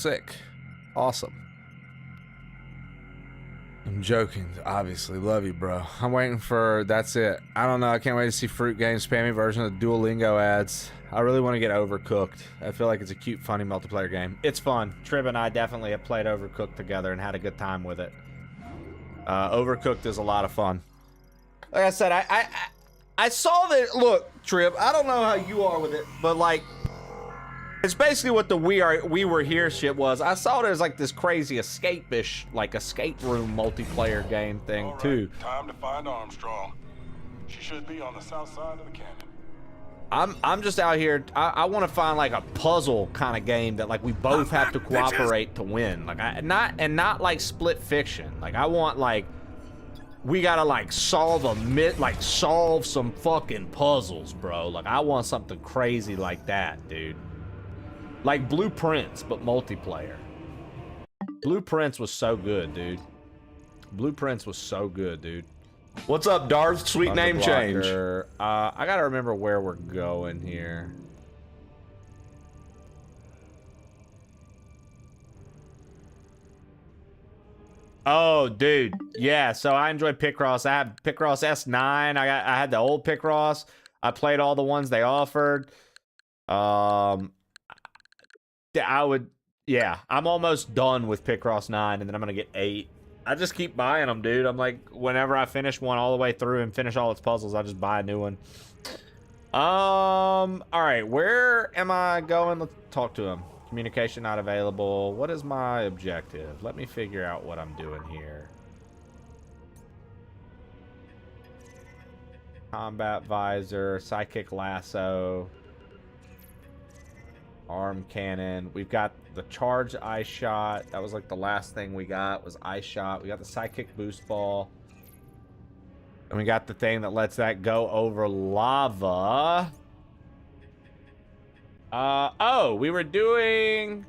Sick. Awesome. I'm joking, obviously. Love you, bro. I'm waiting for... That's it. I don't know. I can't wait to see Fruit Game's spammy version of the Duolingo ads. I really want to get Overcooked. I feel like it's a cute, funny multiplayer game. It's fun. Trib and I definitely have played Overcooked together and had a good time with it. Overcooked is a lot of fun. Like I said, I saw that... Look, Trib, I don't know how you are with it, but like... It's basically what the We Were Here shit was. I saw there's like this crazy escape-ish, like escape room multiplayer game thing All right, too. Time to find Armstrong. She should be on the south side of the canyon. I'm just out here. I want to find like a puzzle kind of game that like we both have to cooperate to win. Like not like Split Fiction. Like I want like we gotta like solve some fucking puzzles, bro. Like I want something crazy like that, dude. Like Blueprints, but multiplayer. Blueprints was so good, dude. Blueprints was so good, dude. What's up, Darth? Sweet name change. I gotta remember where we're going here. Oh, dude. Yeah, so I enjoy Picross. I have Picross S9. I had the old Picross. I played all the ones they offered. Yeah, I'm almost done with Picross 9, and then I'm gonna get 8. I just keep buying them, dude. I'm like, whenever I finish one all the way through and finish all its puzzles, I just buy a new one. All right, where am I going? Let's talk to him. Communication not available. What is my objective? Let me figure out what I'm doing here. Combat visor, psychic lasso. Arm cannon. We've got the charged ice shot. That was like the last thing we got was ice shot. We got the psychic boost ball. And we got the thing that lets that go over lava. Oh, we were doing...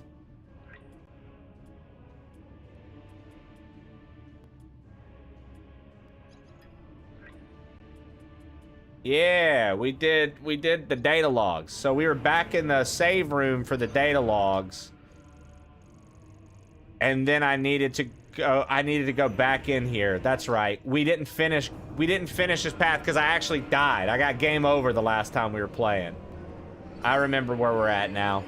Yeah, we did the data logs. So we were back in the save room for the data logs. And then I needed to go back in here. That's right. We didn't finish this path because I actually died. I got game over the last time we were playing. I remember where we're at now.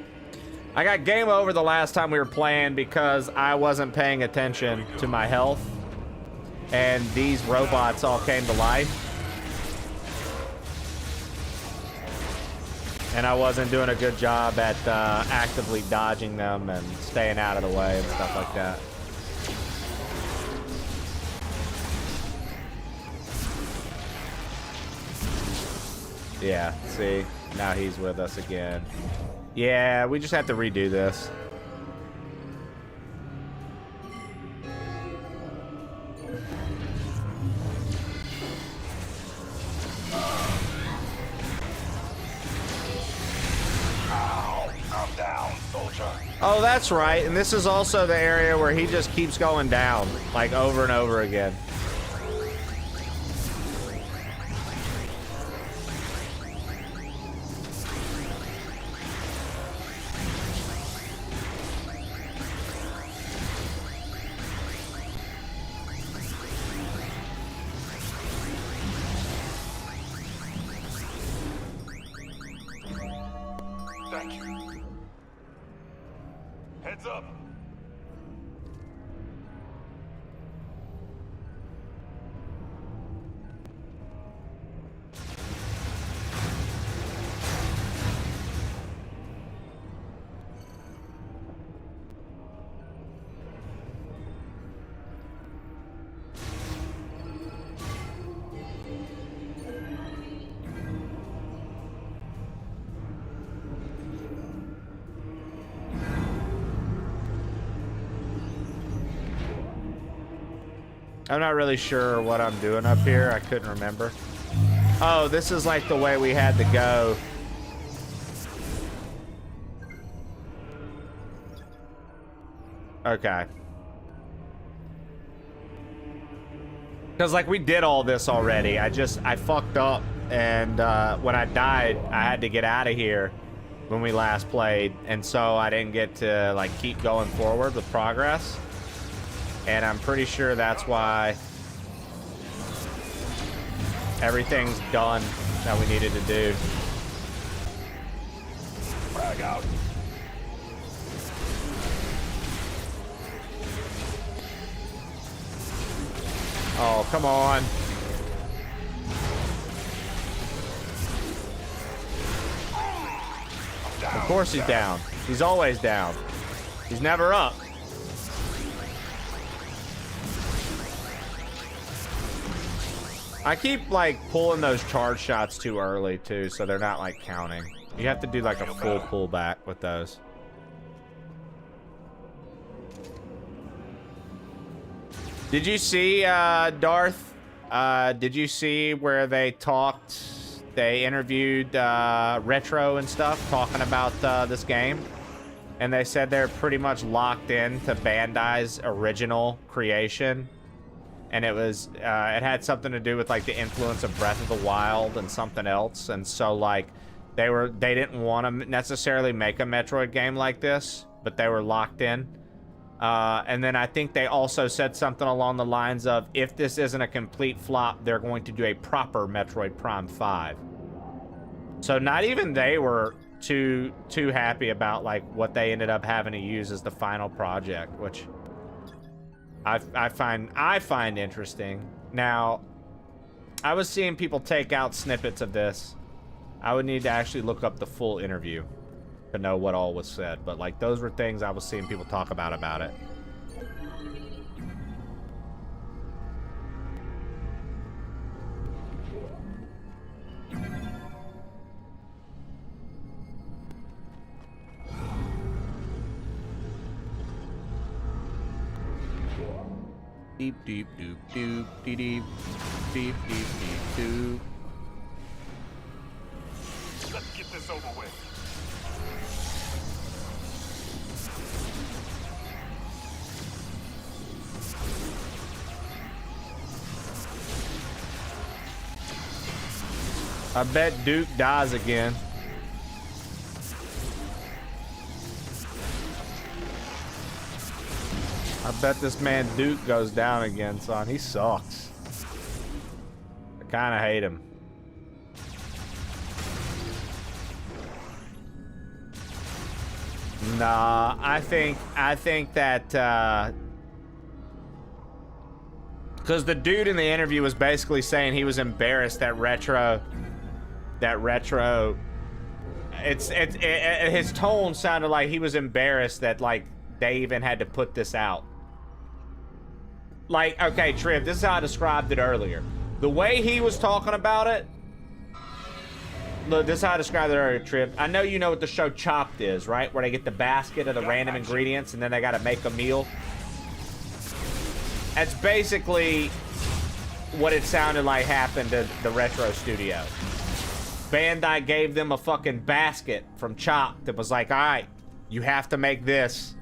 I got game over the last time we were playing because I wasn't paying attention to my health. And these robots all came to life. And I wasn't doing a good job at actively dodging them and staying out of the way and stuff like that. Yeah, see? Now he's with us again. Yeah, we just have to redo this. Oh, that's right. And this is also the area where he just keeps going down, like over and over again. Thank you. Heads up. I'm not really sure what I'm doing up here. I couldn't remember. Oh, this is like the way we had to go. Okay. Because like we did all this already. I fucked up, and when I died, I had to get out of here. when we last played, and so I didn't get to like keep going forward with progress. And I'm pretty sure that's why everything's done that we needed to do. Frag out. Oh, come on. Of course he's down. He's always down. He's never up. I keep like pulling those charge shots too early too, so they're not like counting. You have to do like a full pullback with those. Did you see, Darth? Did you see where they talked? They interviewed Retro and stuff, talking about this game, and they said they're pretty much locked in to Bandai's original creation, and it was it had something to do with like the influence of Breath of the Wild and something else, and so like they didn't want to necessarily make a Metroid game like this, but they were locked in. And then I think they also said something along the lines of, if this isn't a complete flop, they're going to do a proper Metroid Prime 5. So not even they were too happy about like what they ended up having to use as the final project, which I find interesting. Now, I was seeing people take out snippets of this. I would need to actually look up the full interview to know what all was said, but like those were things I was seeing people talk about it. Deep deep doop doop deep deep deep deep deep doop. Let's get this over with. I bet Duke dies again. I bet this man Duke goes down again, son. He sucks. I kind of hate him. Nah, I think that because the dude in the interview was basically saying he was embarrassed that retro his tone sounded like he was embarrassed that like they even had to put this out. Like, okay, Triv, this is how I described it earlier. The way he was talking about it, look, this is how I described it earlier, Triv. I know you know what the show Chopped is, right? Where they get the basket of the random ingredients and then they gotta make a meal. That's basically what it sounded like happened to the Retro Studio. Bandai gave them a fucking basket from Chopped that was like, all right, you have to make this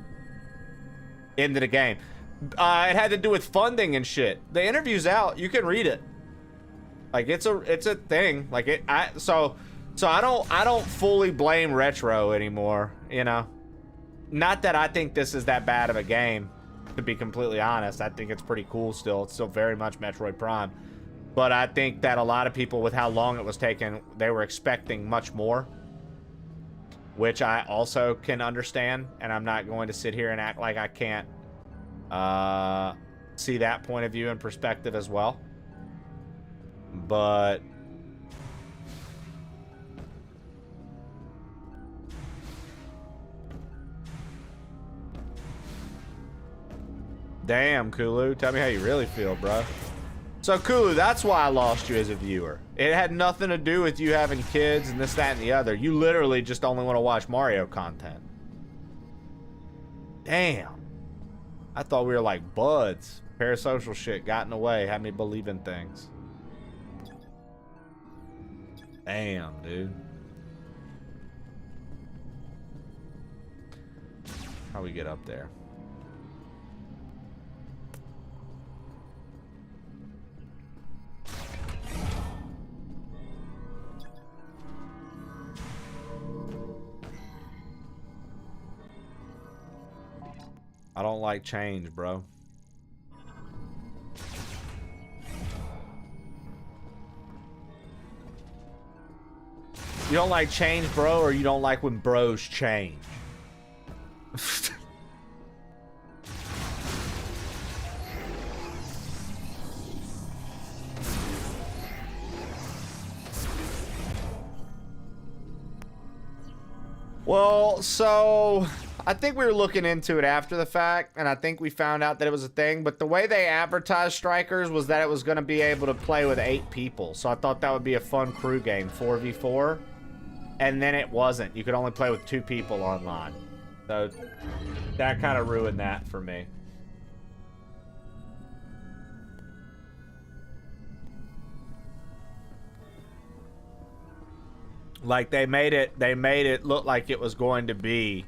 into the game. It had to do with funding and shit. The interview's out. You can read it. Like it's a thing. Like so I don't fully blame Retro anymore, you know. Not that I think this is that bad of a game, to be completely honest. I think it's pretty cool still. It's still very much Metroid Prime. But I think that a lot of people, with how long it was taking, they were expecting much more, which I also can understand, and I'm not going to sit here and act like I can't see that point of view and perspective as well. But damn, Kulu, tell me how you really feel, bro. So Kulu, that's why I lost you as a viewer. It had nothing to do with you having kids and this, that, and the other. You literally just only want to watch Mario content. Damn. I thought we were like buds. Parasocial shit got in the way, had me believing things. Damn, dude. How we get up there? I don't like change, bro. You don't like change, bro, or you don't like when bros change? Well, so I think we were looking into it after the fact, and I think we found out that it was a thing, but the way they advertised Strikers was that it was going to be able to play with 8 people. So I thought that would be a fun crew game, 4v4. And then it wasn't. You could only play with 2 people online. So that kind of ruined that for me. Like they made it look like it was going to be,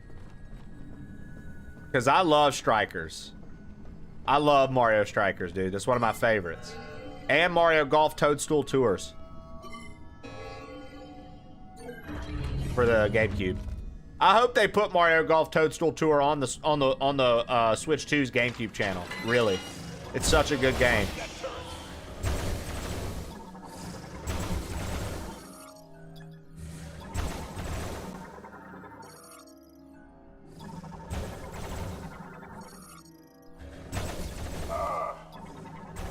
because I love Strikers. I love Mario Strikers, dude. That's one of my favorites. And Mario Golf Toadstool Tours for the GameCube. I hope they put Mario Golf Toadstool Tour on the Switch 2's GameCube channel. Really, it's such a good game.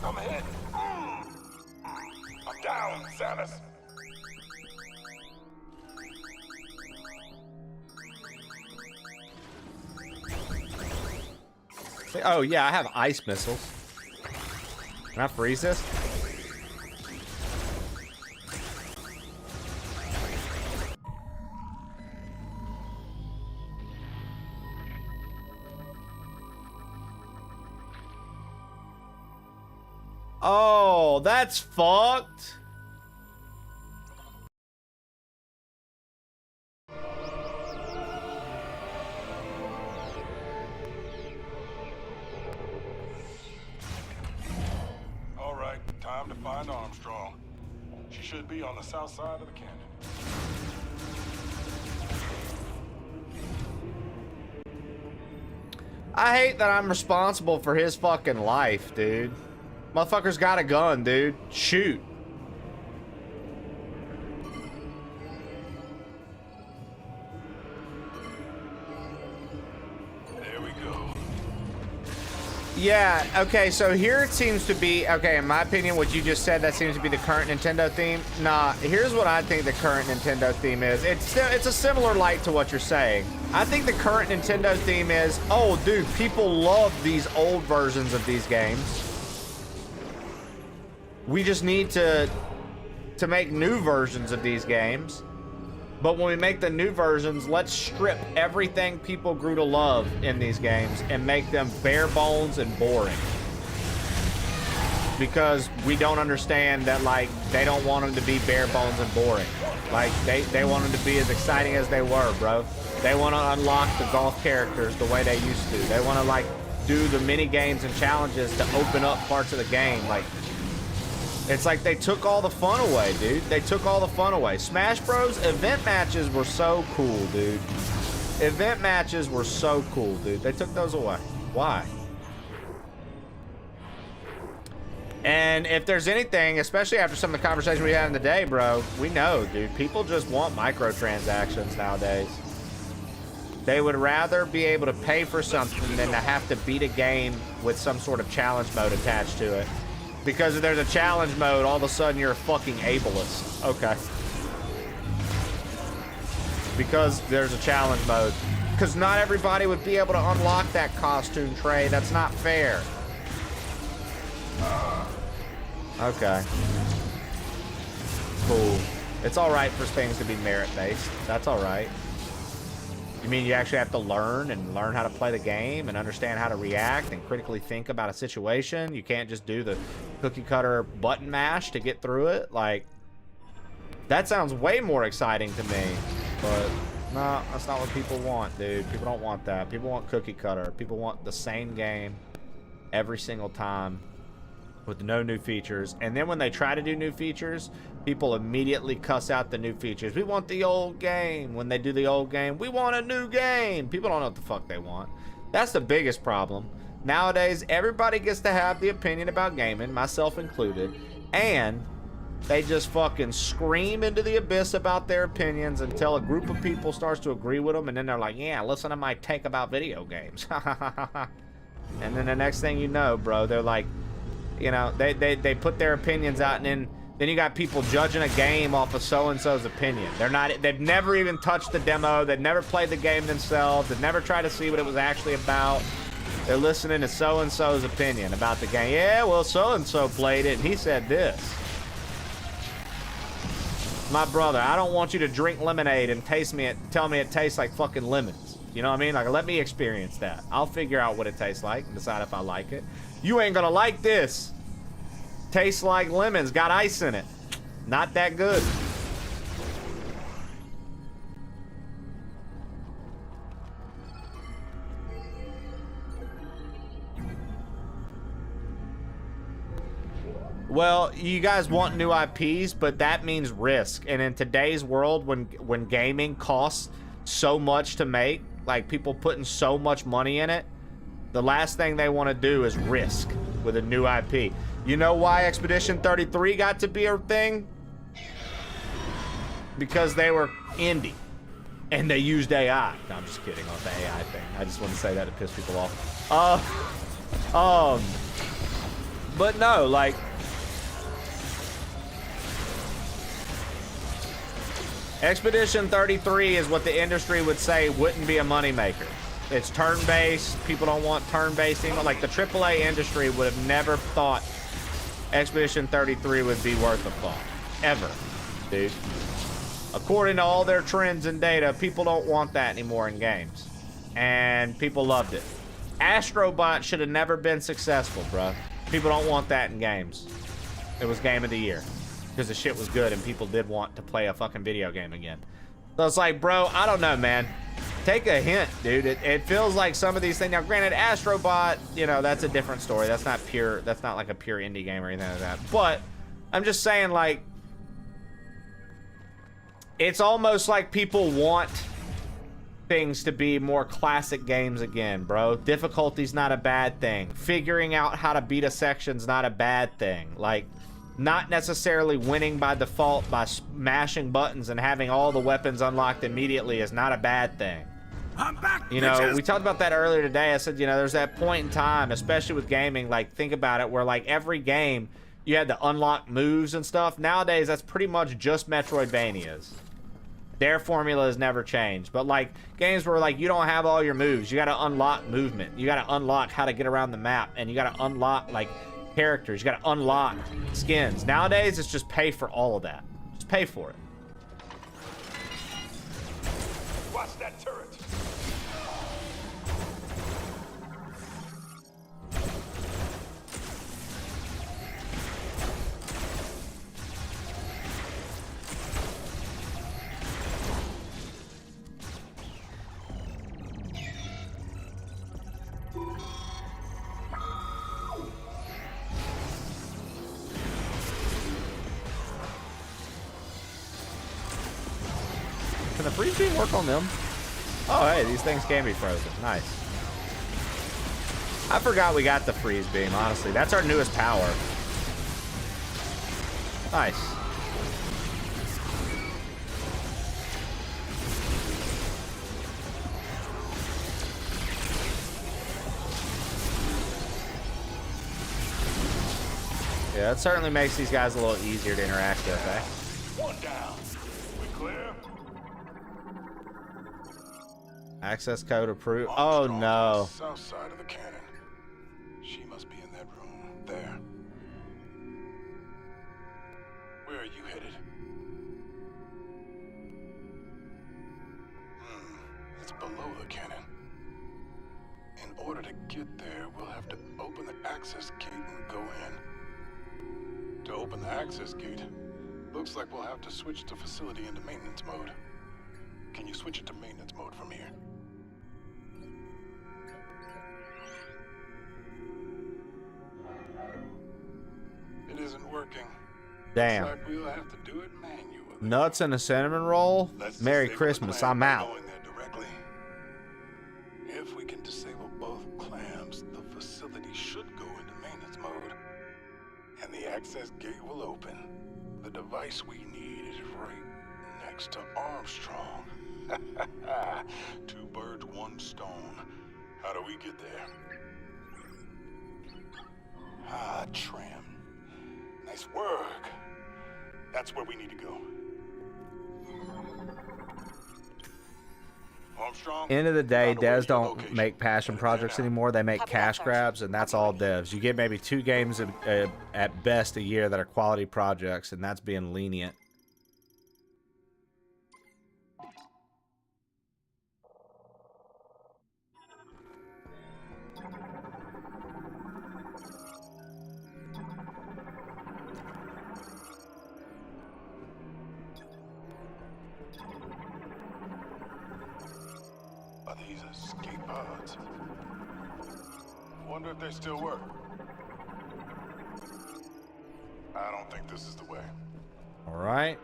I'm hit. I'm down, Samus. Oh yeah, I have ice missiles. Can I freeze this? Oh, that's fucked. All right, time to find Armstrong. She should be on the south side of the canyon. I hate that I'm responsible for his fucking life, dude. Motherfucker's got a gun, dude. Shoot. There we go. Yeah, okay, so here it seems to be, okay, in my opinion, what you just said, that seems to be the current Nintendo theme. Nah, here's what I think the current Nintendo theme is. It's a similar light to what you're saying. I think the current Nintendo theme is, oh, dude, people love these old versions of these games. We just need to make new versions of these games. But when we make the new versions, let's strip everything people grew to love in these games and make them bare bones and boring. Because we don't understand that, like, they don't want them to be bare bones and boring. Like, they want them to be as exciting as they were, bro. They want to unlock the golf characters the way they used to. They want to, like, do the mini games and challenges to open up parts of the game. Like, it's like they took all the fun away, dude. They took all the fun away. Smash Bros. Event matches were so cool, dude. Event matches were so cool, dude. They took those away. Why? And if there's anything, especially after some of the conversation we had in the day, bro, we know, dude, people just want microtransactions nowadays. They would rather be able to pay for something than to have to beat a game with some sort of challenge mode attached to it. Because if there's a challenge mode, all of a sudden you're a fucking ableist. Okay. Because there's a challenge mode. Because not everybody would be able to unlock that costume tray. That's not fair. Okay. Cool. It's alright for things to be merit-based. That's alright. You mean you actually have to learn how to play the game and understand how to react and critically think about a situation? You can't just do the cookie cutter button mash to get through it? Like, that sounds way more exciting to me. But no, that's not what people want, dude. People don't want that. People want cookie cutter. People want the same game every single time with no new features. And then when they try to do new features, people immediately cuss out the new features. We want the old game. When they do the old game, we want a new game. People don't know what the fuck they want. That's the biggest problem. Nowadays, everybody gets to have the opinion about gaming, myself included, and they just fucking scream into the abyss about their opinions until a group of people starts to agree with them, and then they're like, yeah, listen to my take about video games. And then the next thing you know, bro, they're like, you know, they put their opinions out, and then you got people judging a game off of so-and-so's opinion. They've never even touched the demo. They've never played the game themselves. They've never tried to see what it was actually about. They're listening to so-and-so's opinion about the game. Yeah, well, so-and-so played it, and he said this. My brother, I don't want you to drink lemonade and tell me it tastes like fucking lemons. You know what I mean? Like, let me experience that. I'll figure out what it tastes like and decide if I like it. You ain't gonna like this. Tastes like lemons, got ice in it. Not that good. Well, you guys want new IPs, but that means risk. And in today's world, when gaming costs so much to make, like people putting so much money in it, the last thing they want to do is risk with a new IP. You know why Expedition 33 got to be a thing? Because they were indie. And they used AI. No, I'm just kidding on the AI thing. I just want to say that to piss people off. But no, like, Expedition 33 is what the industry would say wouldn't be a moneymaker. It's turn-based. People don't want turn-based anymore. Like, the AAA industry would have never thought Expedition 33 would be worth a fuck. Ever, dude. According to all their trends and data, people don't want that anymore in games. And people loved it. Astrobot should have never been successful, bro. People don't want that in games. It was Game of the Year. Because the shit was good and people did want to play a fucking video game again. So it's like, bro, I don't know, man. Take a hint, dude. It feels like some of these things. Now, granted, Astrobot, you know, that's a different story. That's not like a pure indie game or anything like that. But I'm just saying, like, it's almost like people want things to be more classic games again, bro. Difficulty's not a bad thing. Figuring out how to beat a section's not a bad thing. Like, not necessarily winning by default by smashing buttons and having all the weapons unlocked immediately is not a bad thing. I'm back, you know, we talked about that earlier today. I said, you know, there's that point in time, especially with gaming, like, think about it, where, like, every game, you had to unlock moves and stuff. Nowadays, that's pretty much just Metroidvanias. Their formula has never changed. But, like, games where, like, you don't have all your moves. You gotta unlock movement. You gotta unlock how to get around the map. And you gotta unlock, like, characters. You gotta unlock skins. Nowadays, it's just pay for all of that. Just pay for it. Watch that turret. Can the freeze beam work on them? Oh, hey, these things can be frozen. Nice. I forgot we got the freeze beam, honestly. That's our newest power. Nice. Yeah, that certainly makes these guys a little easier to interact with, eh? One down. We clear? Access code approved. Oh no. South side of the cannon. She must be in that room there. Where are you headed? It's below the cannon. In order to get there, we'll have to open the access gate and go in. To open the access gate, looks like we'll have to switch the facility into maintenance mode. Can you switch it to maintenance mode from here? It isn't working. Damn. Looks like we'll have to do it manually. Nuts and a cinnamon roll? Let's Merry disable the Christmas, plan I'm by out. going there directly. If we can disable both should go into maintenance mode. And the access gate will open. The device we need is right next to Armstrong. Two birds, one stone. How do we get there? Ah, tram. Nice work. That's where we need to go. Armstrong? End of the day, found a way to devs your don't location. make passion Better get projects it out. anymore. They make Copy cash that, grabs, and that's all devs. You get maybe 2 games at best a year that are quality projects, and that's being lenient. Are these escape pods? Wonder if they still work. I don't think this is the way. All right.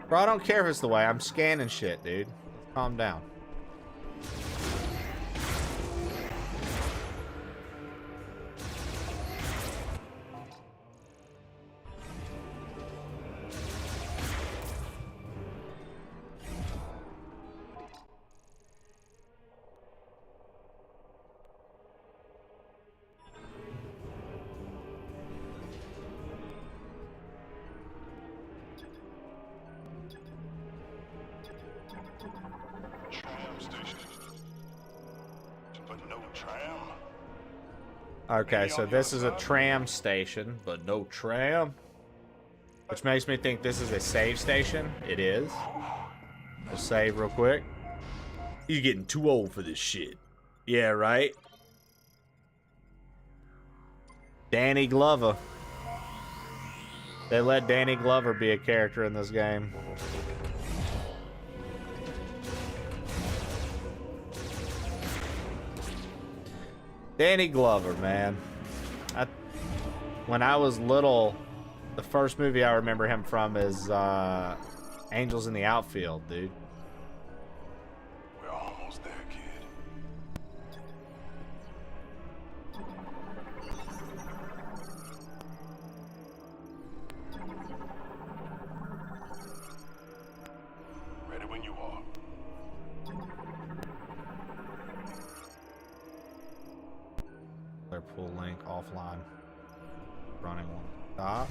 Bro, I don't care if it's the way. I'm scanning shit, dude. Calm down. Tram station. But no tram? Okay, so this is a tram station, but no tram. Which makes me think this is a save station. It is. We'll save real quick. You're getting too old for this shit. Yeah, right? Danny Glover. They let Danny Glover be a character in this game. Danny Glover, man. When I was little, the first movie I remember him from is Angels in the Outfield, dude. We're almost there, kid. Ready when you are. Their pull link offline. Running one. Stop.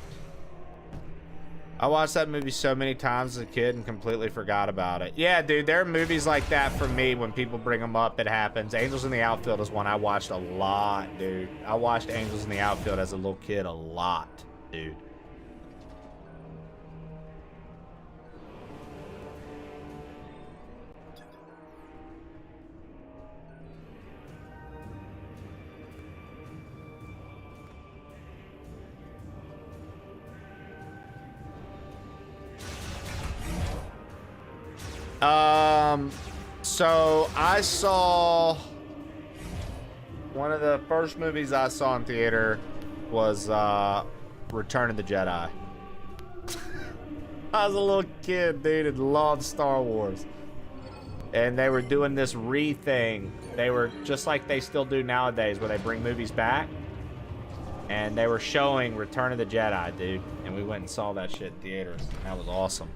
I watched that movie so many times as a kid and completely forgot about it. Yeah, dude, there are movies like that for me. When people bring them up, it happens. Angels in the Outfield is one I watched a lot, dude. I watched Angels in the Outfield as a little kid a lot, dude. So I saw one of the first movies I saw in theater was Return of the Jedi. I was a little kid, dude, and loved Star Wars. And they were doing this thing. They were just like they still do nowadays, where they bring movies back. And they were showing Return of the Jedi, dude. And we went and saw that shit in theaters. And that was awesome.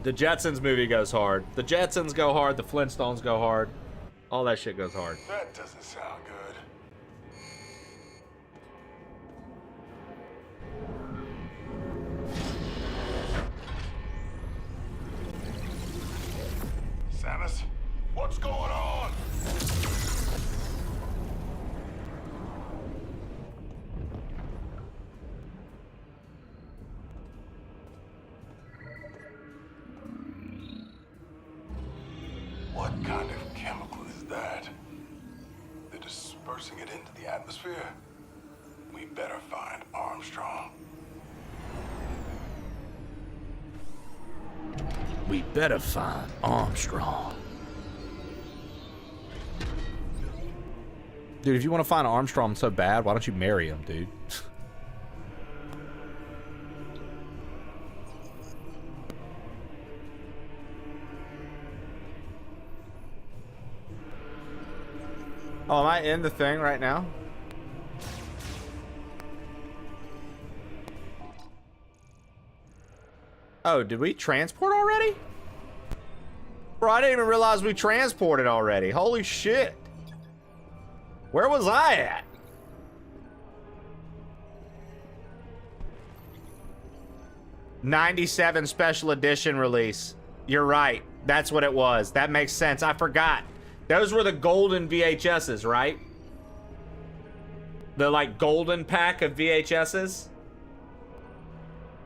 The Jetsons movie goes hard. The Jetsons go hard. The Flintstones go hard. All that shit goes hard. That doesn't sound good. Samus, what's going on? What kind of chemical is that? They're dispersing it into the atmosphere? We better find Armstrong. We better find Armstrong. Dude, if you want to find Armstrong so bad, why don't you marry him, dude? Oh, am I in the thing right now? Oh, did we transport already? Bro, I didn't even realize we transported already. Holy shit. Where was I at? '97 special edition release. You're right. That's what it was. That makes sense. I forgot. Those were the golden VHSs, right? The like golden pack of VHSs?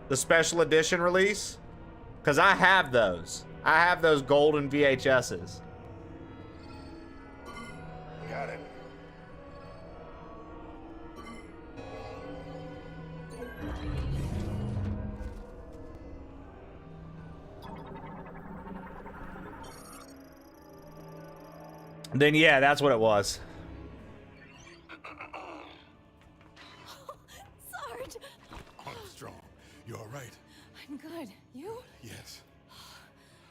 The special edition release? Because I have those. I have those golden VHSs. Got it. Then yeah, that's what it was. Sarge! Armstrong, you all right? I'm good. You? Yes.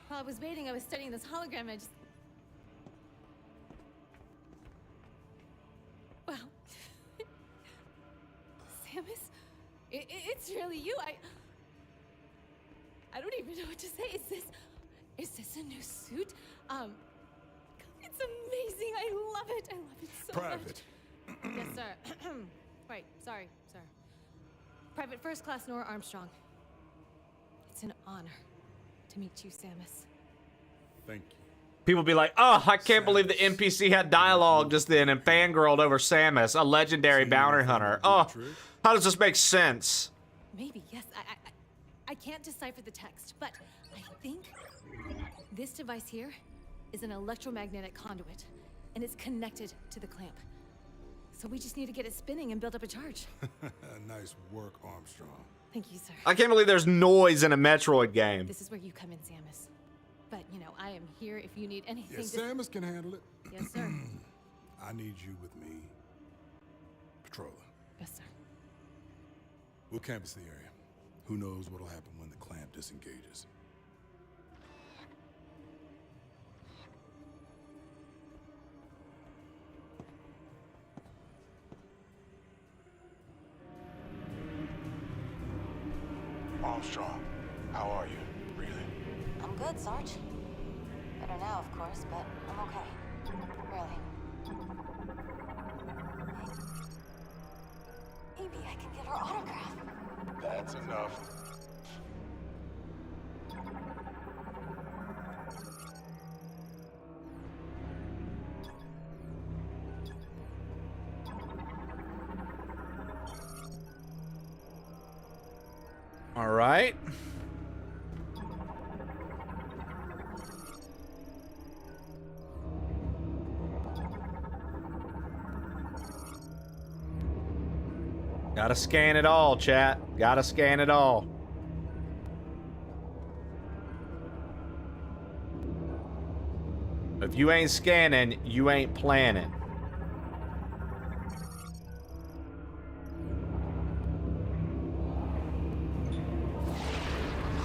While I was waiting, I was studying this hologram. I just... Wow. Samus? It's really you. I don't even know what to say. Is this a new suit? It's amazing. I love it. I love it so Private. much. Yes, sir. Right. Sorry, sir. Private First Class Nora Armstrong. It's an honor to meet you, Samus. Thank you. People be like, oh, I can't believe the NPC had dialogue just then and fangirled over Samus, a legendary bounty hunter. Oh, how does this make sense? Maybe, yes. I can't decipher the text, but I think this device here is an electromagnetic conduit, and it's connected to the clamp. So we just need to get it spinning and build up a charge. Nice work, Armstrong. Thank you, sir. I can't believe there's noise in a Metroid game. This is where you come in, Samus. But, you know, I am here if you need anything. Yes, Samus can handle it. Yes, sir. I need you with me. Patrolling. Yes, sir. We'll canvass the area. Who knows what'll happen when the clamp disengages. Armstrong, how are you? Really? I'm good, Sarge. Better now, of course, but I'm okay. Really. Maybe I can get her autograph. That's enough. All right. Gotta scan it all, chat. Gotta scan it all. If you ain't scanning, you ain't planning.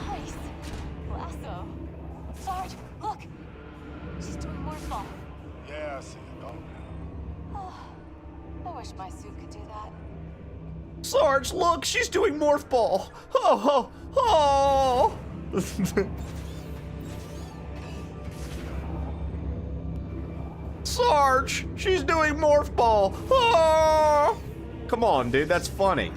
Nice. Lasso. Sarge, look. She's doing morphball. Yeah, I see it. Don't Oh, I wish my suit could do that. Sarge, look, she's doing morph ball. Oh, oh, oh. Sarge, she's doing morph ball. Oh. Come on, dude, that's funny.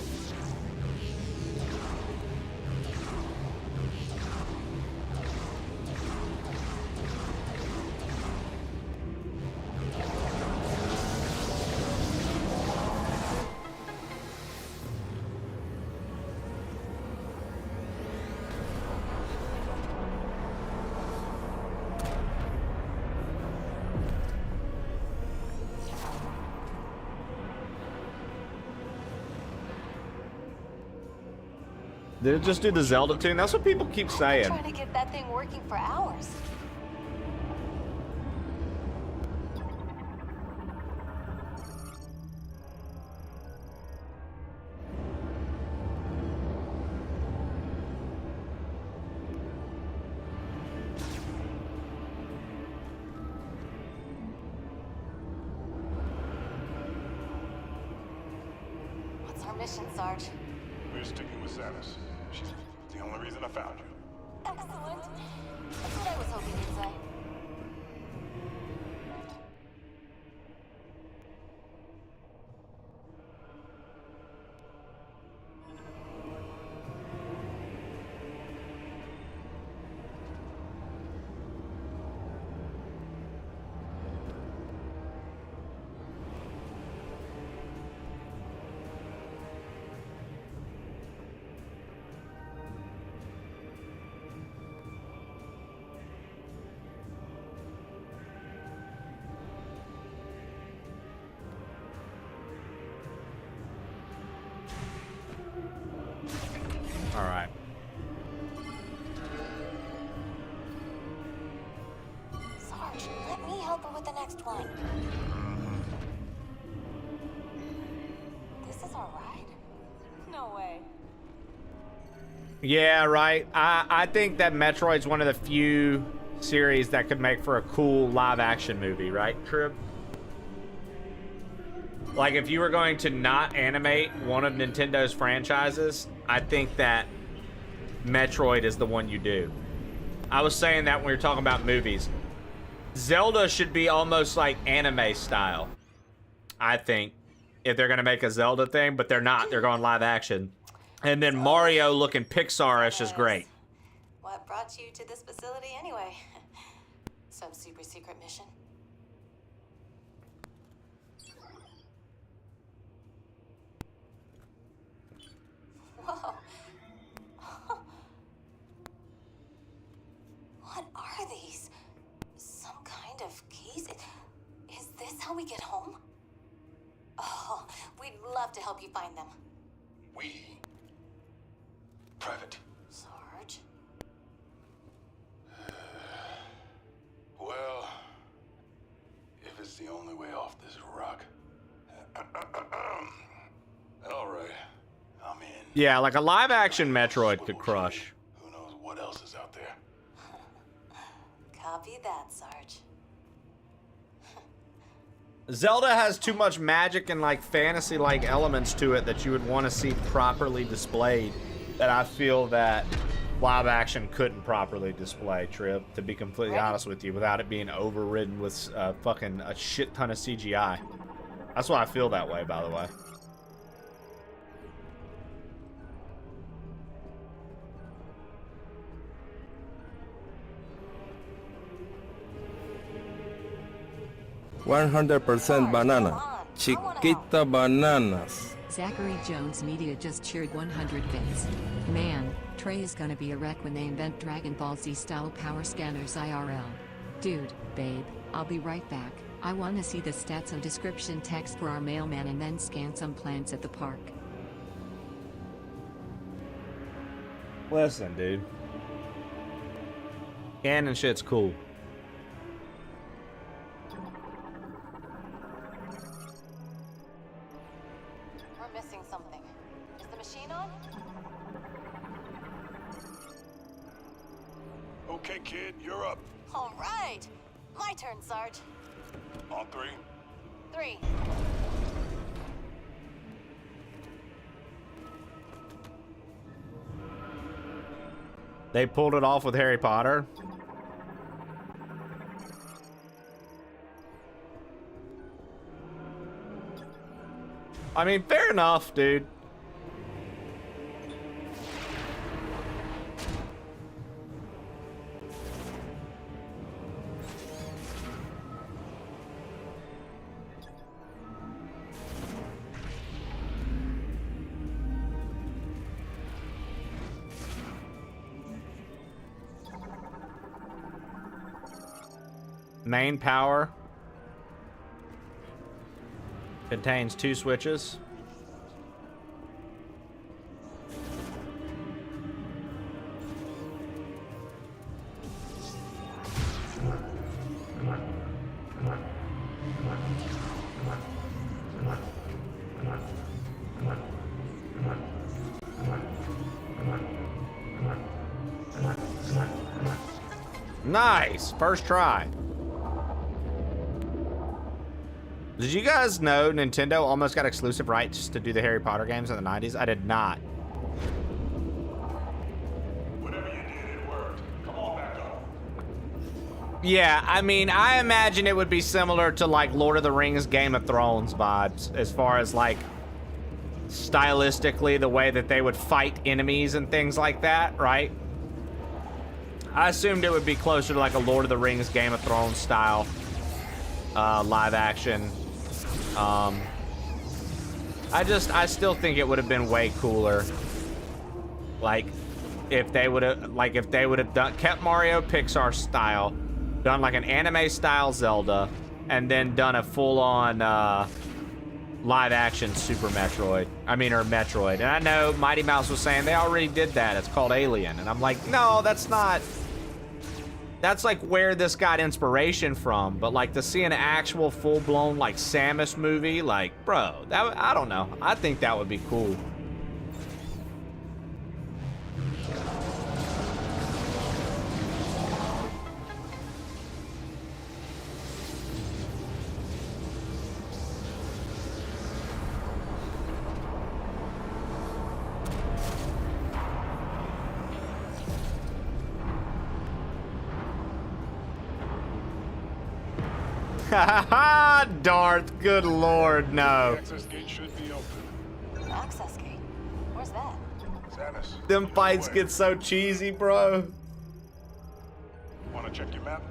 Did it just do the Zelda tune? That's what people keep saying. Trying to get that thing working for hours. our mission, Sarge? We're sticking with Samus. She's the only reason I found you. Excellent. That's what I was hoping you'd say. All right. Sarge, let me help her with the next one. This is our ride? No way. Yeah, right. I think that Metroid's one of the few series that could make for a cool live-action movie, right, Trib? Like, if you were going to not animate one of Nintendo's franchises, I think that Metroid is the one you do. I was saying that when we were talking about movies. Zelda should be almost like anime style, I think, if they're going to make a Zelda thing, but they're not. They're going live action. And then Mario looking Pixar-ish is great. What brought you to this facility anyway? Some super secret mission? Whoa. What are these? Some kind of keys? Is this how we get home? Oh, we'd love to help you find them. We? Private. Sarge? Well, if it's the only way off this rock. All right, I'm in. Yeah, like a live-action Metroid could crush. Who knows what else is out there? Copy that, Sarge. Zelda has too much magic and like fantasy-like elements to it that you would want to see properly displayed, that I feel that live action couldn't properly display, Trip, to be completely honest with you, without it being overridden with fucking a shit ton of CGI. That's why I feel that way, by the way. $100% banana. Chiquita bananas. Zachary Jones Media just cheered 100 bits. Man, Trey is gonna be a wreck when they invent Dragon Ball Z style power scanners IRL. Dude, babe, I'll be right back. I wanna see the stats and description text for our mailman and then scan some plants at the park. Listen, dude. Canon shit's cool. We're missing something. Is the machine on? Okay, kid, you're up. All right. My turn, Sarge. On three. 3. They pulled it off with Harry Potter. I mean, fair enough, dude. Main power contains 2 switches. Nice! First try. Did you guys know Nintendo almost got exclusive rights to do the Harry Potter games in the 90s? I did not. Whatever you did, it worked. Come on back up. Yeah, I mean, I imagine it would be similar to like Lord of the Rings, Game of Thrones vibes as far as like stylistically the way that they would fight enemies and things like that, right? I assumed it would be closer to like a Lord of the Rings, Game of Thrones style live action. I still think it would have been way cooler, like if they would have kept Mario Pixar style, done like an anime style Zelda, and then done a full-on live action Super Metroid. I mean, or Metroid. And I know Mighty Mouse was saying they already did that. It's called Alien, and I'm like, no, that's not. That's like where this got inspiration from, but like to see an actual full-blown like Samus movie, like, bro, that, I don't know. I think that would be cool. Darth, good lord, no. The access gate should be open. Access gate? Where's that? Samus. Them on your fights way. get so cheesy, bro. Wanna check your map?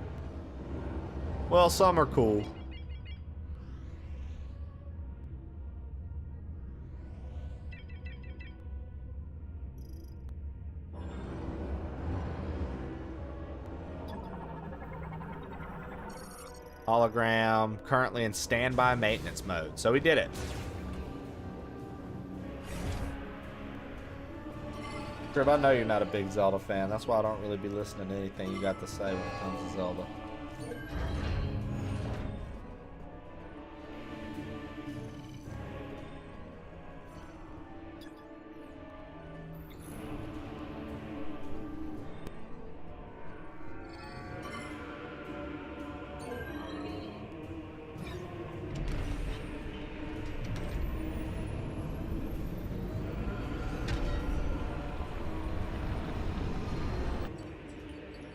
Well, some are cool. Hologram, currently in standby maintenance mode. So we did it. Trib, I know you're not a big Zelda fan. That's why I don't really be listening to anything you got to say when it comes to Zelda.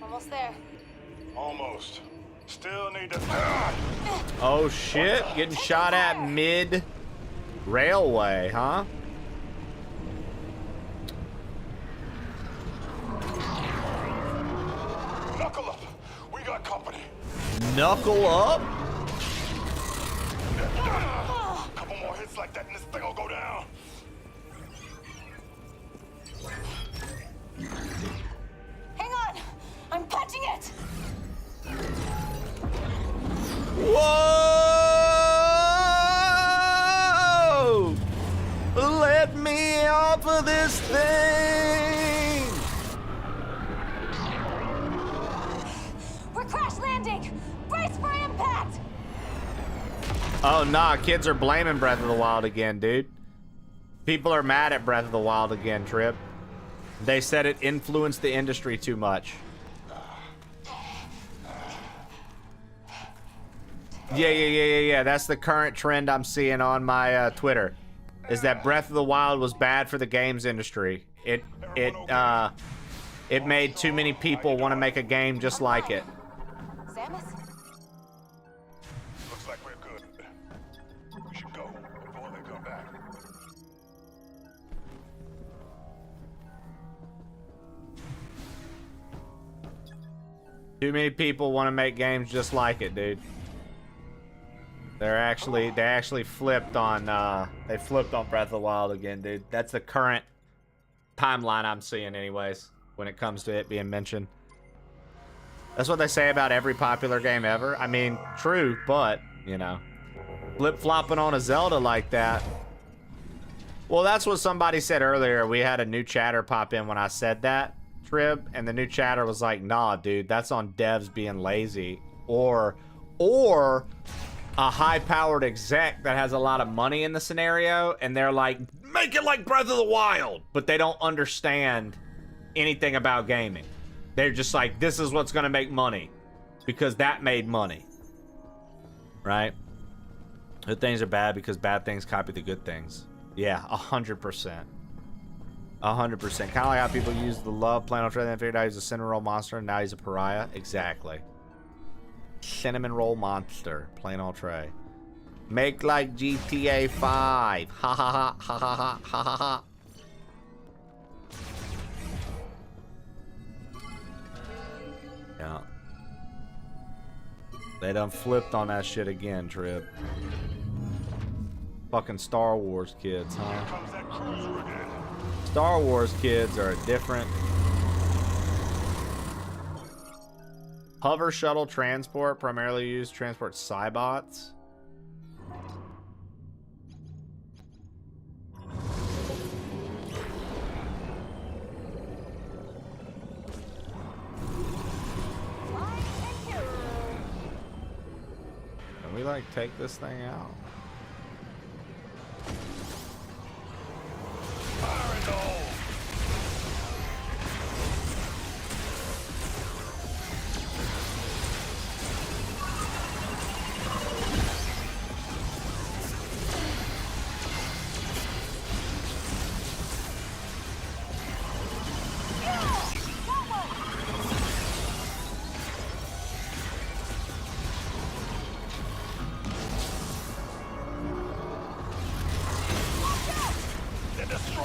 Almost there. Almost. Still need to. Oh shit, getting shot at mid railway, huh? Knuckle up. We got company. Knuckle up? Couple more hits like that and this thing will go down. Hang on! I'm punching it! Whoa! Let me off of this thing! We're crash landing! Brace for impact! Oh nah, kids are blaming Breath of the Wild again, dude. People are mad at Breath of the Wild again, Trip. They said it influenced the industry too much. Yeah. That's the current trend I'm seeing on my Twitter. Is that Breath of the Wild was bad for the games industry. It made too many people want to make a game just like it. Samus? Looks like we're good. We should go before they come back. Too many people want to make games just like it, dude. They actually flipped on Breath of the Wild again, dude. That's the current timeline I'm seeing anyways when it comes to it being mentioned. That's what they say about every popular game ever. I mean, true, but, you know, flip-flopping on a Zelda like that. Well, that's what somebody said earlier. We had a new chatter pop in when I said that, Trib, and the new chatter was like, nah, dude, that's on devs being lazy. Or a high-powered exec that has a lot of money in the scenario, and they're like, make it like Breath of the Wild, but they don't understand anything about gaming. They're just like, this is what's gonna make money because that made money, right? Good things are bad because bad things copy the good things. Yeah, 100%. 100%. Kind of like how people use the love plain old trade, then figured out he's a cinnamon roll monster, and now he's a pariah. Exactly. Cinnamon roll monster, plain old tray. Make like GTA 5. Ha ha ha ha ha ha ha ha ha. Yeah. They done flipped on that shit again, Trip. Fucking Star Wars kids, huh? Star Wars kids are different. Hover shuttle transport, primarily used to transport Cybots. Can we like take this thing out?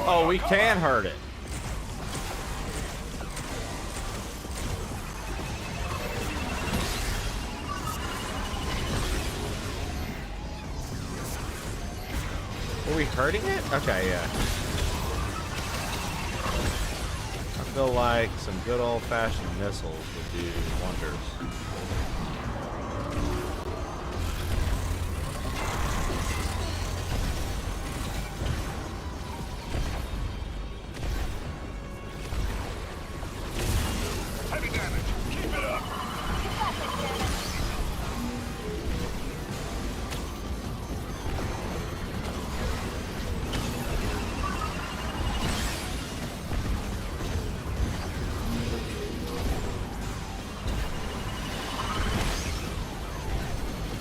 Oh, we can hurt it. Are we hurting it? Okay, yeah. I feel like some good old-fashioned missiles would do wonders.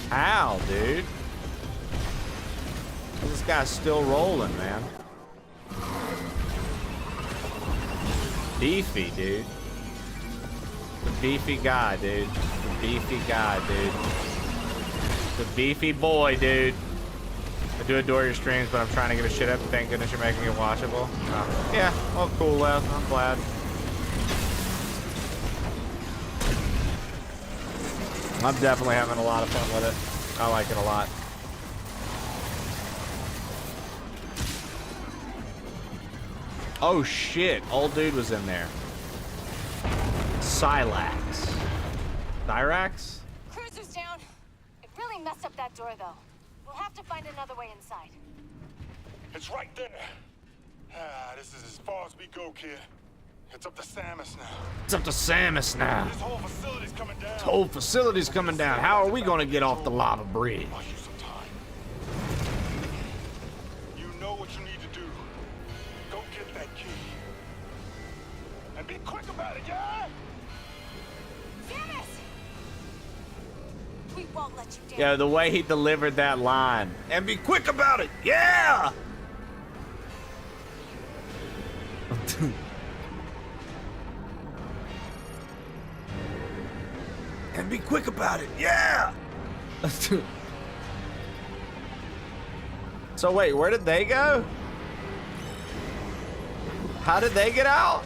How, dude? This guy's still rolling, man. Beefy, dude. The beefy guy, dude. The beefy guy, dude. The beefy boy, dude. I do adore your streams, but I'm trying to get a shit up. Thank goodness you're making it watchable. Yeah, well, cool, Lev. I'm glad. I'm definitely having a lot of fun with it. I like it a lot. Oh shit, old dude was in there. Silax. Thyrax? Cruiser's down. It really messed up that door, though. We'll have to find another way inside. It's right there. This is as far as we go, kid. It's up to Samus now. It's up to Samus now. This whole facility's coming down. This whole facility's coming down. How are we gonna get off the lava bridge? Buy you some time. You know what you need to do. Go get that key. And be quick about it, yeah? Samus! We won't let you down. Yeah, the way he delivered that line. And be quick about it. Yeah! And be quick about it. Yeah! So wait, where did they go? How did they get out?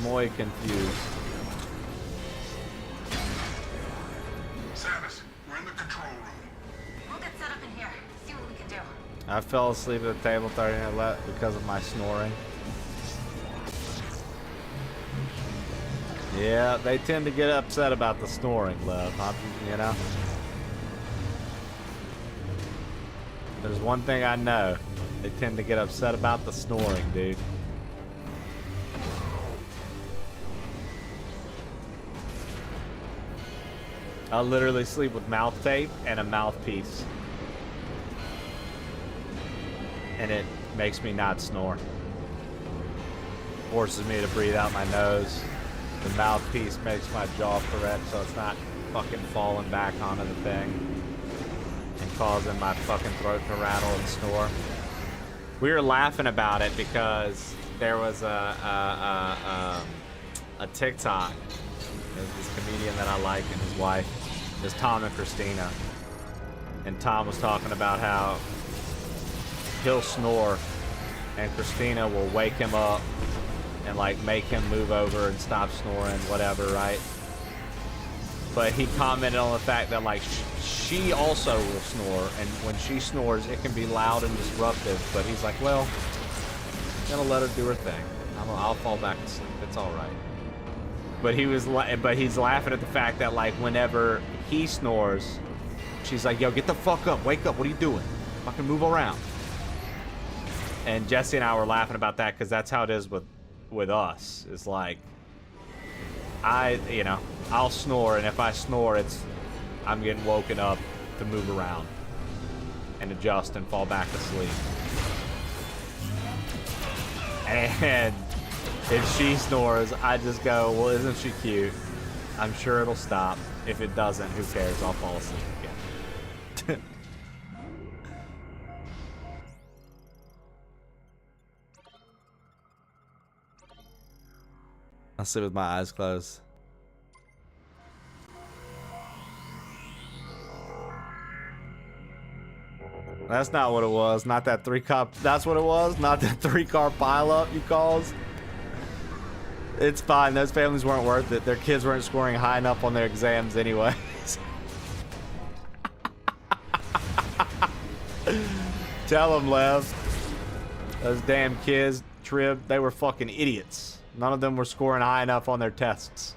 Muy confused. Samus, we're in the control room. We'll get set up in here. See what we can do. I fell asleep at the table 30 minutes left because of my snoring. Yeah, they tend to get upset about the snoring, love, huh? You know? There's one thing I know. They tend to get upset about the snoring, dude. I'll literally sleep with mouth tape and a mouthpiece. And it makes me not snore. forces me to breathe out my nose. The mouthpiece makes my jaw correct so it's not fucking falling back onto the thing and causing my fucking throat to rattle and snore. We were laughing about it because there was a TikTok. There's this comedian that I like and his wife. There's Tom and Christina. And Tom was talking about how he'll snore and Christina will wake him up and like make him move over and stop snoring, whatever, right? But he commented on the fact that like she also will snore, and when she snores it can be loud and disruptive, but he's like, well, I'm gonna let her do her thing. I'll fall back to sleep. It's all right. But he's laughing at the fact that like whenever he snores, she's like, yo, get the fuck up, wake up, what are you doing? Fucking move around. And Jesse and I were laughing about that because that's how it is with us. It's like, I'll snore, and if I snore, I'm getting woken up to move around and adjust and fall back to sleep. And if she snores, I just go, well, isn't she cute? I'm sure it'll stop. If it doesn't, who cares? I'll fall asleep again. I'll sit with my eyes closed. That's not what it was. Not that 3-car. That's what it was. Not that 3-car pileup you calls. It's fine. Those families weren't worth it. Their kids weren't scoring high enough on their exams anyways. Tell them, Lev. Those damn kids, Trib, they were fucking idiots. None of them were scoring high enough on their tests.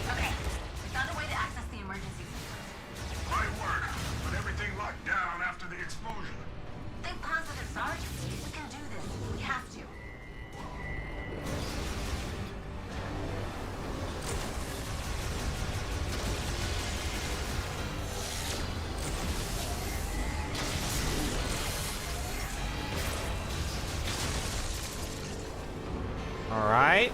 Okay, found a way to access the emergency system. Right work. But everything locked down after the explosion. Think positive, Sarge. We can do this. We have to. All right.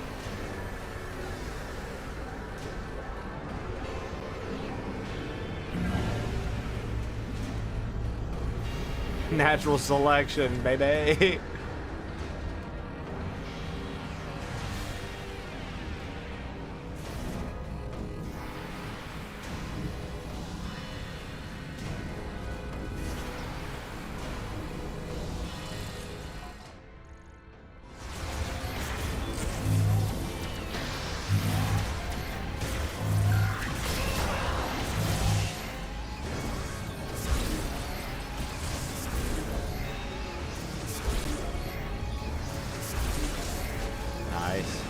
Natural selection, baby. Nice.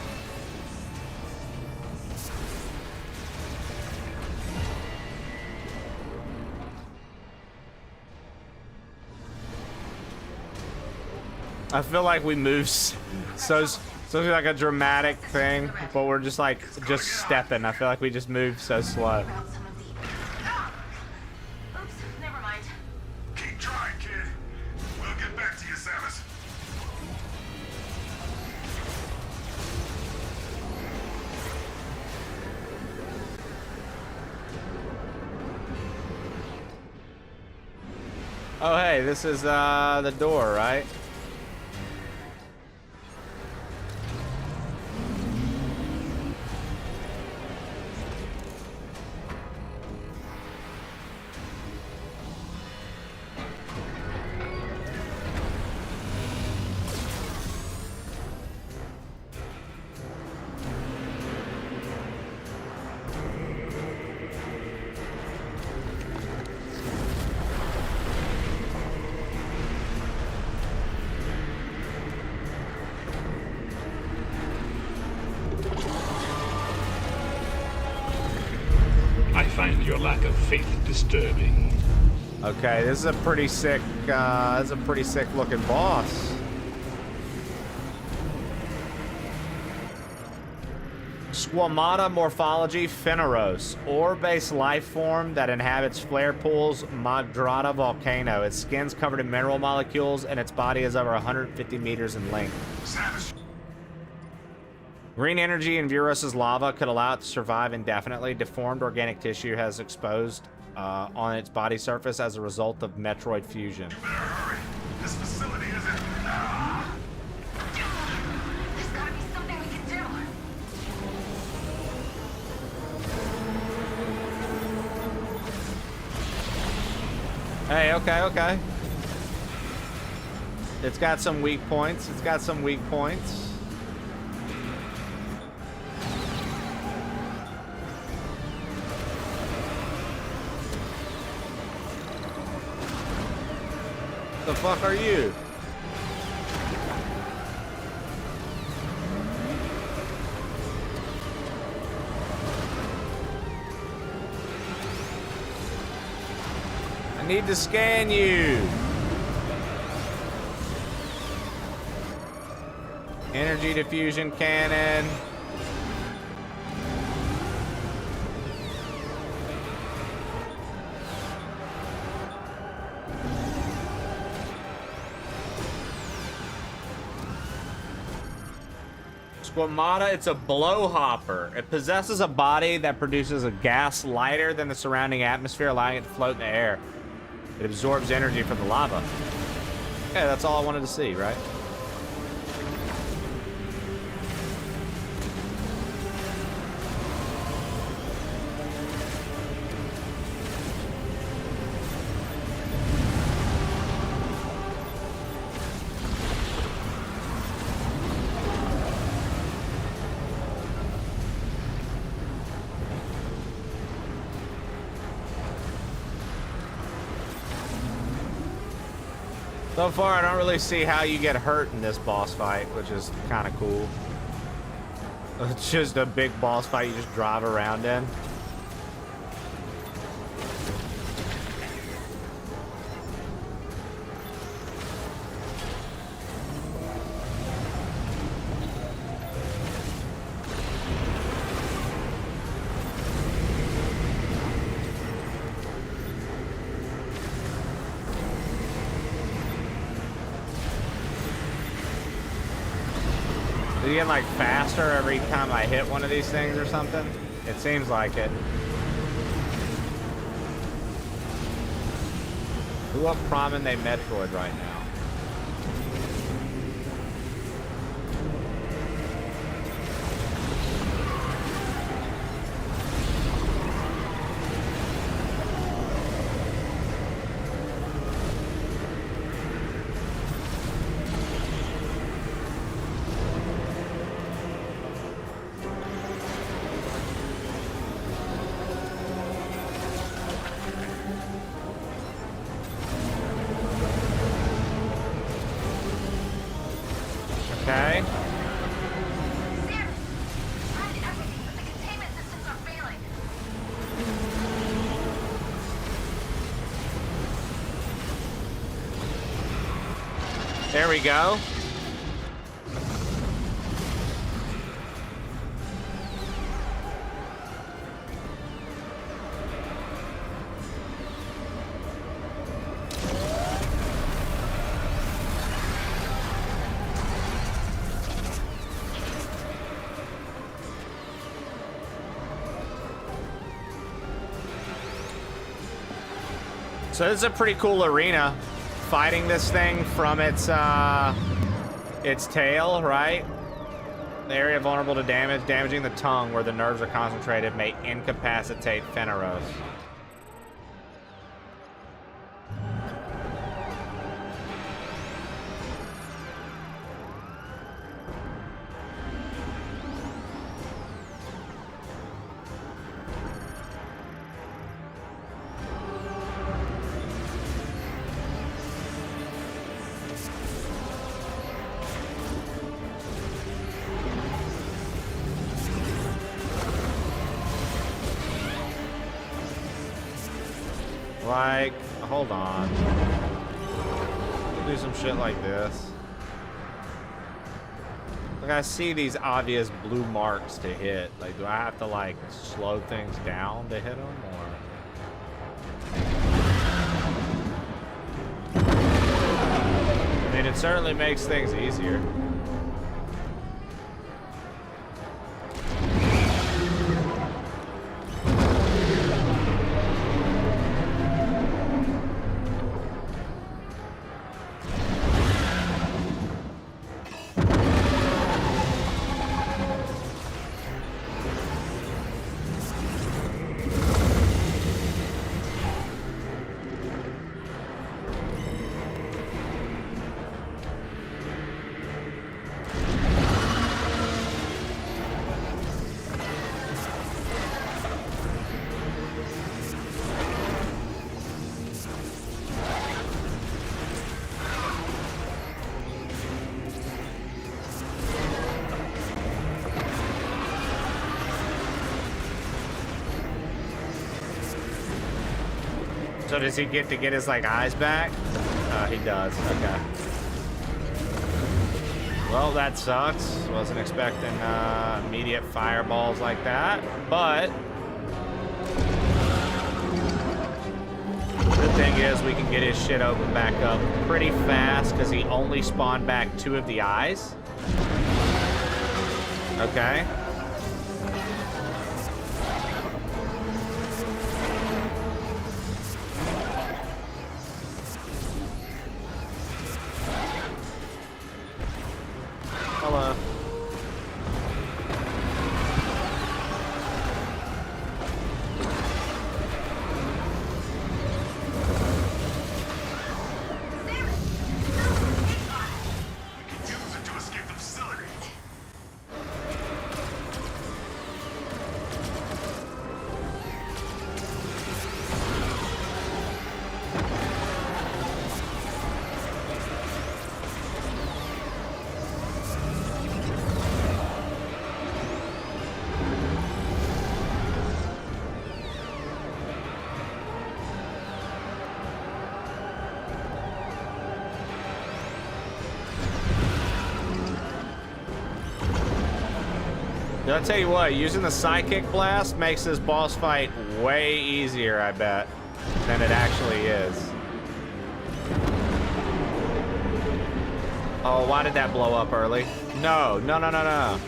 I feel like we move so like a dramatic thing, but we're just like stepping. I feel like we just move so slow. Found some of the... Oops, never mind. Keep trying, kid. We'll get back to you, Samus. Oh, hey, this is the door, right? I find your lack of faith disturbing. Okay, this is a pretty sick, looking boss. Squamata morphology Phaneros, ore-based life form that inhabits flare pools Madrada volcano. Its skin's covered in mineral molecules and its body is over 150 meters in length. Green energy in Virus's lava could allow it to survive indefinitely. Deformed organic tissue has exposed on its body surface as a result of Metroid fusion. You better hurry. This facility isn't. There's gotta be something we can do. Hey, okay. It's got some weak points. The fuck are you? I need to scan you. Energy diffusion cannon. Squamata, it's a blowhopper. It possesses a body that produces a gas lighter than the surrounding atmosphere, allowing it to float in the air. It absorbs energy from the lava. Okay, that's all I wanted to see, right? So far, I don't really see how you get hurt in this boss fight, which is kind of cool. It's just a big boss fight you just drive around in. Is he getting like faster every time I hit one of these things or something? It seems like it. Who up Promen they Metroid right now? Okay. Sam, tried everything, but the containment systems are failing. There we go. So this is a pretty cool arena. Fighting this thing from its tail, right? The area vulnerable to damage. Damaging the tongue where the nerves are concentrated may incapacitate Phaneros. Like, hold on. Do some shit like this. Like, I see these obvious blue marks to hit. Like, do I have to, like, slow things down to hit them, or...? I mean, it certainly makes things easier. So does he get to get his, like, eyes back? He does. Okay. Well, that sucks. Wasn't expecting immediate fireballs like that, but the thing is we can get his shit open back up pretty fast because he only spawned back 2 of the eyes. Okay. Hello. I'll tell you what, using the Psychic Blast makes this boss fight way easier, I bet, than it actually is. Oh, why did that blow up early? No, no, no, no, no.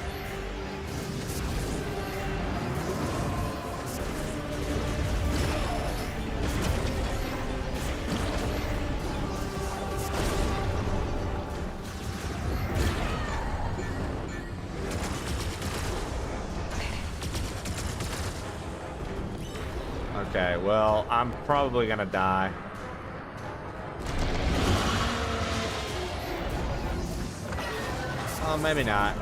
Okay, well, I'm probably gonna die. Oh, maybe not.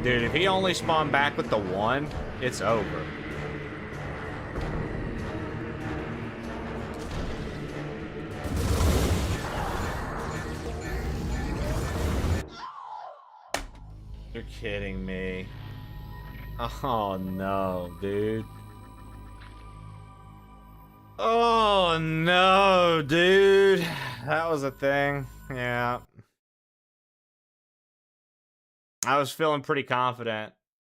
Dude, if he only spawned back with the 1, it's over. You're kidding me. Oh no, dude. Oh no, dude. That was a thing. Yeah. I was feeling pretty confident.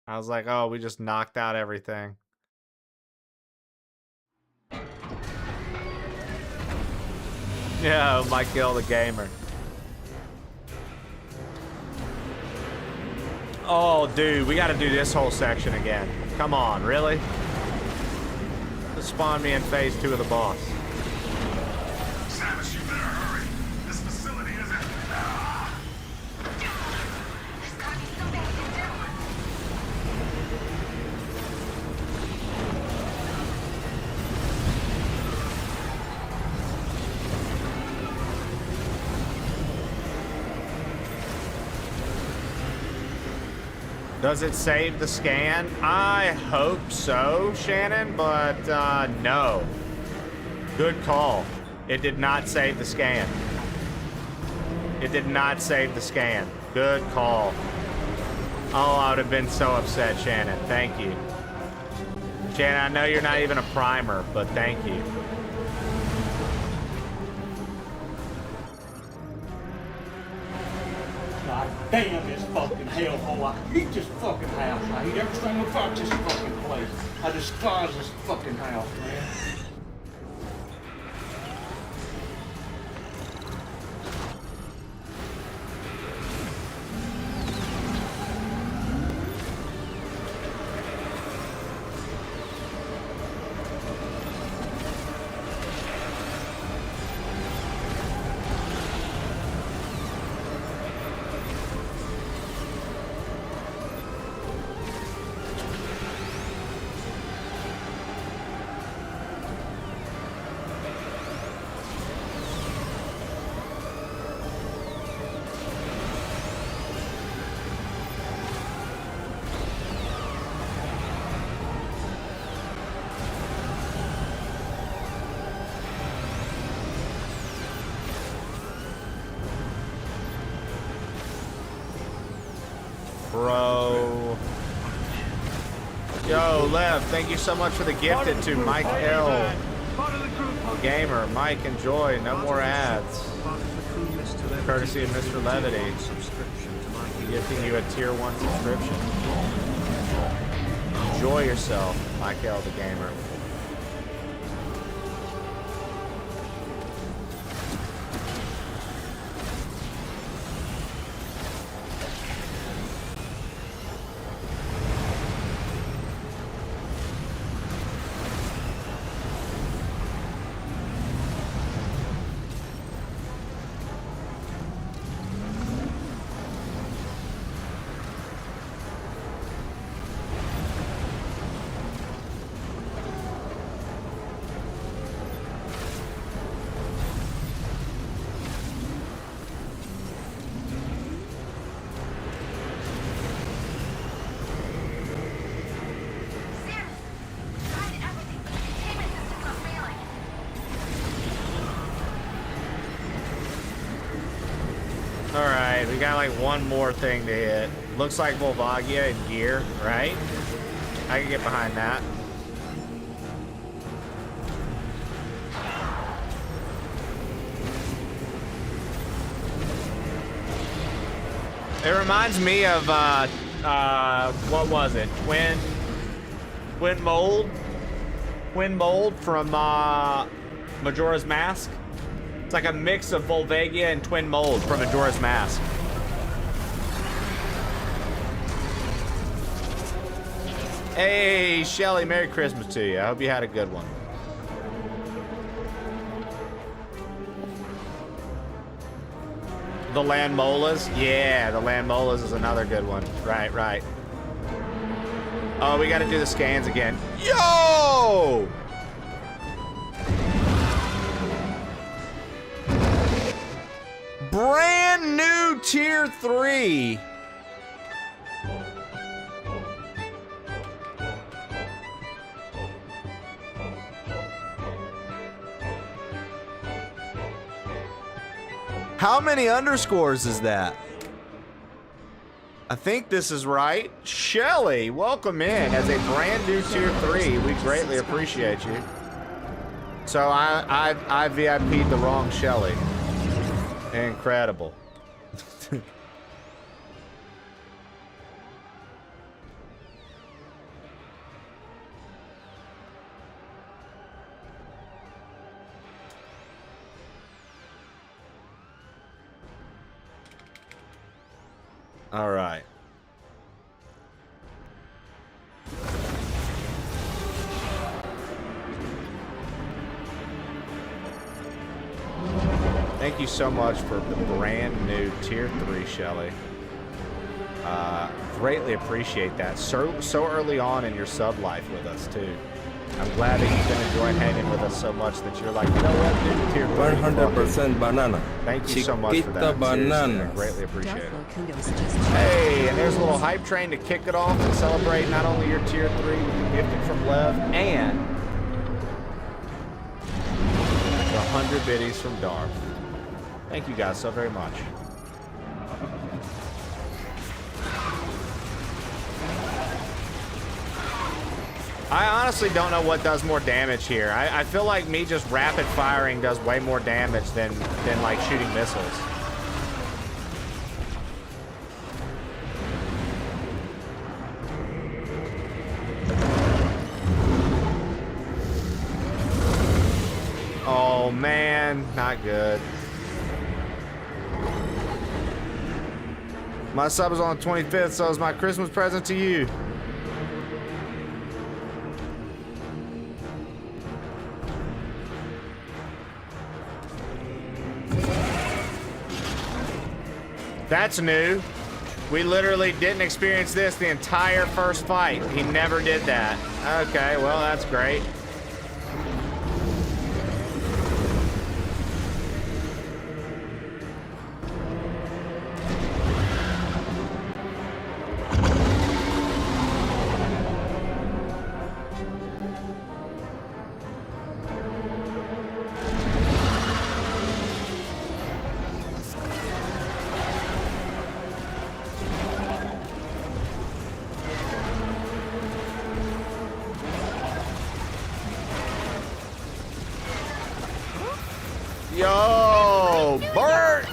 I was like, oh, we just knocked out everything. Yeah, might kill the gamer. Oh, dude, we gotta do this whole section again. Come on, really? Just spawn me in phase 2 of the boss. Samus, you better hurry. This facility isn't... There's gotta be something we can do. Does it save the scan? I hope so, Shannon, but no. Good call. It did not save the scan. It did not save the scan. Good call. Oh, I would have been so upset, Shannon. Thank you. Shannon, I know you're not even a primer, but thank you. God damn this fucking hellhole. I hate this fucking house. I hate everything about this fucking place. I despise this fucking house, man. Bro. Yo, Lev, thank you so much for the gifted to Mike L. Gamer. Mike, enjoy. No more ads. Courtesy of Mr. Levity. Gifting you a tier 1 subscription. Enjoy yourself, Mike L. the Gamer. Alright, we got like one more thing to hit. Looks like Volvagia and gear, right? I can get behind that. It reminds me of, what was it? Twin Mold from, Majora's Mask. It's like a mix of Volvagia and Twin Mold from Majora's Mask. Hey, Shelly, Merry Christmas to you. I hope you had a good one. The Landmolas? Yeah, the Landmolas is another good one. Right, right. Oh, we gotta do the scans again. Yo! Brand new tier 3. How many underscores is that? I think this is right. Shelly, welcome in as a brand new tier 3. We greatly appreciate you. So I VIP'd the wrong Shelly. Incredible. All right. Thank you so much for the brand new tier 3, Shelly. Greatly appreciate that. So early on in your sub life with us too. I'm glad that you've been enjoying hanging with us so much that you're like, you know what, dude, tier 3. 100% banana. Thank you so much for that. Chiquita Seriously, I bananas. greatly appreciate it. Darth Kudos just Hey, and there's a little hype train to kick it off and celebrate not only your tier 3 with the gifted from Lev and the 100 biddies from Darth. Thank you guys so very much. I honestly don't know what does more damage here. I feel like me just rapid firing does way more damage than like shooting missiles. Oh man, not good. My sub is on the 25th, so it's my Christmas present to you. That's new. We literally didn't experience this the entire first fight. He never did that. Okay, well, that's great. Yo, Bert!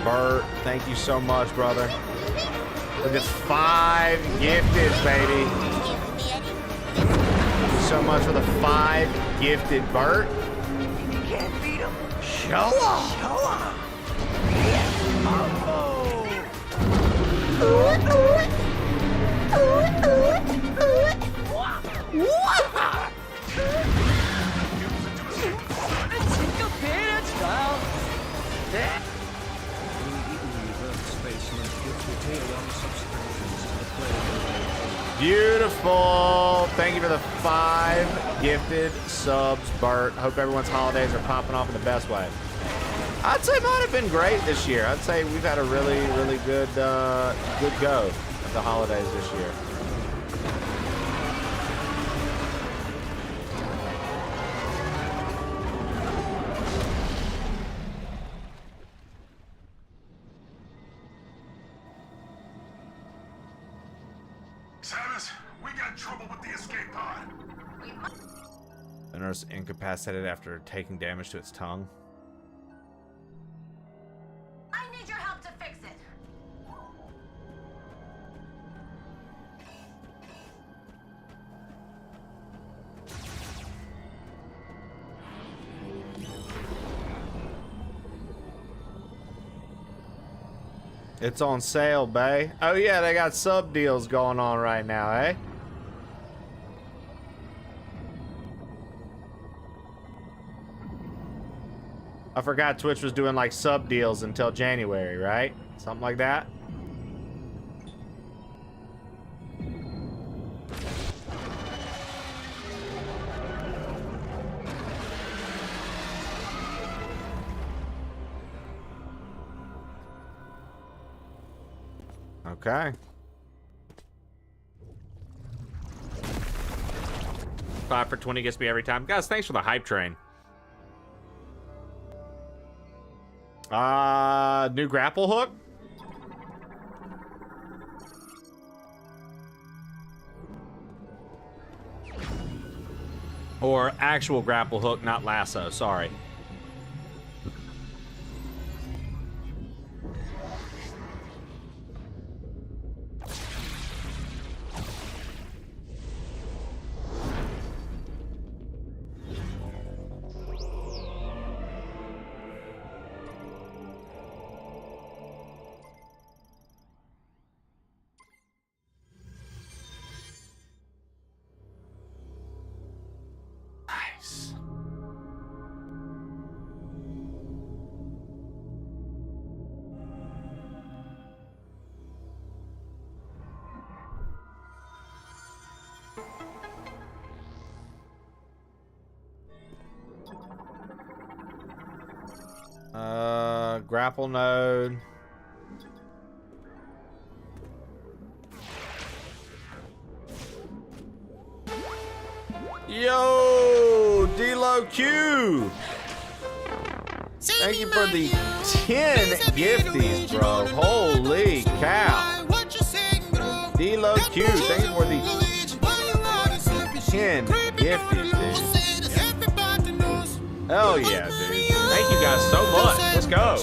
Bert, thank you so much, brother. Look, it's 5 gifted, baby. Thank you so much for the 5 gifted, Bert. You can't beat him. Show off! Show off. Beautiful. Thank you for the 5 gifted subs, Bert. Hope everyone's holidays are popping off in the best way. I'd say mine have been great this year. I'd say we've had a really, really good, good go at the holidays this year. Samus, we got trouble with the escape pod. The nurse incapacitated after taking damage to its tongue. I need your help to fix it. It's on sale, bae. Oh yeah, they got sub deals going on right now, eh? I forgot Twitch was doing like sub deals until January, right? Something like that. Okay. 5 for 20 gets me every time. Guys, thanks for the hype train. New grapple hook? Or actual grapple hook, not lasso, sorry. grapple node. Yo, D-Lo Q. Thank you for the 10 gifties, bro. Holy cow. D-Lo Q, thank you for the 10 gifties, dude. Hell yeah, dude. Thank you guys so much. Let's go.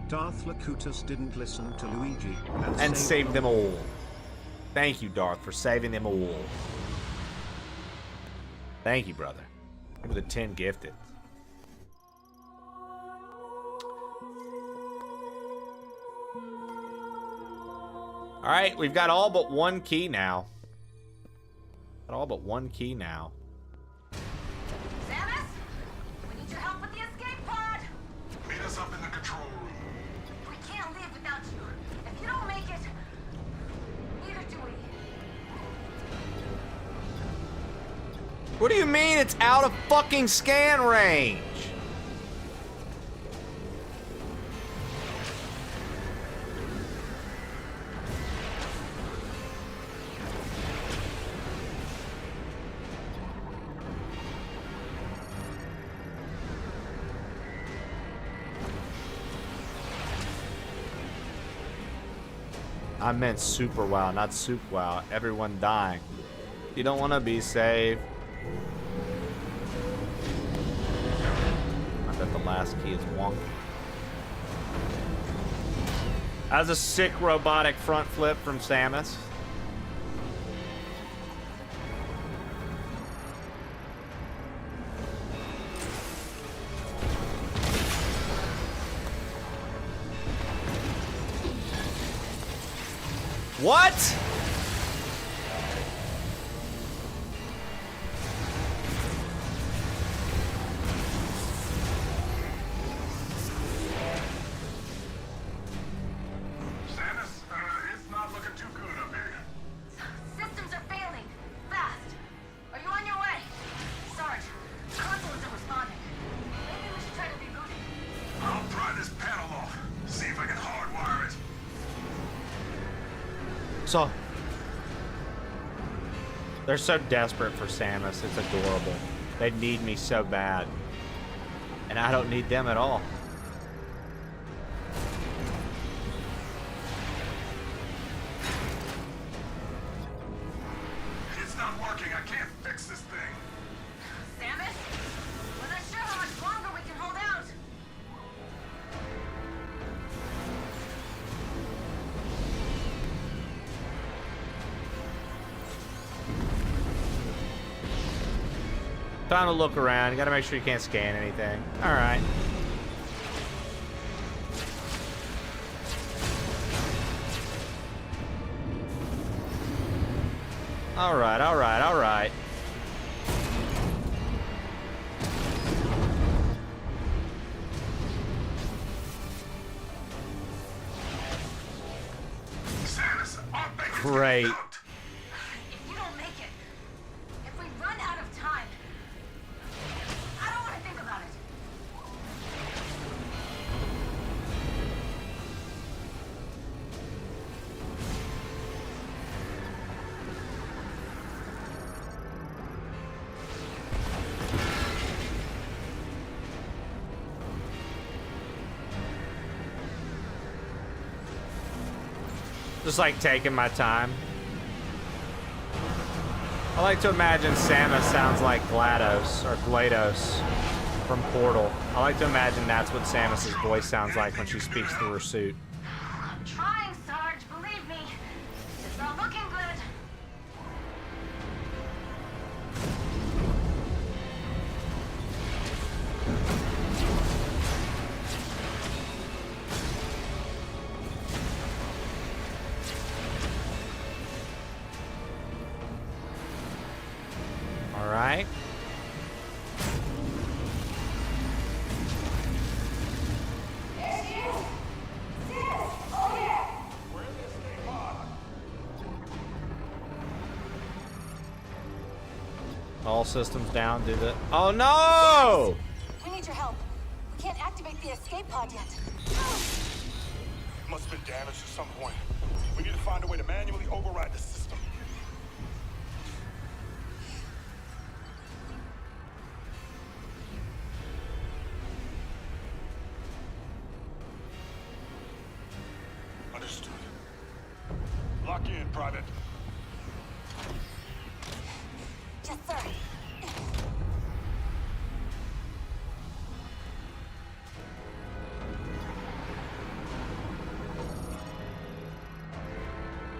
Darth Lakutas didn't listen to Luigi and saved them all. Thank you, Darth, for saving them all. Thank you, brother. For the 10 gifted. All right, we've got all but one key now. Got all but one key now. Samus, we need your help with the escape pod. Meet us up in the control room. We can't live without you. If you don't make it, neither do we. What do you mean it's out of fucking scan range? I meant super wow, not soup wow. Everyone dying. You don't want to be saved. I bet the last key is wonky. That's a sick robotic front flip from Samus. What? Samus, it's not looking too good up here. Systems are failing. Fast. Are you on your way? Sarge, console isn't responding. Maybe we should try to reboot it. I'll pry this panel off. See if I can hardwire it. So they're so desperate for Samus. It's adorable. They need me so bad. And I don't need them at all. It's not working. I can't fix this thing. Samus, we're not sure how much longer we can hold out. Time to look around. You gotta make sure you can't scan anything. All right. All right, all right, all right. Samus, our bacon's Great. getting cooked. If you don't make it, if we run out of time, I don't want to think about it. Just like taking my time. I like to imagine Samus sounds like GLaDOS or GLaDOS from Portal. I like to imagine that's what Samus's voice sounds like when she speaks through her suit. I'm trying, Sarge. Believe me. It's not looking good. All right. All systems down. Do the. Oh no! We need your help. We can't activate the escape pod yet. Must have been damaged at some point. We need to find a way to manually override the system. Understood. Lock in, Private. Yes, sir.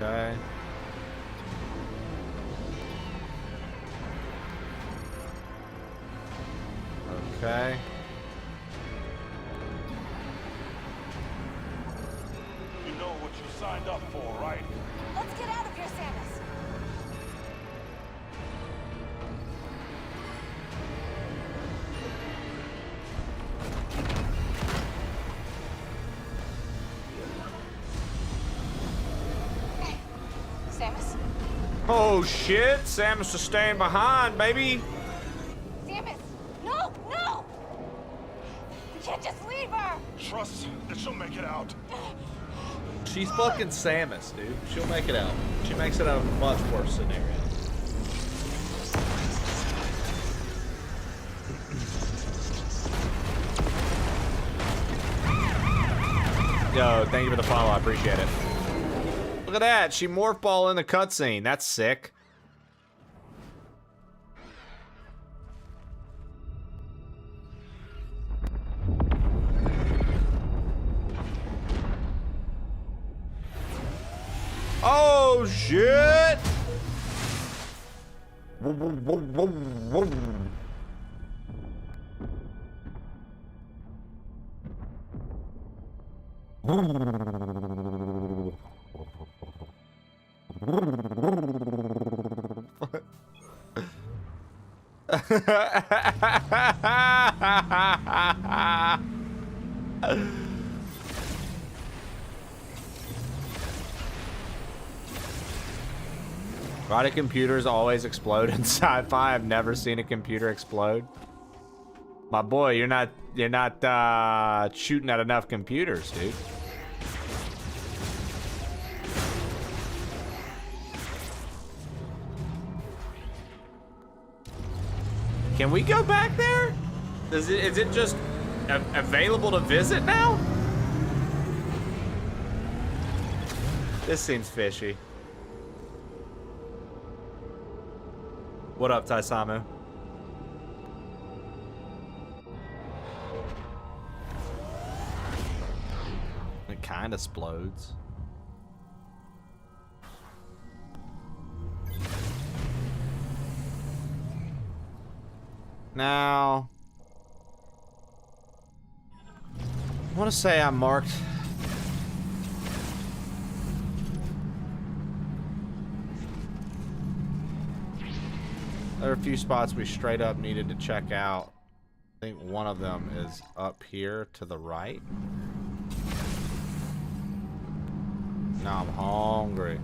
Okay. Okay. You know what you signed up for, right? Let's get out of here, Samus. Samus? Oh shit! Samus is staying behind, baby. Samus! No! No! We can't just leave her! Trust that she'll make it out. She's fucking Samus, dude. She'll make it out. She makes it out of a much worse scenario. Yo, thank you for the follow. I appreciate it. Look at that. She morph ball in the cutscene. That's sick. Oh shit! Why do computers always explode in sci-fi? I've never seen a computer explode. My boy, you're not shooting at enough computers, dude. Can we go back there? Is it just available to visit now? This seems fishy. What up, Taisamu? It kind of explodes. Now, I want to say I marked. There are a few spots we straight up needed to check out. I think one of them is up here to the right. Now I'm hungry.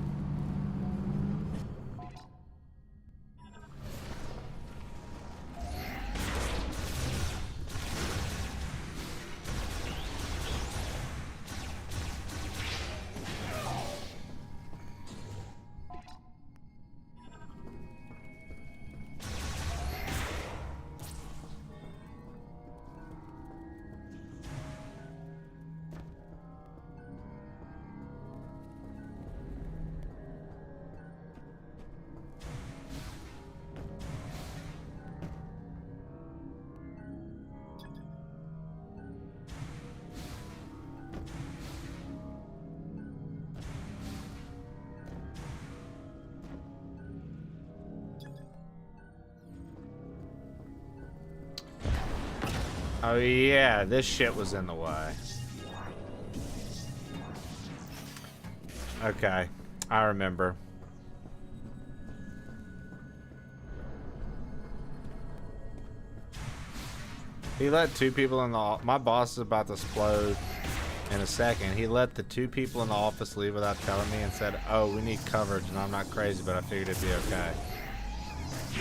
Oh yeah, this shit was in the way. Okay, I remember. He let two people in the... My boss is about to explode in a second. He let the two people in the office leave without telling me and said, oh, we need coverage, and I'm not crazy, but I figured it'd be okay.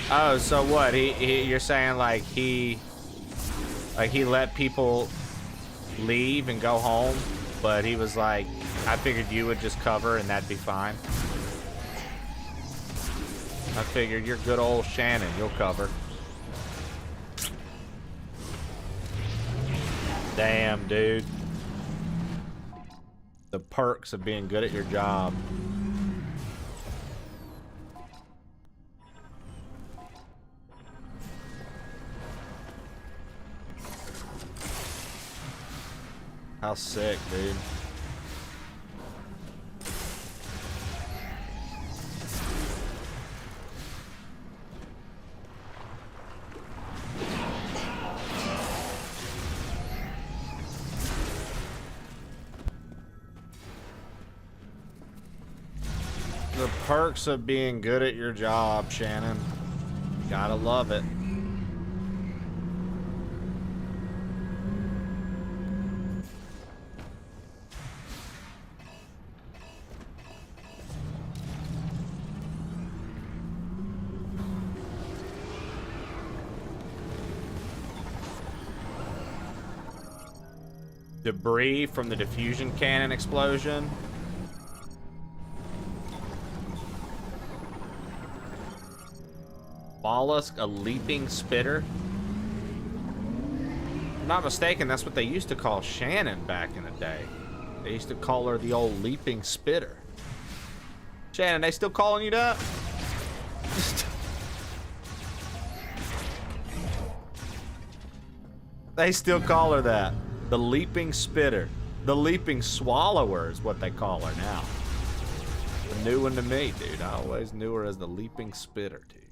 Oh, so what? You're saying like he let people leave and go home, but he was like, I figured you would just cover and that'd be fine. I figured you're good old Shannon, you'll cover. Damn, dude. The perks of being good at your job. How sick, dude. The perks of being good at your job, Shannon. Gotta love it. Debris from the diffusion cannon explosion. Mollusk, a leaping spitter. If I'm not mistaken, that's what they used to call Shannon back in the day. They used to call her the old leaping spitter. Shannon, they still calling you that? They still call her that. The leaping spitter. The leaping swallower is what they call her now. A new one to me, dude. I always knew her as the leaping spitter, dude.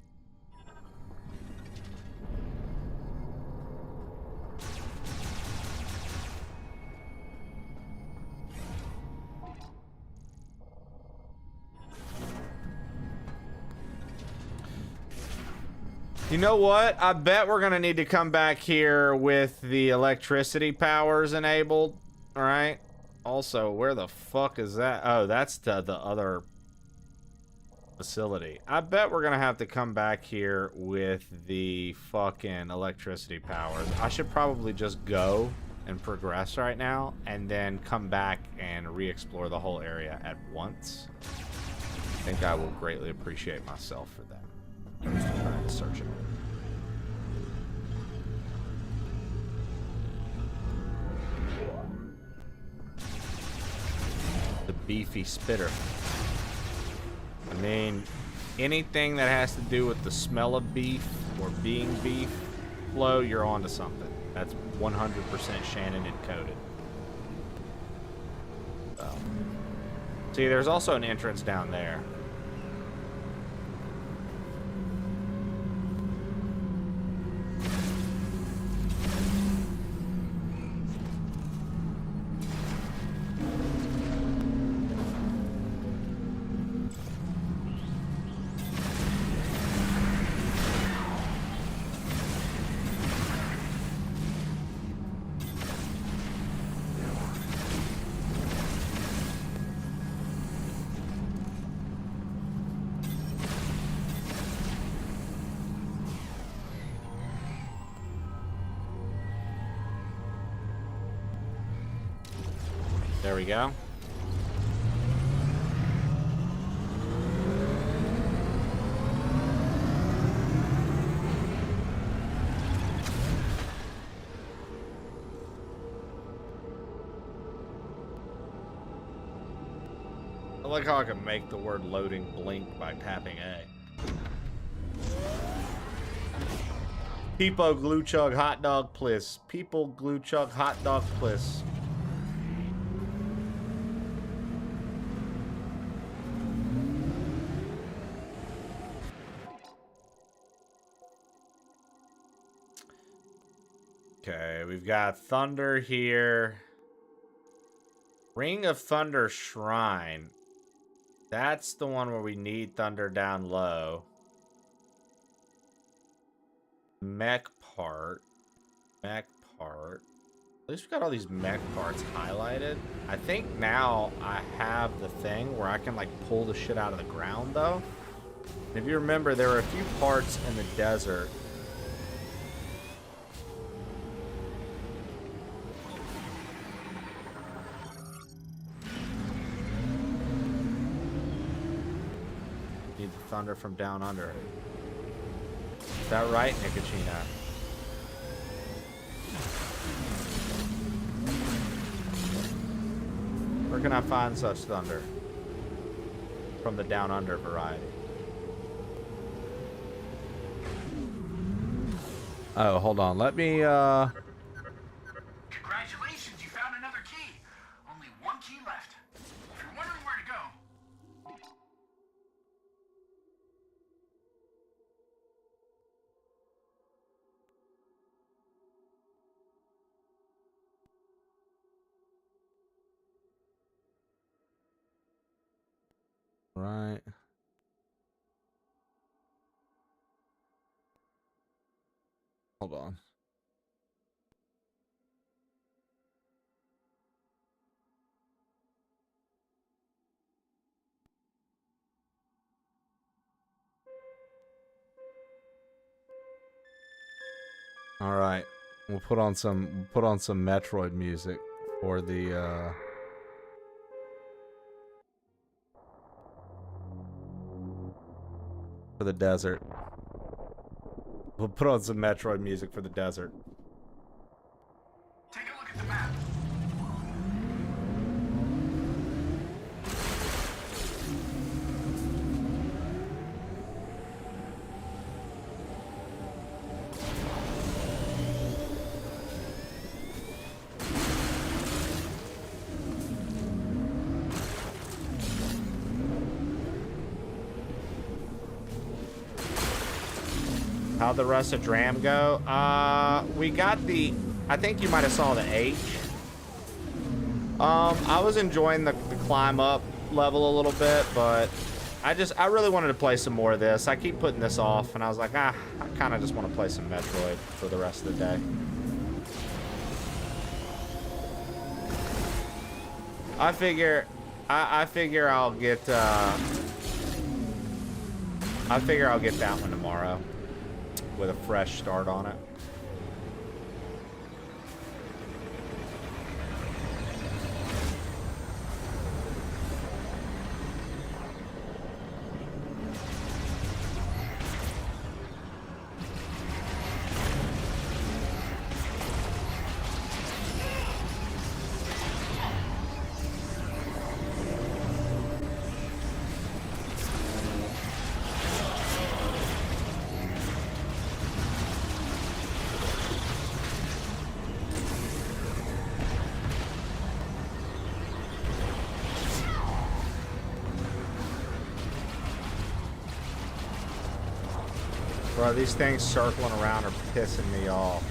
You know what? I bet we're gonna need to come back here with the electricity powers enabled. All right. Also, where the fuck is that? Oh, that's the other facility. I bet we're gonna have to come back here with the fucking electricity powers. I should probably just go and progress right now and then come back and re-explore the whole area at once. I think I will greatly appreciate myself for that. I'm just trying to search it. The beefy spitter. I mean, anything that has to do with the smell of beef or being beef, Flo, you're onto something. That's 100% Shannon encoded. So. See, there's also an entrance down there. There we go. I like how I can make the word loading blink by tapping A. People glue chug hot dog please. People glue chug hot dog please. Okay, we've got Thunder here. Ring of Thunder Shrine. That's the one where we need Thunder down low. Mech part. Mech part. At least we got all these mech parts highlighted. I think now I have the thing where I can like pull the shit out of the ground though. If you remember, there were a few parts in the desert. Need the thunder from down under. Is that right, Nicocina? Where can I find such thunder? From the down under variety. Oh, hold on. Let me, Congratulations, you found another key. Only one key left. If you're wondering where to go, right. Hold on. All right. We'll put on some Metroid music for the desert. We'll put on some Metroid music for the desert. take a look at the map. How'd the rest of Dram go? We got the... I think you might have saw the H. I was enjoying the climb up level a little bit, but I really wanted to play some more of this. I keep putting this off, and I was like, I kind of just want to play some Metroid for the rest of the day. I figure I'll get that one tomorrow with a fresh start on it. Bro, these things circling around are pissing me off.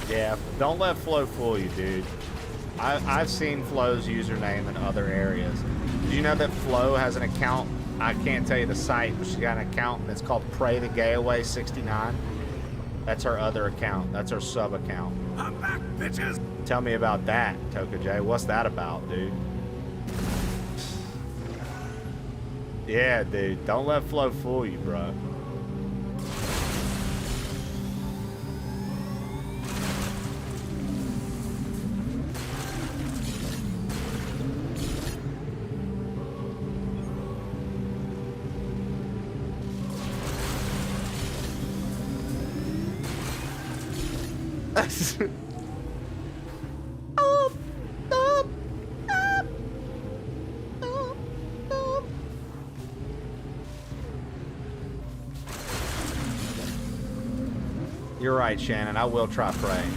Yeah, don't let Flo fool you, dude. I've seen Flo's username in other areas. Did you know that Flo has an account? I can't tell you the site, but she's got an account and it's called Pray the Gay Away 69. That's her other account. That's her sub account. I'm back, bitches! Tell me about that, Toka J. What's that about, dude? Yeah, dude. Don't let Flo fool you, bro. You're right, Shannon. I will try praying.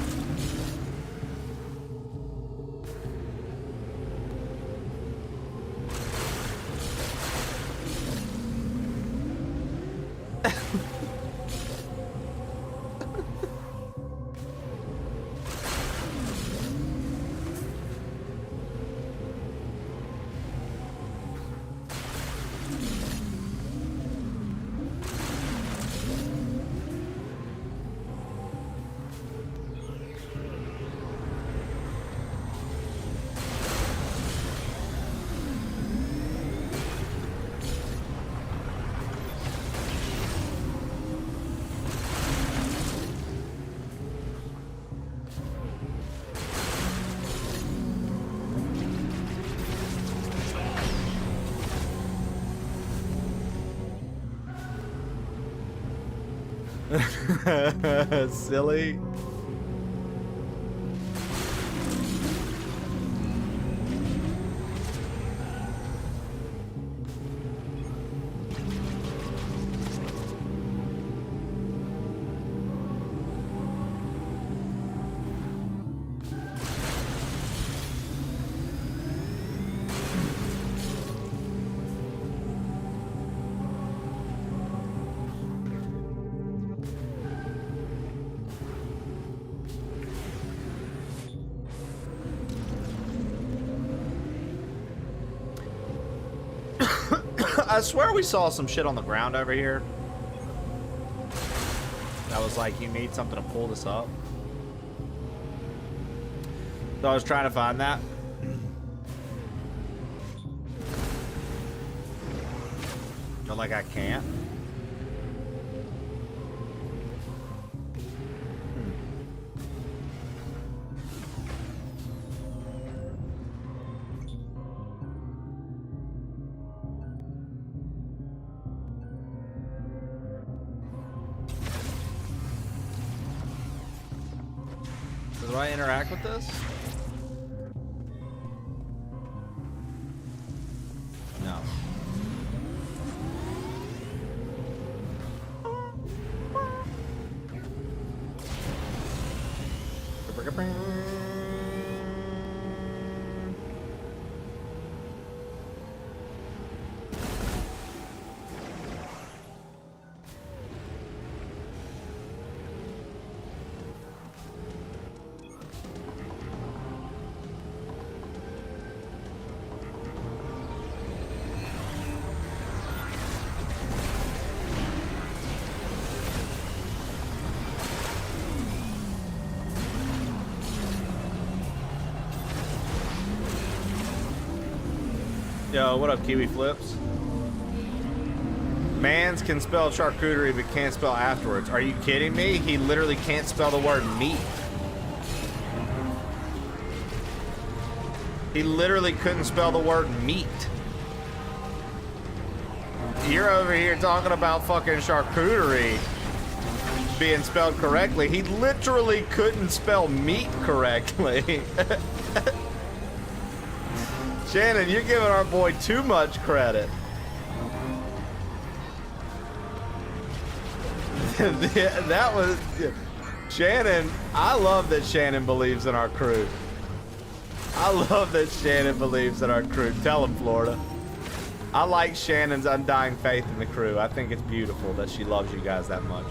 Silly. I swear we saw some shit on the ground over here. That was like, you need something to pull this up. So I was trying to find that. But like I can't. Do I interact with this? No. Yo, what up, Kiwi Flips? Mans can spell charcuterie but can't spell afterwards. Are you kidding me? He literally can't spell the word meat. He literally couldn't spell the word meat. You're over here talking about fucking charcuterie being spelled correctly. He literally couldn't spell meat correctly. Shannon, you're giving our boy too much credit. That was... Shannon, I love that Shannon believes in our crew. I love that Shannon believes in our crew. Tell him, Florida. I like Shannon's undying faith in the crew. I think it's beautiful that she loves you guys that much.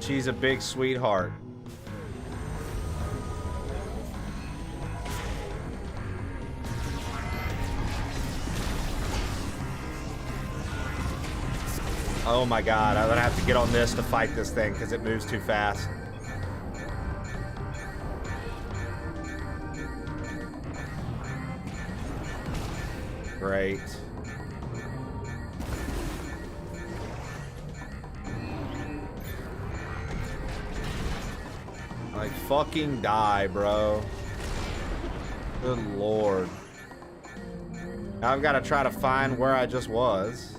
She's a big sweetheart. Oh my god, I'm gonna have to get on this to fight this thing because it moves too fast. Great. Like, fucking die, bro. Good lord. Now I've got to try to find where I just was.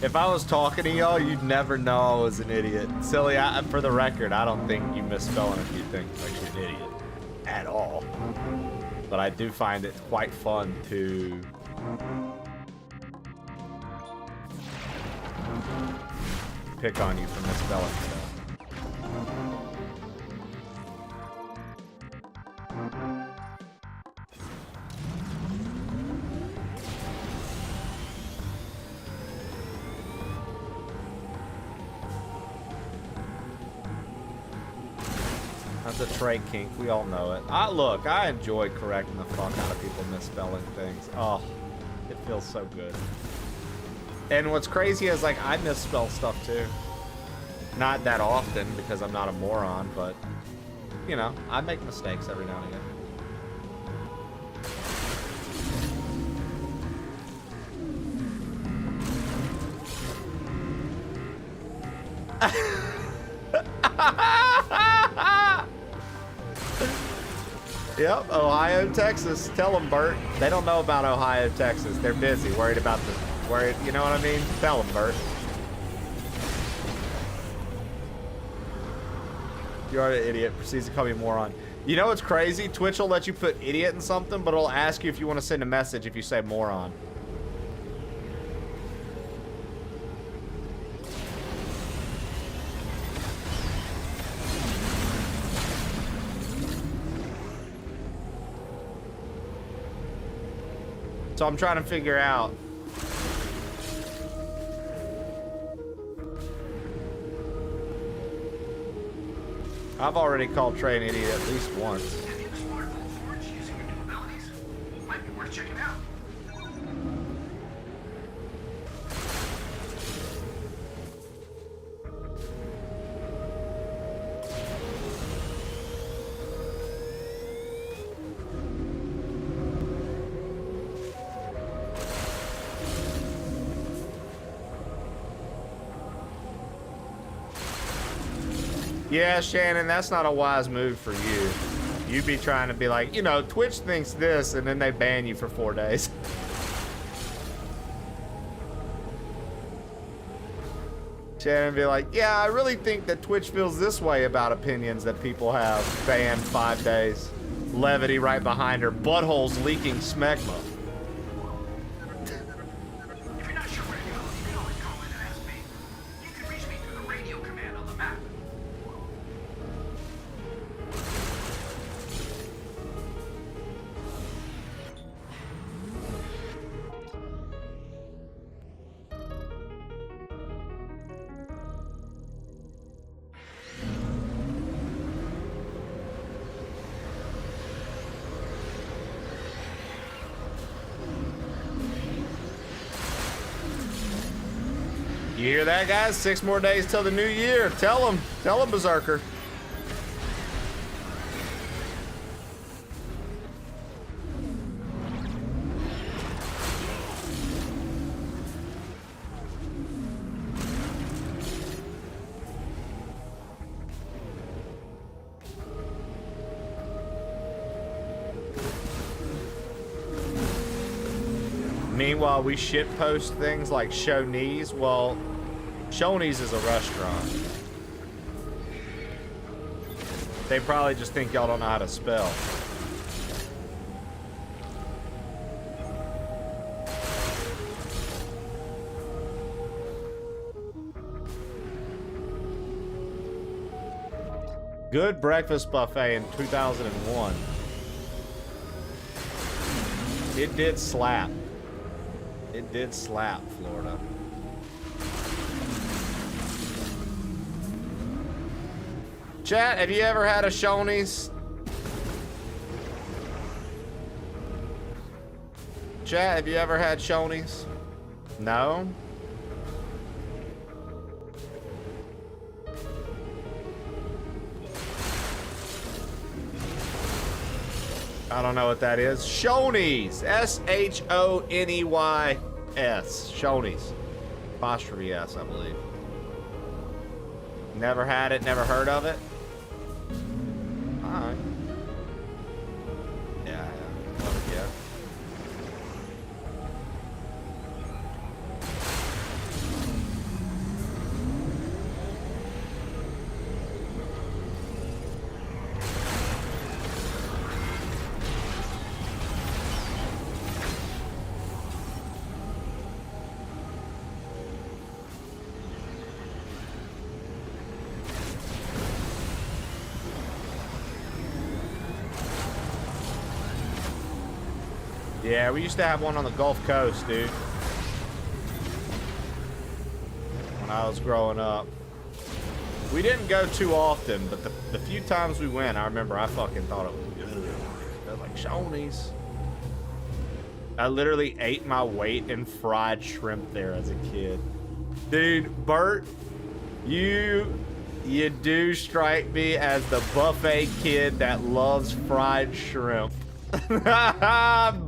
If I was talking to y'all, you'd never know I was an idiot. Silly, for the record, I don't think you misspell a few things makes you an idiot at all. But I do find it quite fun to pick on you for misspelling stuff. That's a Trey kink. We all know it. Look, I enjoy correcting the fuck out of people misspelling things. Oh, it feels so good. And what's crazy is, like, I misspell stuff too. Not that often because I'm not a moron, but, you know, I make mistakes every now and again. Yep, Ohio, Texas. Tell them, Bert. They don't know about Ohio, Texas. They're busy, worried about you know what I mean? Tell them, Bert. You are an idiot. Proceeds to call me a moron. You know what's crazy? Twitch will let you put idiot in something, but it'll ask you if you want to send a message if you say moron. So I'm trying to figure out. I've already called Trey an idiot at least once. Might be worth checking out. Yeah, Shannon, that's not a wise move for you. You'd be trying to be like, you know, Twitch thinks this, and then they ban you for 4 days. Shannon would be like, yeah, I really think that Twitch feels this way about opinions that people have. Banned 5 days. Levity right behind her. Buttholes leaking smegma. If you're not sure where to go, you can always call in and ask me. You can reach me through the radio command on the map. You hear that, guys? 6 more days till the new year. Tell them, Berserker. Meanwhile, we shitpost things like Shoney's. Well, Shoney's is a restaurant. They probably just think y'all don't know how to spell. Good breakfast buffet in 2001. It did slap. It did slap, Florida. Chat, have you ever had a Shoney's? Chat, have you ever had Shoney's? No? I don't know what that is. Shoney's. S-H-O-N-E-Y-S. Shoney's. Apostrophe S, I believe. Never had it, never heard of it? Alright. Yeah. Yeah, we used to have one on the Gulf Coast, dude. When I was growing up. We didn't go too often, but the few times we went, I remember I fucking thought it was good. They're like Shoney's. I literally ate my weight in fried shrimp there as a kid. Dude, Bert, you do strike me as the buffet kid that loves fried shrimp.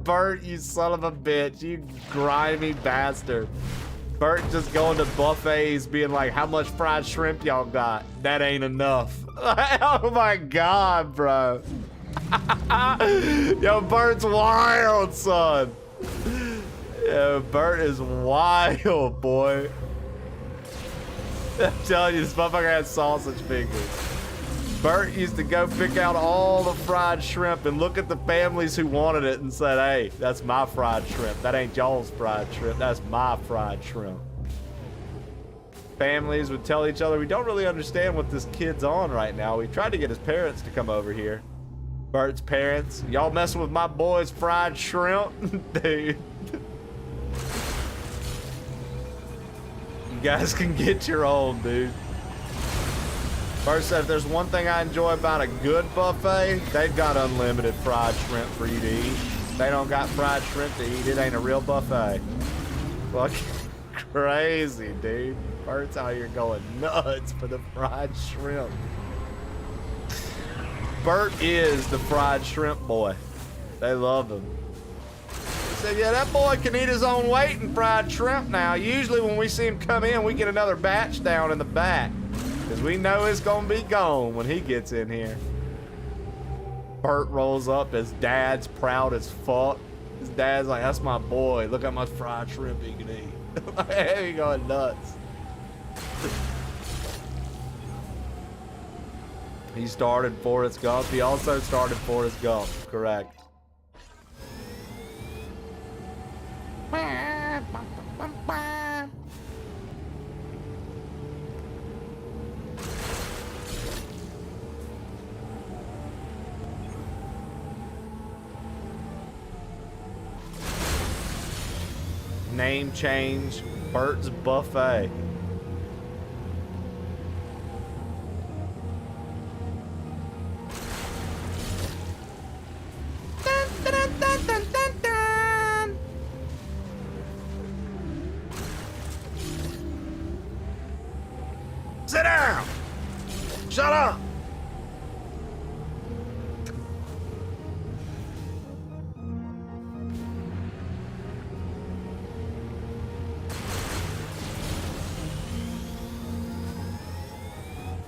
Bert, you son of a bitch, you grimy bastard. Bert just going to buffets being like, how much fried shrimp y'all got? That ain't enough. Oh my God, bro. Yo, Bert's wild, son. Yo, Bert is wild, boy. I'm telling you, this motherfucker has sausage fingers. Bert used to go pick out all the fried shrimp and look at the families who wanted it and said, hey, that's my fried shrimp. That ain't y'all's fried shrimp. That's my fried shrimp. Families would tell each other, we don't really understand what this kid's on right now. We tried to get his parents to come over here. Bert's parents, y'all messing with my boy's fried shrimp? Dude. You guys can get your own, dude. Bert said, if there's one thing I enjoy about a good buffet, they've got unlimited fried shrimp for you to eat. If they don't got fried shrimp to eat, it ain't a real buffet. Fucking crazy, dude. Bert's out here going nuts for the fried shrimp. Bert is the fried shrimp boy. They love him. He said, yeah, that boy can eat his own weight in fried shrimp now. Usually when we see him come in, we get another batch down in the back. Because we know it's going to be gone when he gets in here. Bert rolls up. His dad's proud as fuck. His dad's like, that's my boy. Look how much fried shrimp he can eat. He going nuts. He started Forrest Gump. He also started Forrest Gump. Correct. Name change, Bert's Buffet. Dun, dun, dun, dun, dun, dun. Sit down! Shut up!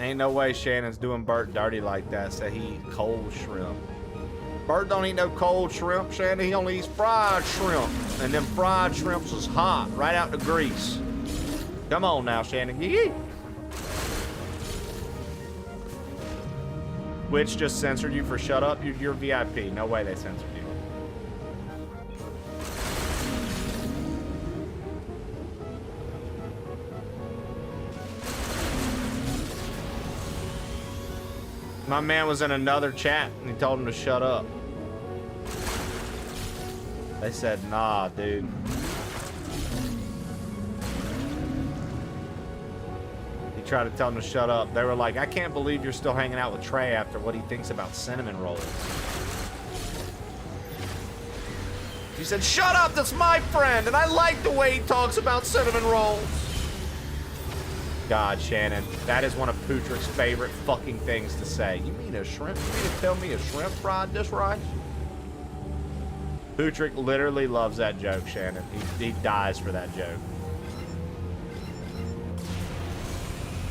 Ain't no way Shannon's doing Bert dirty like that. Say he eat cold shrimp. Bert don't eat no cold shrimp, Shannon. He only eats fried shrimp. And them fried shrimps is hot, right out the grease. Come on now, Shannon. Yee. Which just censored you for shut up? You're VIP. No way they censored you. My man was in another chat and he told him to shut up. They said, nah, dude. He tried to tell him to shut up. They were like, I can't believe you're still hanging out with Trey after what he thinks about cinnamon rolls. He said, shut up, that's my friend, and I like the way he talks about cinnamon rolls. God, Shannon, that is one of Pootrick's favorite fucking things to say. You mean a shrimp? You mean to tell me a shrimp fried this rice? Pootrick literally loves that joke, Shannon. He dies for that joke.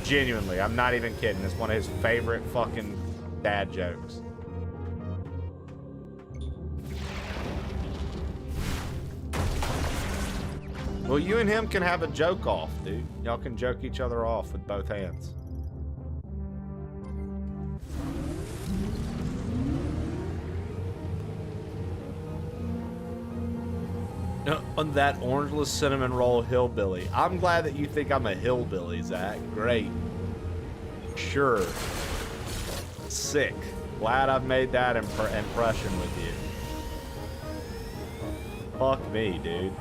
Genuinely, I'm not even kidding. It's one of his favorite fucking dad jokes. Well, you and him can have a joke off, dude. Y'all can joke each other off with both hands. On that orangeless cinnamon roll hillbilly. I'm glad that you think I'm a hillbilly, Zach. Great. Sure. Sick. Glad I've made that impression with you. Fuck me, dude.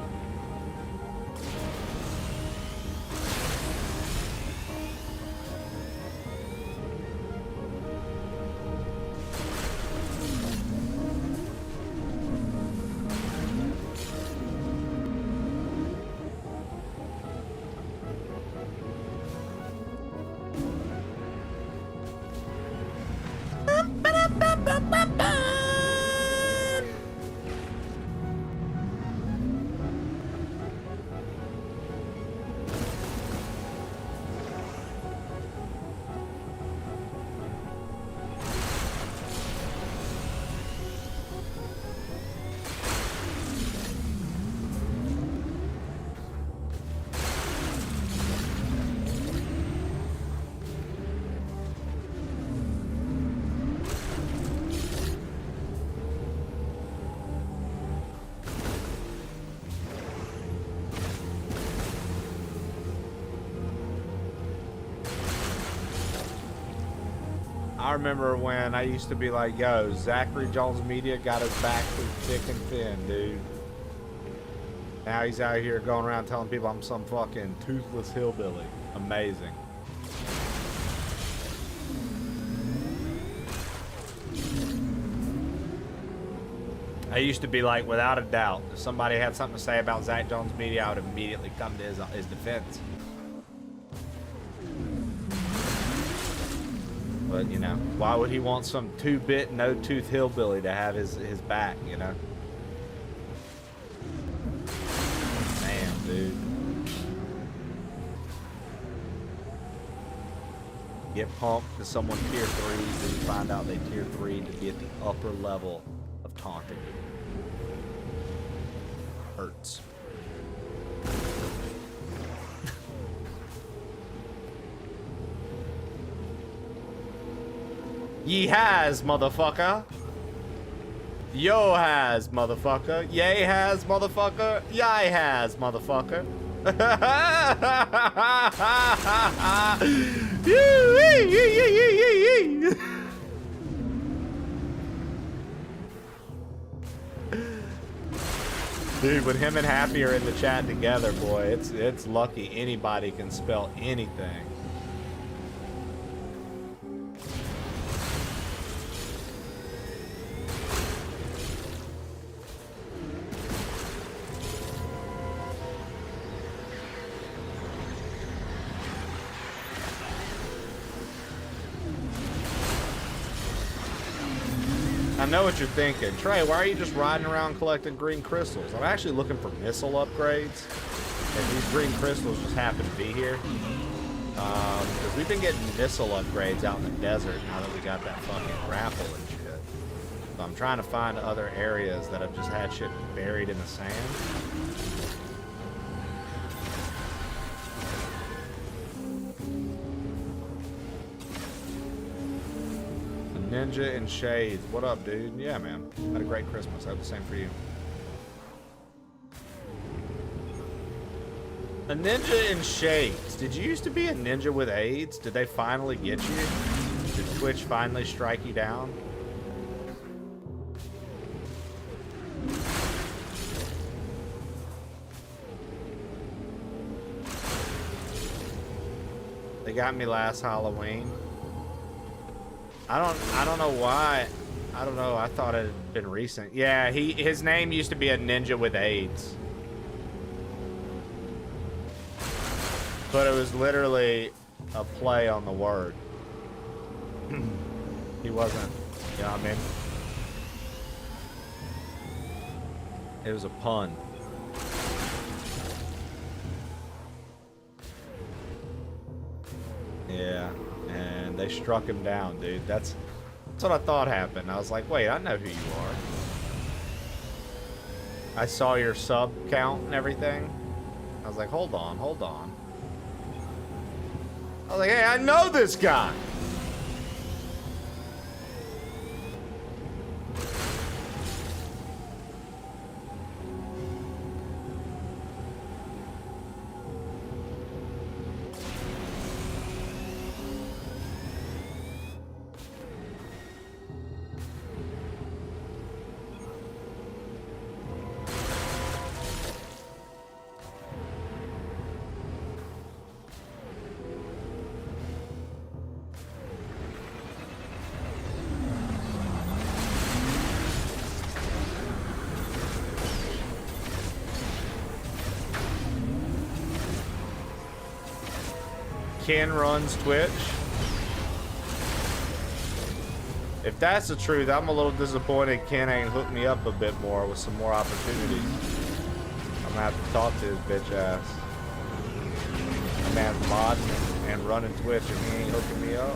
I remember when I used to be like, yo, Zachary Jones Media got his back through thick and thin, dude. Now he's out here going around telling people I'm some fucking toothless hillbilly. Amazing. I used to be like, without a doubt, if somebody had something to say about Zach Jones Media, I would immediately come to his defense. But, you know, why would he want some two-bit, no-tooth hillbilly to have his back, you know? Damn, dude. Get pumped to someone tier 3, then you find out they tier 3 to be at the upper level of taunting. Hurts. Ye has, motherfucker. Yo has, motherfucker. Yay has, motherfucker. Yai has, motherfucker. Dude, when him and Happy are in the chat together, boy, it's lucky anybody can spell anything. I know what you're thinking. Trey, why are you just riding around collecting green crystals? I'm actually looking for missile upgrades. And these green crystals just happen to be here. Because we've been getting missile upgrades out in the desert now that we got that fucking grapple and shit. So I'm trying to find other areas that have just had shit buried in the sand. Ninja and Shades. What up, dude? Yeah, man. Had a great Christmas. I hope the same for you. A Ninja in Shades. Did you used to be a ninja with AIDS? Did they finally get you? Did Twitch finally strike you down? They got me last Halloween. I don't know why. I don't know. I thought it had been recent. Yeah, his name used to be a ninja with AIDS. But it was literally a play on the word. He wasn't, you know what I mean? It was a pun. Yeah. And they struck him down, dude. That's what I thought happened. I was like, wait, I know who you are. I saw your sub count and everything. I was like, hold on, hold on. I was like, hey, I know this guy. Ken runs Twitch. If that's the truth, I'm a little disappointed Ken ain't hooked me up a bit more with some more opportunities. I'm gonna have to talk to his bitch ass. My man's modding and running Twitch and he ain't hooking me up.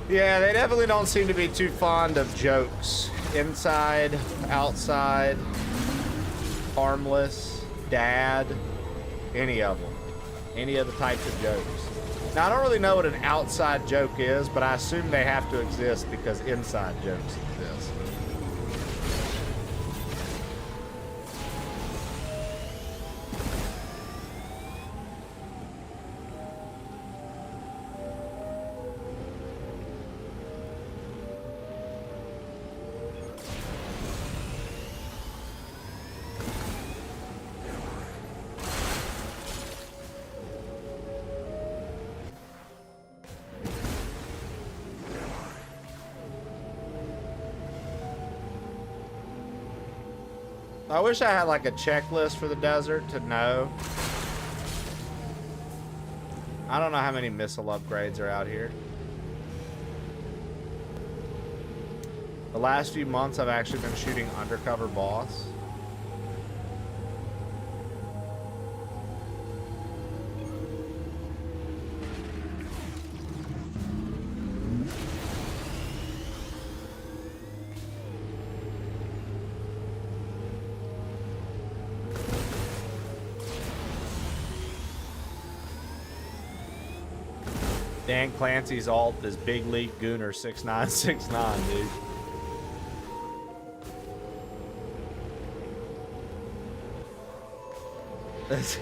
Yeah, they definitely don't seem to be too fond of jokes. Inside, outside, harmless, dad, any of them. Any of the types of jokes. Now, I don't really know what an outside joke is, but I assume they have to exist because inside jokes exist. I wish I had like a checklist for the desert to know. I don't know how many missile upgrades are out here. The last few months I've actually been shooting undercover boss. Dan Clancy's alt is Big League Gooner 6969, dude. That's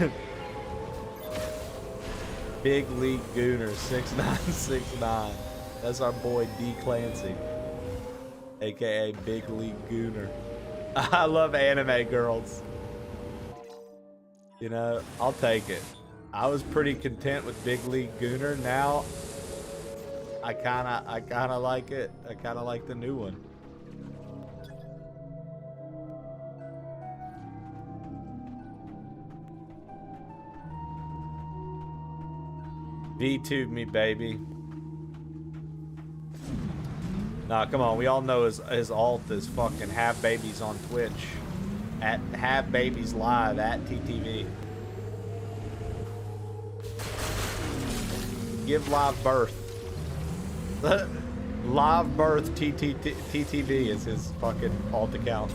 Big League Gooner 6969. That's our boy D Clancy, aka Big League Gooner. I love anime girls. You know, I'll take it. I was pretty content with Big League Gooner. Now, I kinda like it. I kinda like the new one. VTube me, baby. Nah, come on. We all know his alt is fucking have babies on Twitch. At have babies live at TTV. Give live birth. Live birth TTV is his fucking alt account.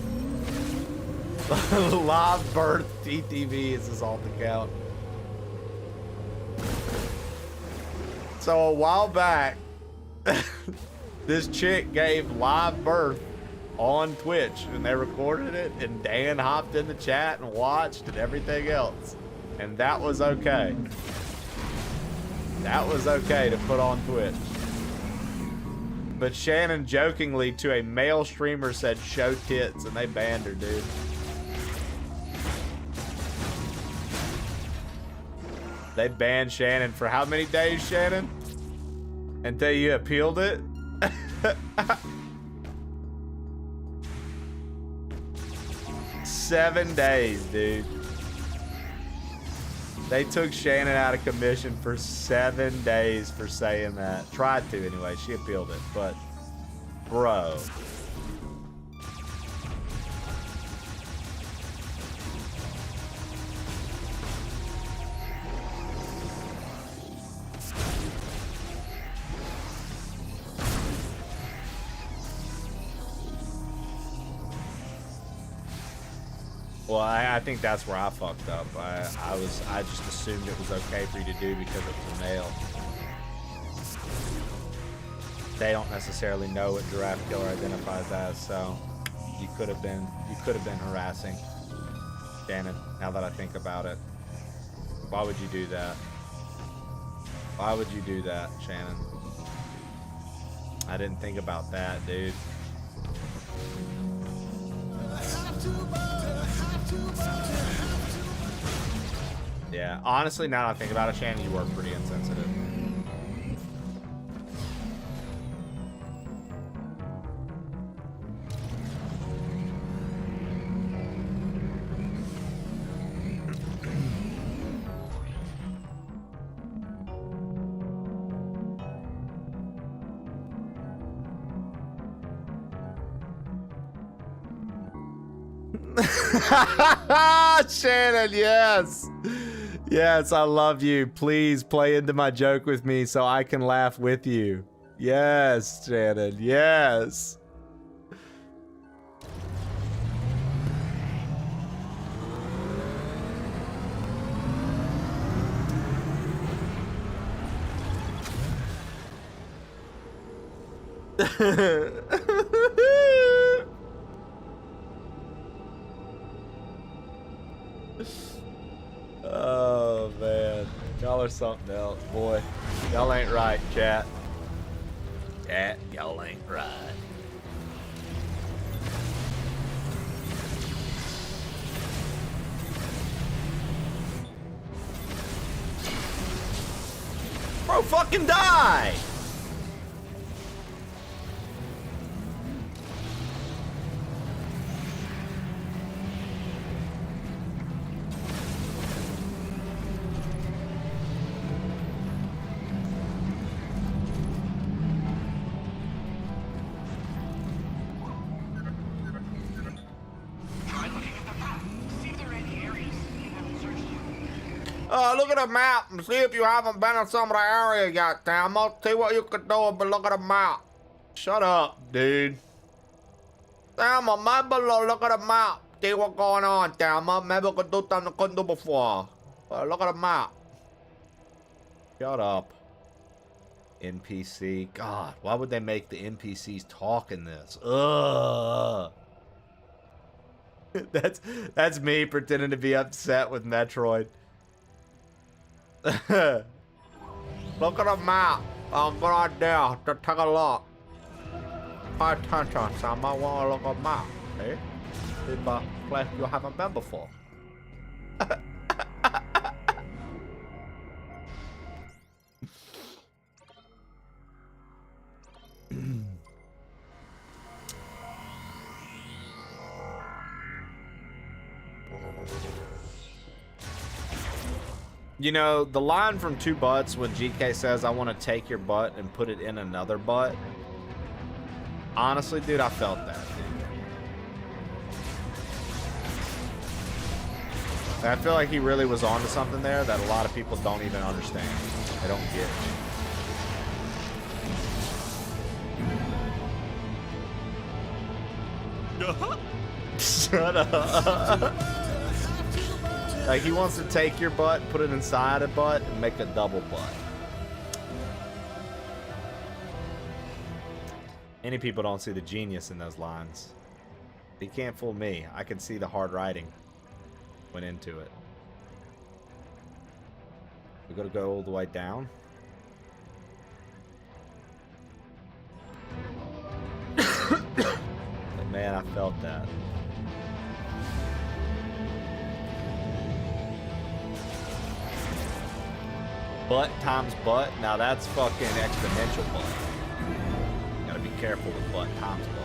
Live birth TTV is his alt account. So a while back, this chick gave live birth on Twitch and they recorded it and Dan hopped in the chat and watched and everything else. And that was okay. That was okay to put on Twitch. But Shannon jokingly to a male streamer said show tits and they banned her, dude. They banned Shannon for how many days, Shannon? Until you appealed it? 7 days, dude. They took Shannon out of commission for 7 days for saying that. Tried to anyway. She appealed it, but bro. Well, I think that's where I fucked up. I just assumed it was okay for you to do because it was a male. They don't necessarily know what Giraffe Killer identifies as, so you could have been harassing Shannon. Now that I think about it, why would you do that? Why would you do that, Shannon? I didn't think about that, dude. Yeah, honestly, now that I think about it, Shannon, you were pretty insensitive. Shannon, yes. Yes, I love you. Please play into my joke with me so I can laugh with you. Yes, Shannon, yes. Oh, man. Y'all are something else, boy. Y'all ain't right, chat. Chat, y'all ain't right. Bro, fucking die! Look at the map and see if you haven't been in some of the area yet, damn. I'll see what you can do, but look at the map. Shut up, dude. Damn, maybe look at the map. See what's going on, damn. Maybe we could do something I couldn't do before. Look at the map. Shut up. NPC. God, why would they make the NPCs talk in this? Ugh. That's me pretending to be upset with Metroid. Look at the map. Oh, good idea. Just take a look. Pay attention. Someone want to look at the map. Eh? It's a place you haven't been before. You know, the line from Two Butts when GK says, I want to take your butt and put it in another butt. Honestly, dude, I felt that, dude. I feel like he really was onto something there that a lot of people don't even understand. They don't get. Shut up. Like, he wants to take your butt, put it inside a butt, and make a double butt. Many people don't see the genius in those lines. He can't fool me. I can see the hard writing went into it. We gotta go all the way down. But man, I felt that. Butt times butt. Now that's fucking exponential butt. Gotta be careful with butt times butt.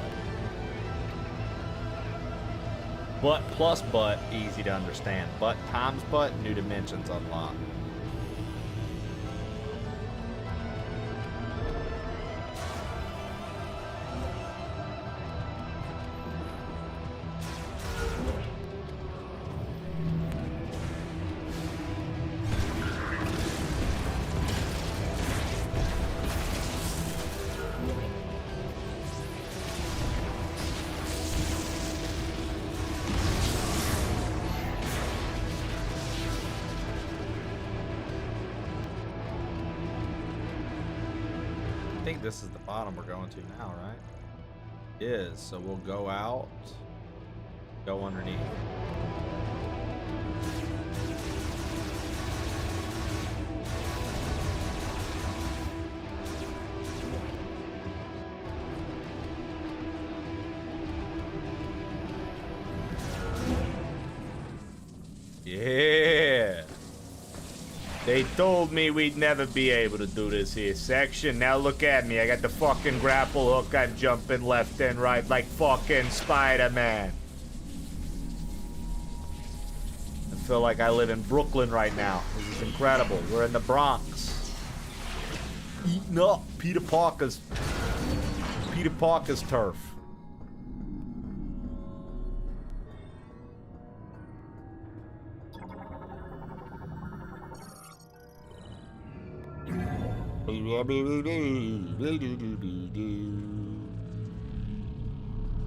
Butt plus butt, easy to understand. Butt times butt, new dimensions unlocked. I think this is the bottom we're going to now, right? It is. So we'll go out, go underneath. Yeah. told me we'd never be able to do this here section. Now look at me. I got the fucking grapple hook. I'm jumping left and right like fucking Spider-Man. I feel like I live in Brooklyn right now. This is incredible. We're in the Bronx. Eating up Peter Parker's turf.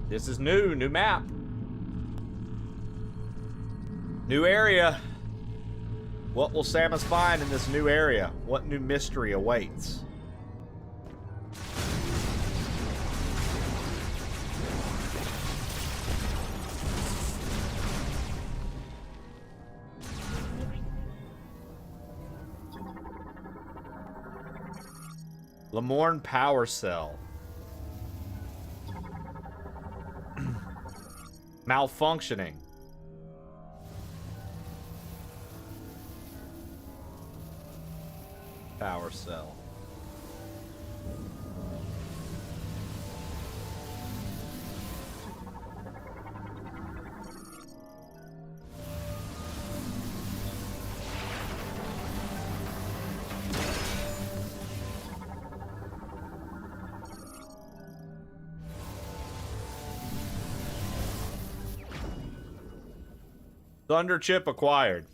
This is new map. New area. What will Samus find in this new area? What new mystery awaits? Lamorne Power Cell. Malfunctioning. Power cell. Thunder chip acquired.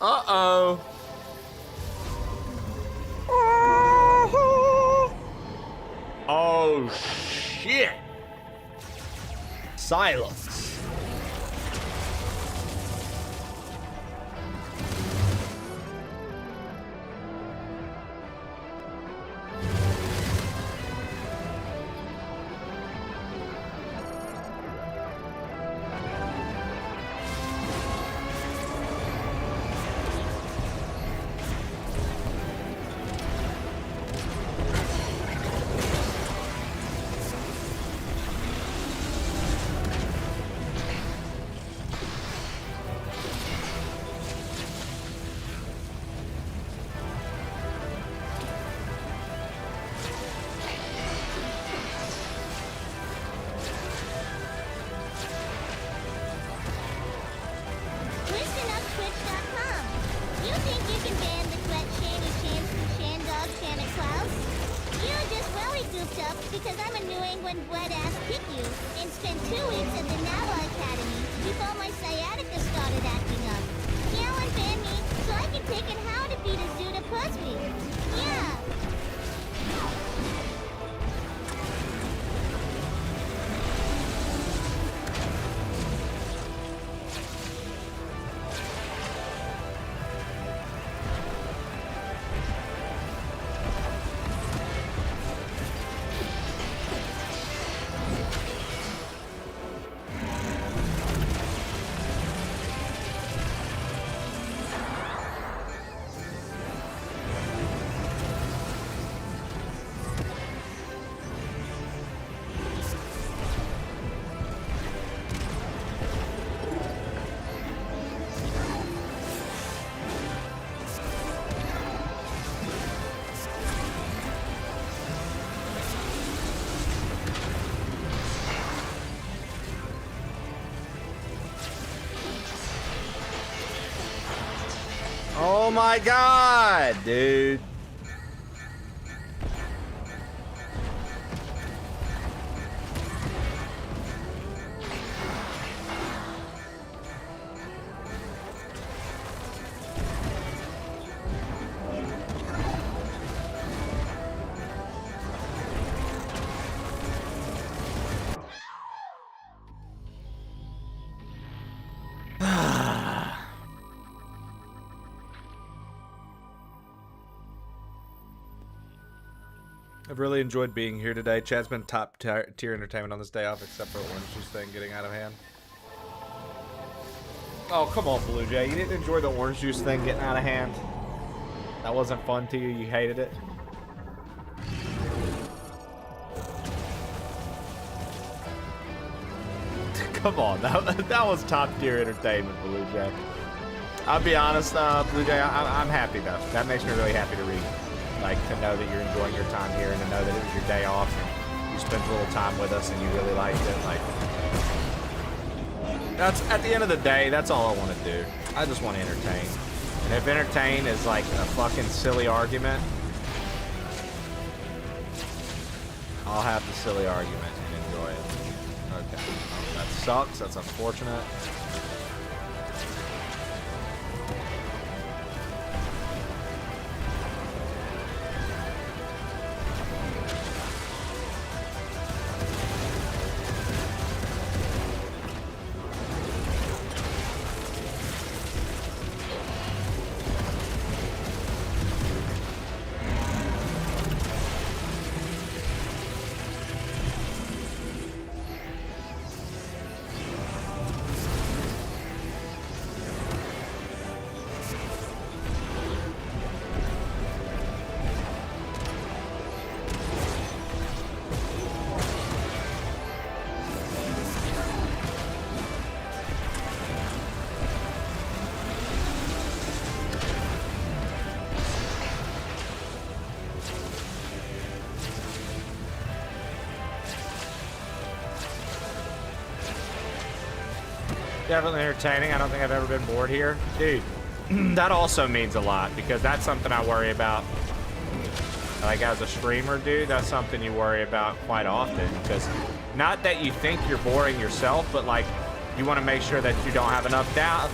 Uh-oh. Oh, shit. Silence. Oh my god, dude. I've really enjoyed being here today. Chad's been top tier entertainment on this day off, except for orange juice thing getting out of hand. Oh, come on, Blue Jay. You didn't enjoy the orange juice thing getting out of hand? That wasn't fun to you? You hated it? Come on, that was top tier entertainment, Blue Jay. I'll be honest, Blue Jay, I'm happy though. That makes me really happy to read. Like, to know that you're enjoying your time here and to know that it was your day off and you spent a little time with us and you really liked it. Like, that's, at the end of the day, that's all I want to do. I just want to entertain. And if entertain is like a fucking silly argument, I'll have the silly argument and enjoy it. Okay. That sucks. That's unfortunate. Definitely entertaining. I don't think I've ever been bored here. Dude, that also means a lot because that's something I worry about. Like, as a streamer, dude, that's something you worry about quite often. Because not that you think you're boring yourself, but, like, you want to make sure that you don't have enough down.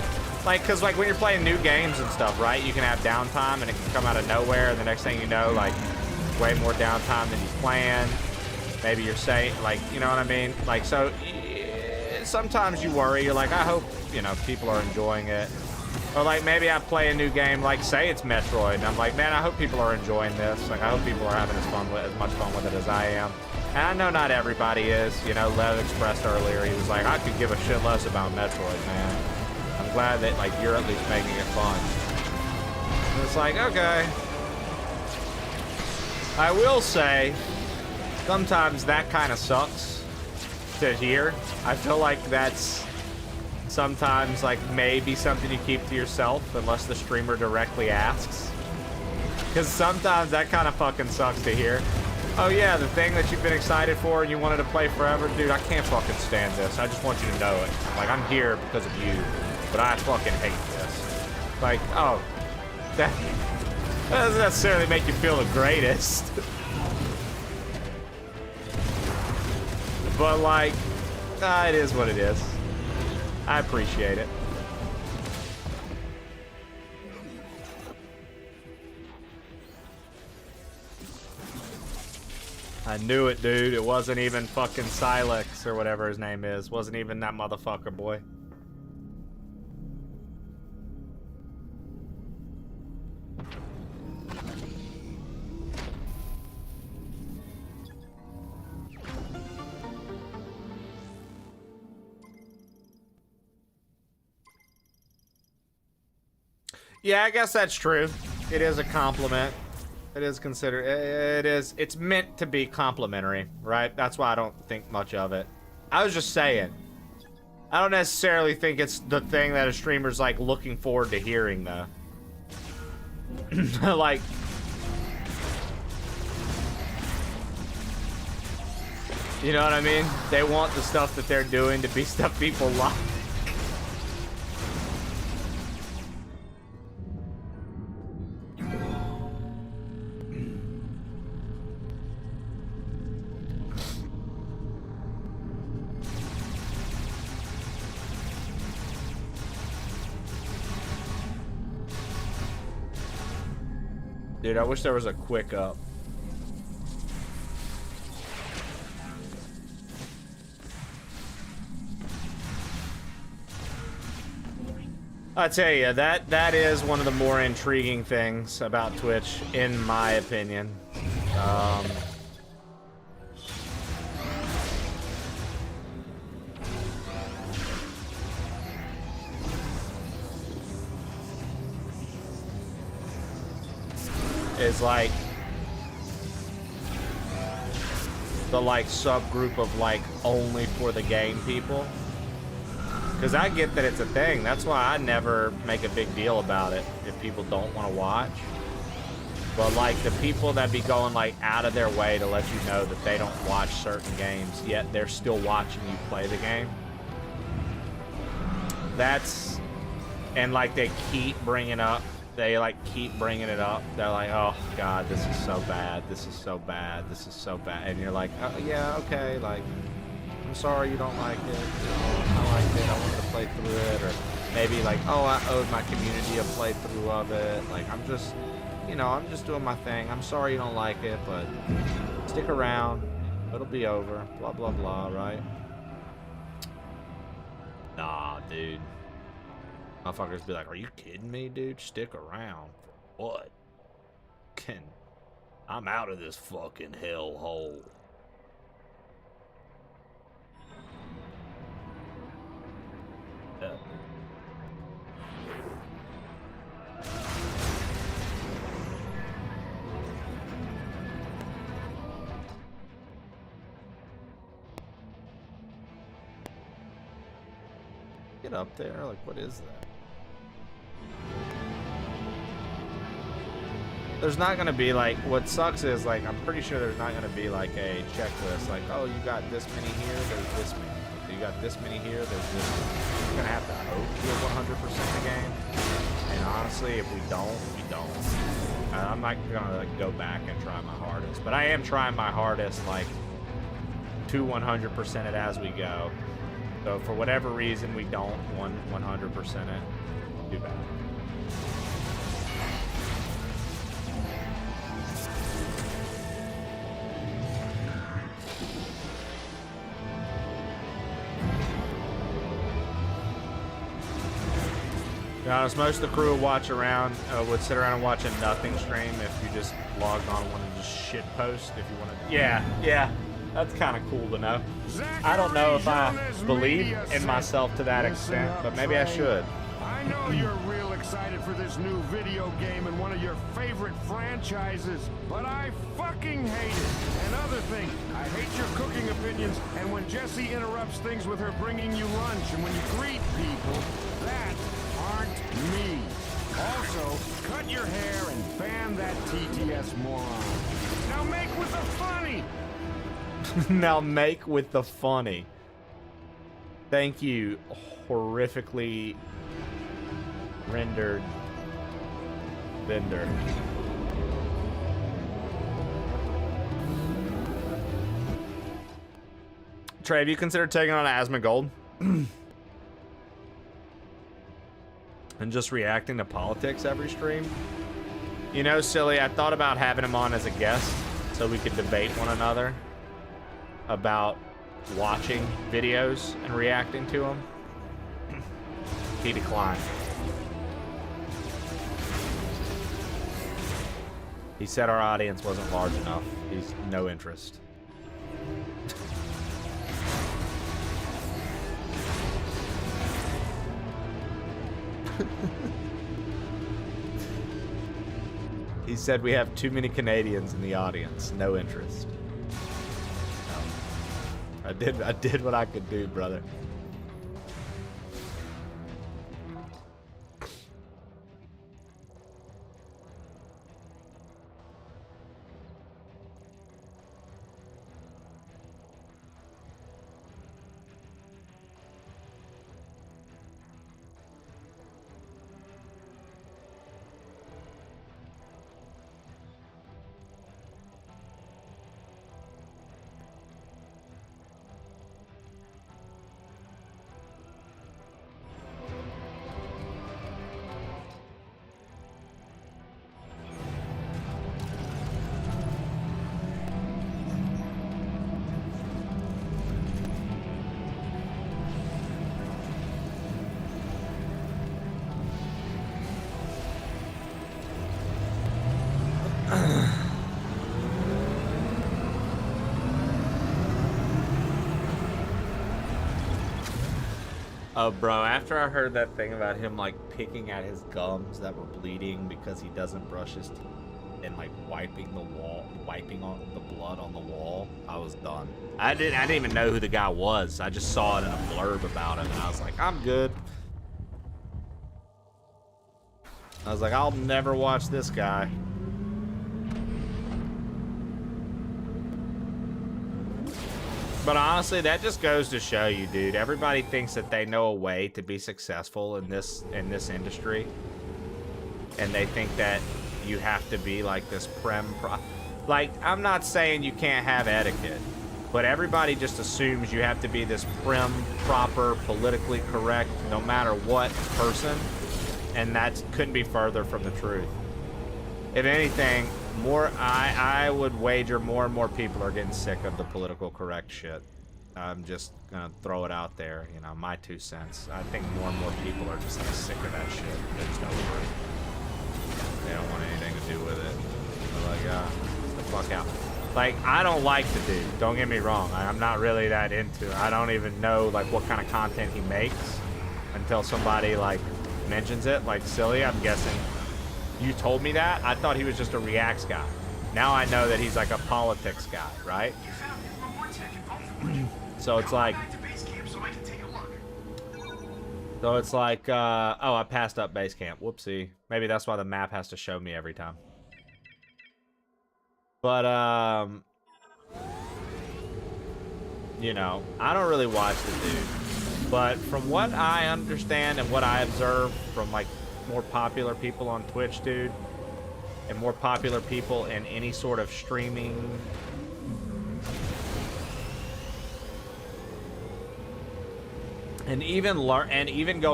Like, because, like, when you're playing new games and stuff, right, you can have downtime and it can come out of nowhere. And the next thing you know, like, way more downtime than you planned. Maybe you're saying, like, you know what I mean? Like, so sometimes you worry. You're like, I hope, you know, people are enjoying it. Or like maybe I play a new game, like say it's Metroid, and I'm like, man, I hope people are enjoying this. Like, I hope people are having as much fun with it as I am. And I know not everybody is. You know, Lev expressed earlier, he was like, I could give a shit less about Metroid, man. I'm glad that like you're at least making it fun. And it's like, okay. I will say, sometimes that kind of sucks to hear. I feel like that's sometimes like maybe something you keep to yourself unless the streamer directly asks. Because sometimes that kind of fucking sucks to hear. Oh yeah, the thing that you've been excited for and you wanted to play forever, dude, I can't fucking stand this. I just want you to know it. Like, I'm here because of you, but I fucking hate this. Like, oh, that doesn't necessarily make you feel the greatest. But like, it is what it is. I appreciate it. I knew it, dude. It wasn't even fucking Silex or whatever his name is. Wasn't even that motherfucker, boy. Yeah, I guess that's true. It is a compliment. It is considered, it's meant to be complimentary, right? That's why I don't think much of it. I was just saying. I don't necessarily think it's the thing that a streamer's like looking forward to hearing though. Like, you know what I mean? They want the stuff that they're doing to be stuff people like. Dude, I wish there was a quick up. I tell you, that is one of the more intriguing things about Twitch, in my opinion. Is like the like subgroup of like only for the game people. Because I get that it's a thing. That's why I never make a big deal about it if people don't want to watch. But like the people that be going like out of their way to let you know that they don't watch certain games, yet they're still watching you play the game. That's, and like they keep bringing up, they like keep bringing it up. They're like, oh God, this is so bad. This is so bad. This is so bad. And you're like, oh yeah, okay. Like, I'm sorry you don't like it. You know, I liked it. I wanted to play through it. Or maybe like, oh, I owed my community a playthrough of it. Like, I'm just, you know, I'm just doing my thing. I'm sorry you don't like it, but stick around. It'll be over. Blah, blah, blah, right? Nah, dude. Motherfuckers be like, are you kidding me, dude? Stick around. For what? I'm out of this fucking hellhole. Yeah. Get up there, like what is that? There's not gonna be like, what sucks is like, I'm pretty sure there's not gonna be like a checklist like, oh, you got this many here, there's this many. You got this many here, there's this many. You're gonna have to hope you're 100% the game. And honestly, if we don't, we don't. I'm not gonna like go back and try my hardest, but I am trying my hardest like to 100% it as we go. So for whatever reason we don't 100% it, too bad. To be honest, most of the crew would would sit around and watch a nothing stream if you just logged on and wanted to just shit post if you wanted. Yeah, that's kind of cool to know. I don't know if I believe in myself to that extent, but maybe I should. I know you're real excited for this new video game and one of your favorite franchises, but I fucking hate it. Another thing, I hate your cooking opinions, and when Jessie interrupts things with her bringing you lunch, and when you greet people, that aren't me. Also, cut your hair and ban that TTS moron. Now make with the funny! Now make with the funny. Thank you, horrifically rendered vendor. Trey, have you considered taking on Asmongold? And just reacting to politics every stream? You know, silly, I thought about having him on as a guest so we could debate one another about watching videos and reacting to them. He declined. He said our audience wasn't large enough. He's no interest. He said we have too many Canadians in the audience. No interest. No. I did what I could do, brother. Oh, bro, after I heard that thing about him, like, picking at his gums that were bleeding because he doesn't brush his teeth. and like wiping on the blood on the wall, I was done. I didn't even know who the guy was. I just saw it in a blurb about him, and I was like, I'm good. I was like, I'll never watch this guy. But honestly, that just goes to show you, dude. Everybody thinks that they know a way to be successful in this industry, and they think that you have to be like this like, I'm not saying you can't have etiquette, but everybody just assumes you have to be this prim, proper, politically correct, no matter what person, and that couldn't be further from the truth. If anything, I would wager more and more people are getting sick of the political correct shit. I'm just gonna throw it out there, you know, my 2 cents. I think more and more people are just like sick of that shit. They're just over it. They don't want anything to do with it. They're like, get the fuck out. Like, I don't like the dude, don't get me wrong. I'm not really that into it. I don't even know like what kind of content he makes until somebody like mentions it, like Silly, I'm guessing. You told me that? I thought he was just a reacts guy. Now I know that he's like a politics guy, right? So it's like... So it's like, oh, I passed up base camp. Whoopsie. Maybe that's why the map has to show me every time. But, you know, I don't really watch the dude. But from what I understand and what I observe from, like, more popular people on Twitch, dude, and more popular people in any sort of streaming and even going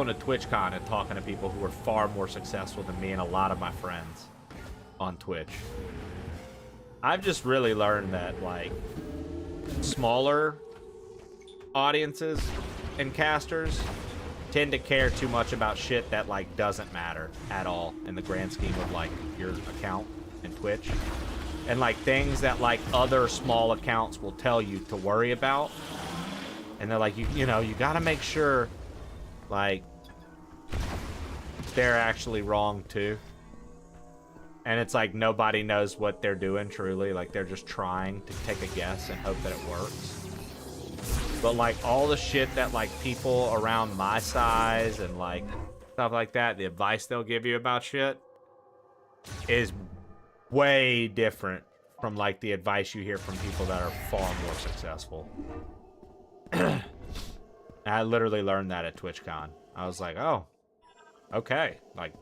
to TwitchCon and talking to people who are far more successful than me and a lot of my friends on Twitch. I've just really learned that like smaller audiences and casters tend to care too much about shit that like doesn't matter at all in the grand scheme of like your account in Twitch, and like things that like other small accounts will tell you to worry about, and they're like, you know, you got to make sure like they're actually wrong too. And it's like nobody knows what they're doing truly, like they're just trying to take a guess and hope that it works. But like all the shit that like people around my size and like stuff like that, the advice they'll give you about shit is way different from like the advice you hear from people that are far more successful. I literally learned that at TwitchCon. I was like, oh, okay, like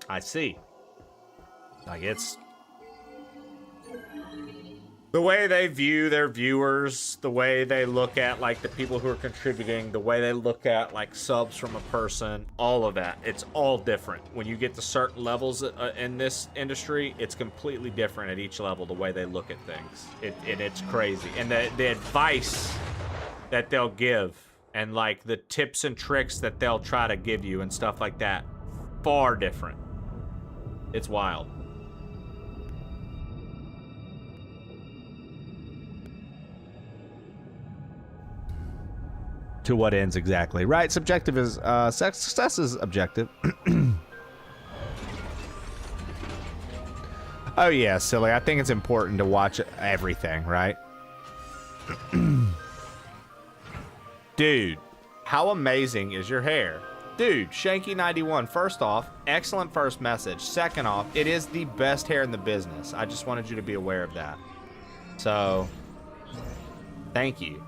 I see. Like it's the way they view their viewers, the way they look at like the people who are contributing, the way they look at like subs from a person, all of that. It's all different. When you get to certain levels in this industry, it's completely different at each level, the way they look at things. It's crazy. And the advice that they'll give and like the tips and tricks that they'll try to give you and stuff like that, far different. It's wild. To what ends exactly? Right, subjective is, success is objective. Oh yeah, silly. I think it's important to watch everything, right? Dude, how amazing is your hair? Dude, Shanky91, first off, excellent first message. Second off, it is the best hair in the business. I just wanted you to be aware of that. So, thank you.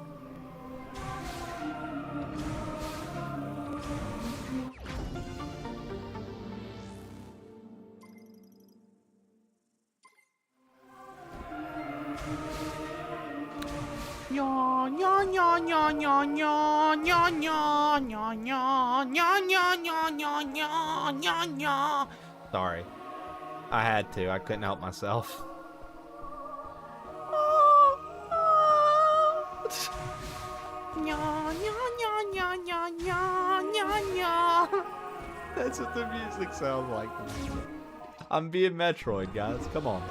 Sorry. I had to. I couldn't help myself. That's what the music sounds like. I'm being Metroid, guys. Come on.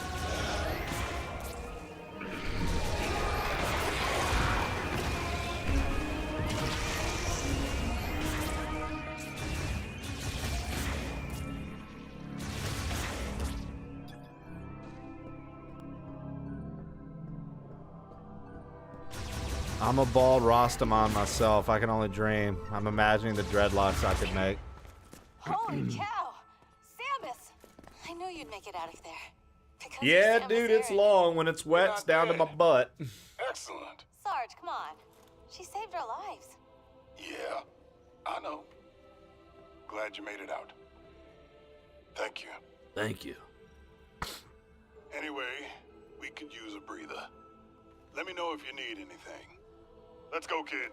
I'm a bald Rastaman myself. I can only dream. I'm imagining the dreadlocks I could make. Holy cow! Samus! I knew you'd make it out of there. Because Yeah, you're Samus dude, it's Aran. long. When it's wet, it's down to my butt. Excellent. Sarge, come on. She saved our lives. Yeah, I know. Glad you made it out. Thank you. Thank you. Anyway, we could use a breather. Let me know if you need anything. Let's go, kid.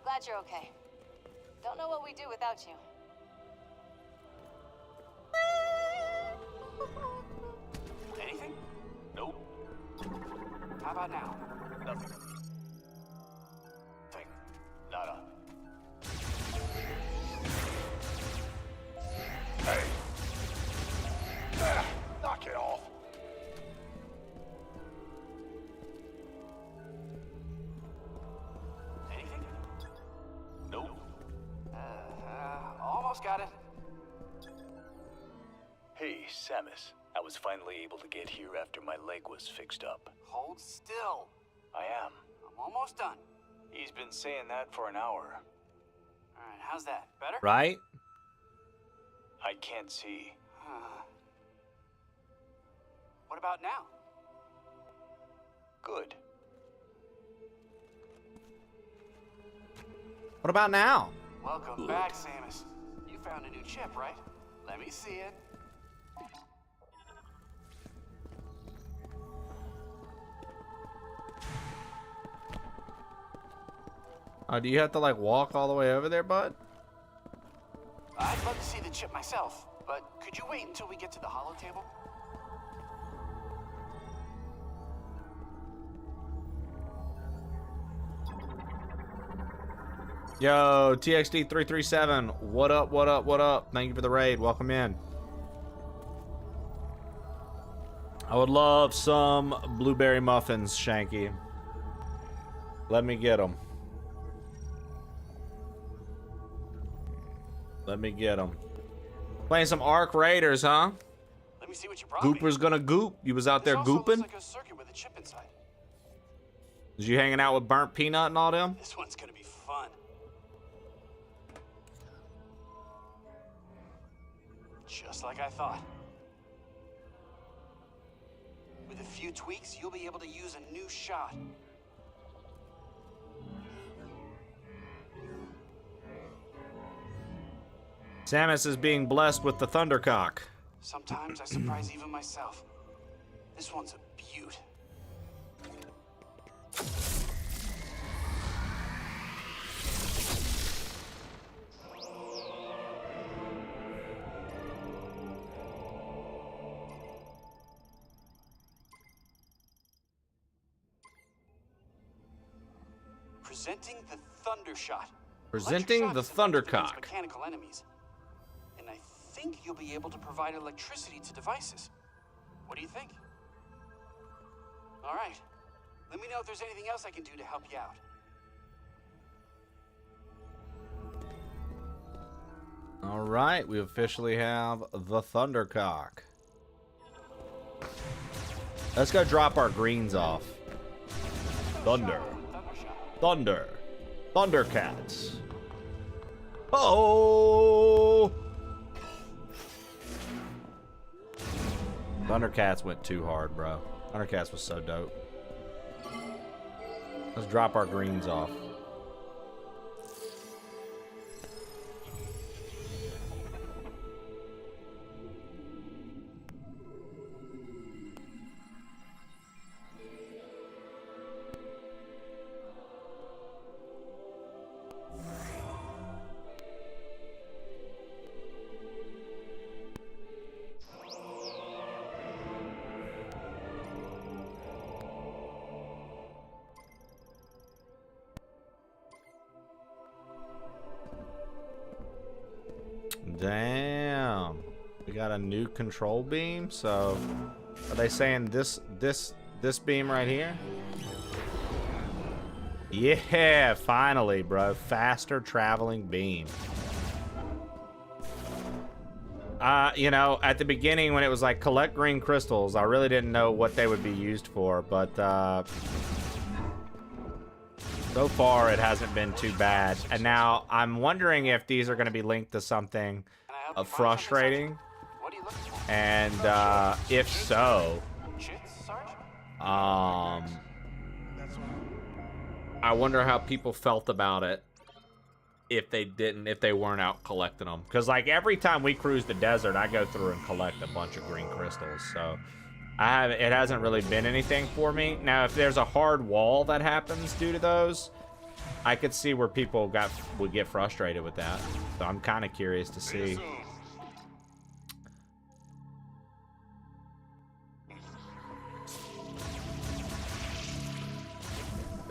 Glad you're okay. Don't know what we'd do without you. Anything? Nope. How about now? Nothing. Thing. Nada. Hey. Ah, knock it off. Anything? Nope. Almost got it. Hey, Samus. I was finally able to get here after my leg was fixed up. Hold still. I am. I'm almost done. He's been saying that for an hour. Alright, how's that? Better? Right? I can't see. What about now? Good. What about now? Welcome back, Samus. You found a new chip, right? Let me see it. Do you have to like walk all the way over there, bud? I'd love to see the chip myself, but could you wait until we get to the holo table? Yo, TXD337, what up, what up, what up? Thank you for the raid. Welcome in. I would love some blueberry muffins, Shanky. Let me get them. Let me get them. Playing some Ark Raiders, huh? Let me see what you brought me. Gooper's gonna goop. You was out there This also gooping? looks like a circuit with a chip inside. Was you hanging out with Burnt Peanut and all them? This one's gonna be fun. Just like I thought. With a few tweaks, you'll be able to use a new shot. Samus is being blessed with the Thundercock. Sometimes I surprise even myself. This one's a beaut. Presenting the Thunder Shot. Presenting Electric the shot is effective against Thundercock. Mechanical enemies. And I think you'll be able to provide electricity to devices. What do you think? All right. Let me know if there's anything else I can do to help you out. All right, we officially have the Thundercock. Let's go drop our greens off. Thunder. Thunder. Thundercats. Oh! Thundercats went too hard, bro. Thundercats was so dope. Let's drop our greens off. Damn. We got a new control beam, so are they saying this beam right here? Yeah, finally, bro. Faster traveling beam. You know, at the beginning when it was like collect green crystals, I really didn't know what they would be used for, but So far, it hasn't been too bad. And now I'm wondering if these are going to be linked to something frustrating. And if so, I wonder how people felt about it if they weren't out collecting them. Because like every time we cruise the desert, I go through and collect a bunch of green crystals. So it hasn't really been anything for me. Now, if there's a hard wall that happens due to those, I could see where people would get frustrated with that. So I'm kind of curious to see.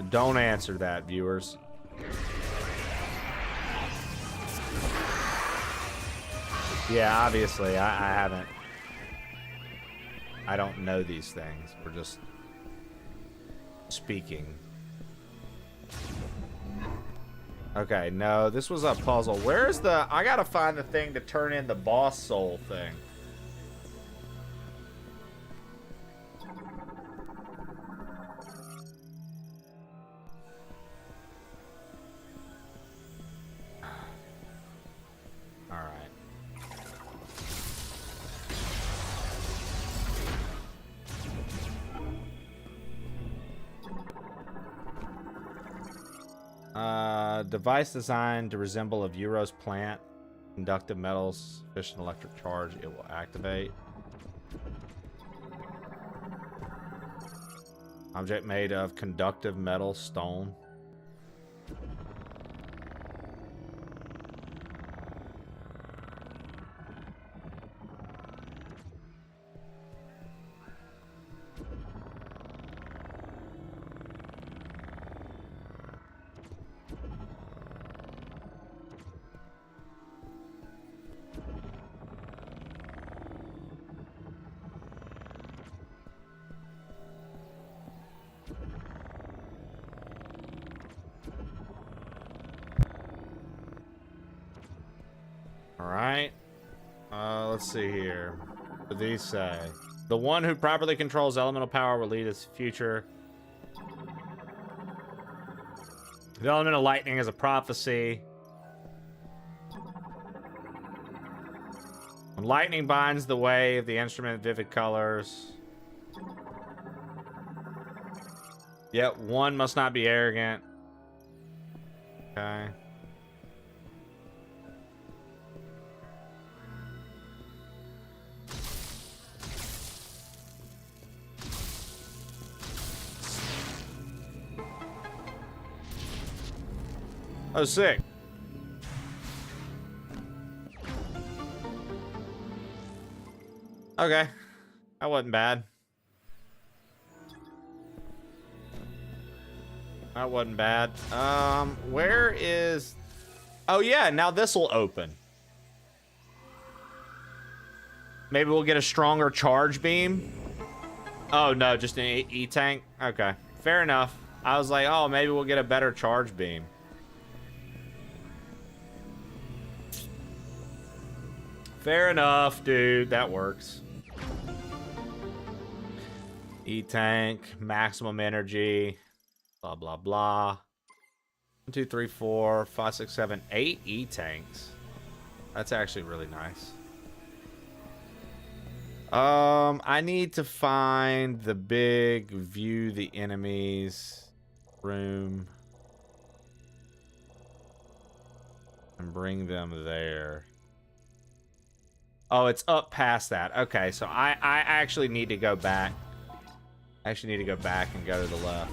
Don't answer that, viewers. Yeah, obviously, I haven't. I don't know these things. We're just speaking. Okay, no, this was a puzzle. Where's the... I gotta find the thing to turn in the boss soul thing. Device designed to resemble a Euros plant. Conductive metals, sufficient electric charge, it will activate. Object made of conductive metal stone. Alright. Let's see here. What do these say? The one who properly controls elemental power will lead its future. The element of lightning is a prophecy. When lightning binds the way of the instrument, vivid colors. Yet one must not be arrogant. Okay. Oh, sick. Okay. That wasn't bad. That wasn't bad. Where is... Oh, yeah, now this will open. Maybe we'll get a stronger charge beam. Oh, no, just an E-tank? Okay, fair enough. I was like, oh, maybe we'll get a better charge beam. Fair enough, dude. That works. E-tank, maximum energy, blah, blah, blah. 1, 2, 3, 4, 5, 6, 7, 8 E-tanks. That's actually really nice. I need to find the big view the enemies room and bring them there. Oh, it's up past that. Okay, so I actually need to go back. I actually need to go back and go to the left.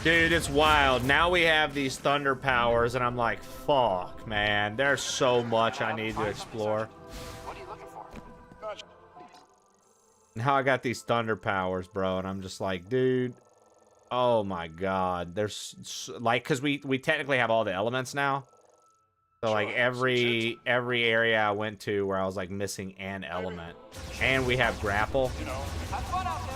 Dude, it's wild. Now we have these thunder powers, and I'm like, fuck, man. There's so much I need to explore. What are you looking for? Now I got these thunder powers, bro, and I'm just like, dude, oh my god. There's, like, because we technically have all the elements now. So, like, every area I went to where I was, like, missing an element. And we have grapple. Have fun out there.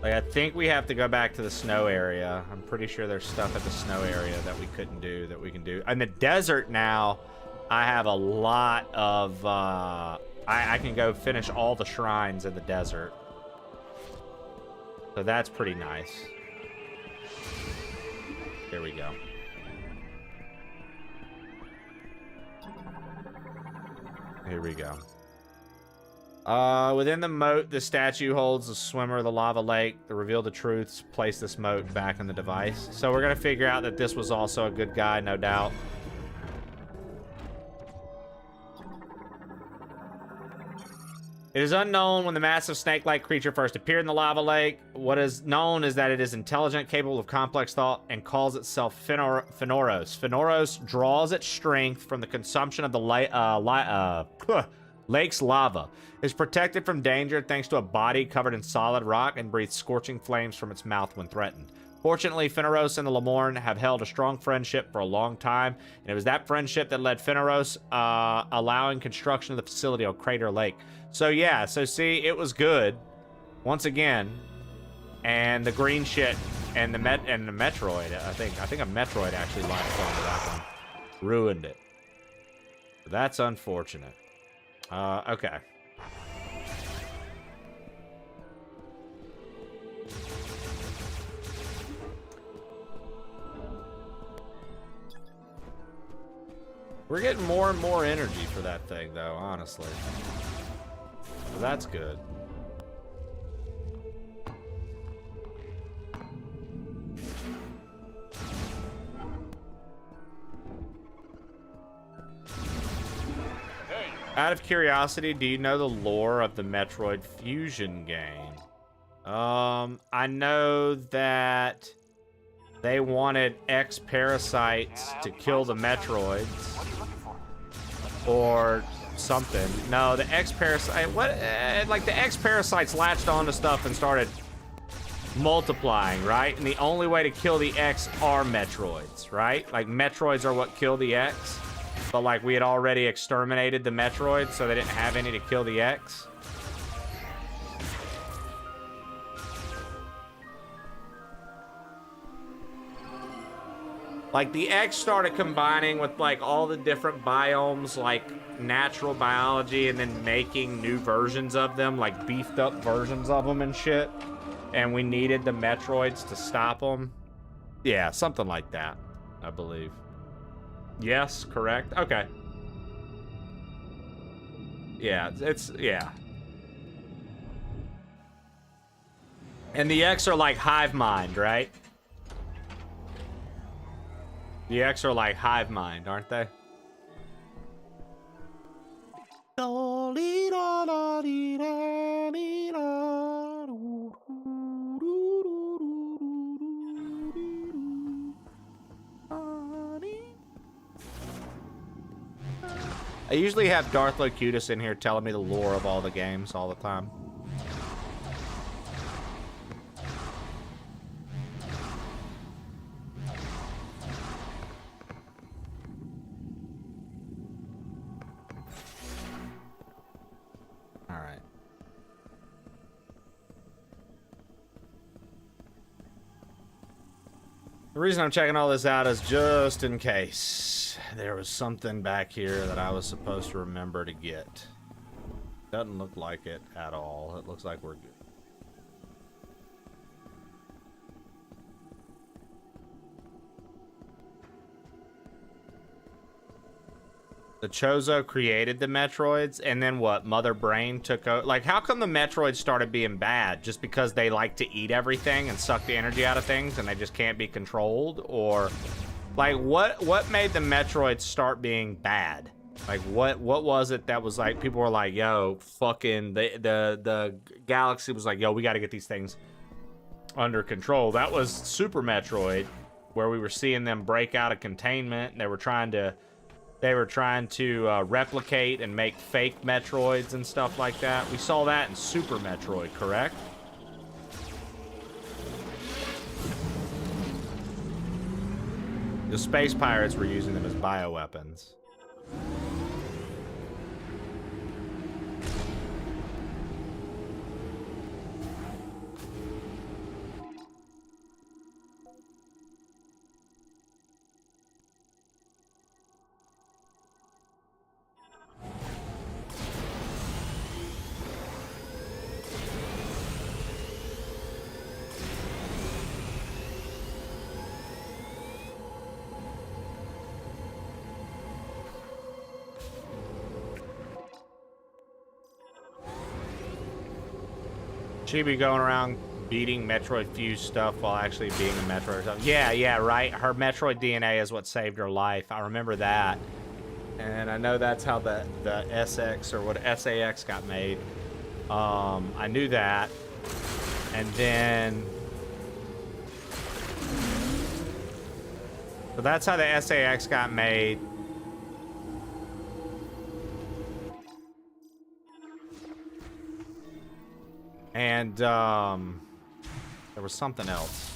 Like, I think we have to go back to the snow area. I'm pretty sure there's stuff at the snow area that we couldn't do that we can do. In the desert now, I have a lot of, I can go finish all the shrines in the desert. So that's pretty nice. Here we go. Here we go. Within the moat, the statue holds the swimmer of the lava lake. To reveal the truths, place this moat back in the device. So we're gonna figure out that this was also a good guy, no doubt. It is unknown when the massive snake-like creature first appeared in the lava lake. What is known is that it is intelligent, capable of complex thought, and calls itself Fenoros. Fenoros draws its strength from the consumption of the lake's lava. It is protected from danger thanks to a body covered in solid rock and breathes scorching flames from its mouth when threatened. Fortunately, Fenoros and the Lemorn have held a strong friendship for a long time, and it was that friendship that led Fenoros allowing construction of the facility on Crater Lake. So yeah, so see, it was good once again, and the green shit and the Metroid. I think a Metroid actually latched onto that one, ruined it. That's unfortunate. Okay. We're getting more and more energy for that thing, though, honestly. So that's good. Out of curiosity, do you know the lore of the Metroid Fusion game? I know that they wanted X-Parasites to kill the Metroids. Or something. No, the X-Parasite... like, the X-Parasites latched onto stuff and started multiplying, right? And the only way to kill the X are Metroids, right? Like, Metroids are what kill the X. But, like, we had already exterminated the Metroids, so they didn't have any to kill the X. Like, the X started combining with, like, all the different biomes, like, natural biology, and then making new versions of them, like, beefed up versions of them and shit. And we needed the Metroids to stop them. Yeah, something like that, I believe. Yes, correct? Okay. Yeah, yeah. And the X are like hive mind, right? The X are like hive mind, aren't they? I usually have Darth Locutus in here telling me the lore of all the games all the time. All right. The reason I'm checking all this out is just in case there was something back here that I was supposed to remember to get. Doesn't look like it at all. It looks like we're good. The Chozo created the Metroids, and then what? Mother Brain took over. Like, how come the Metroids started being bad? Just because they like to eat everything and suck the energy out of things, and they just can't be controlled? Or, like, what made the Metroids start being bad? Like, what was it that was like, people were like, yo, fucking, the galaxy was like, yo, we gotta get these things under control. That was Super Metroid, where we were seeing them break out of containment, and they were trying to replicate and make fake Metroids and stuff like that. We saw that in Super Metroid, correct? The space pirates were using them as bioweapons. She be going around beating Metroid Fuse stuff while actually being a Metroid or something. Yeah, right. Her Metroid DNA is what saved her life. I remember that. And I know that's how the SX or what SAX got made. I knew that. And then... So that's how the SAX got made. And, there was something else.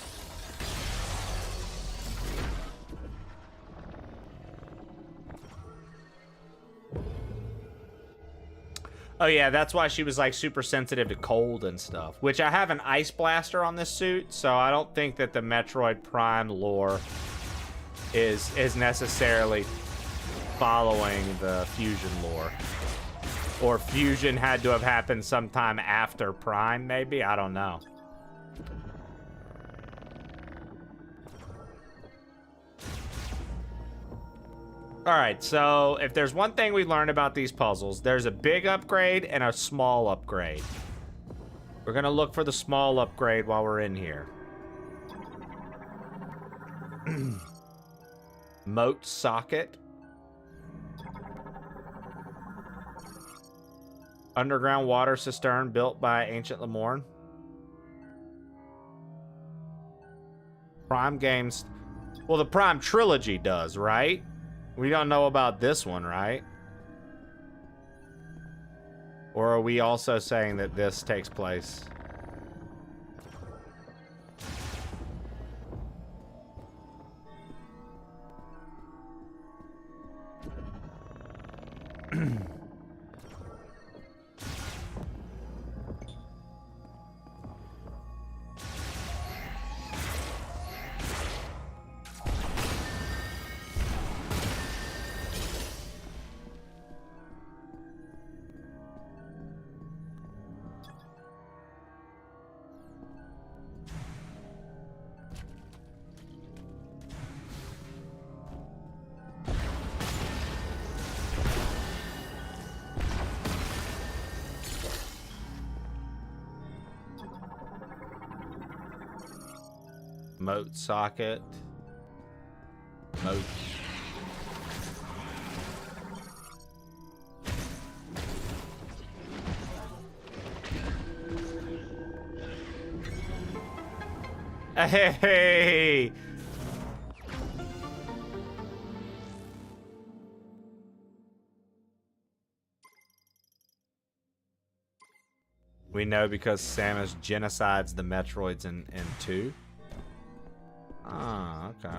Oh yeah, that's why she was like super sensitive to cold and stuff. Which I have an ice blaster on this suit, so I don't think that the Metroid Prime lore is necessarily following the Fusion lore. Or Fusion had to have happened sometime after Prime, maybe? I don't know. Alright, so if there's one thing we learned about these puzzles, there's a big upgrade and a small upgrade. We're gonna look for the small upgrade while we're in here. Moat socket. Underground water cistern built by Ancient Lemorne. Prime games. Well, the Prime trilogy does, right? We don't know about this one, right? Or are we also saying that this takes place? Moat socket. Moat. Hey! We know because Samus genocides the Metroids in 2. Ah, okay.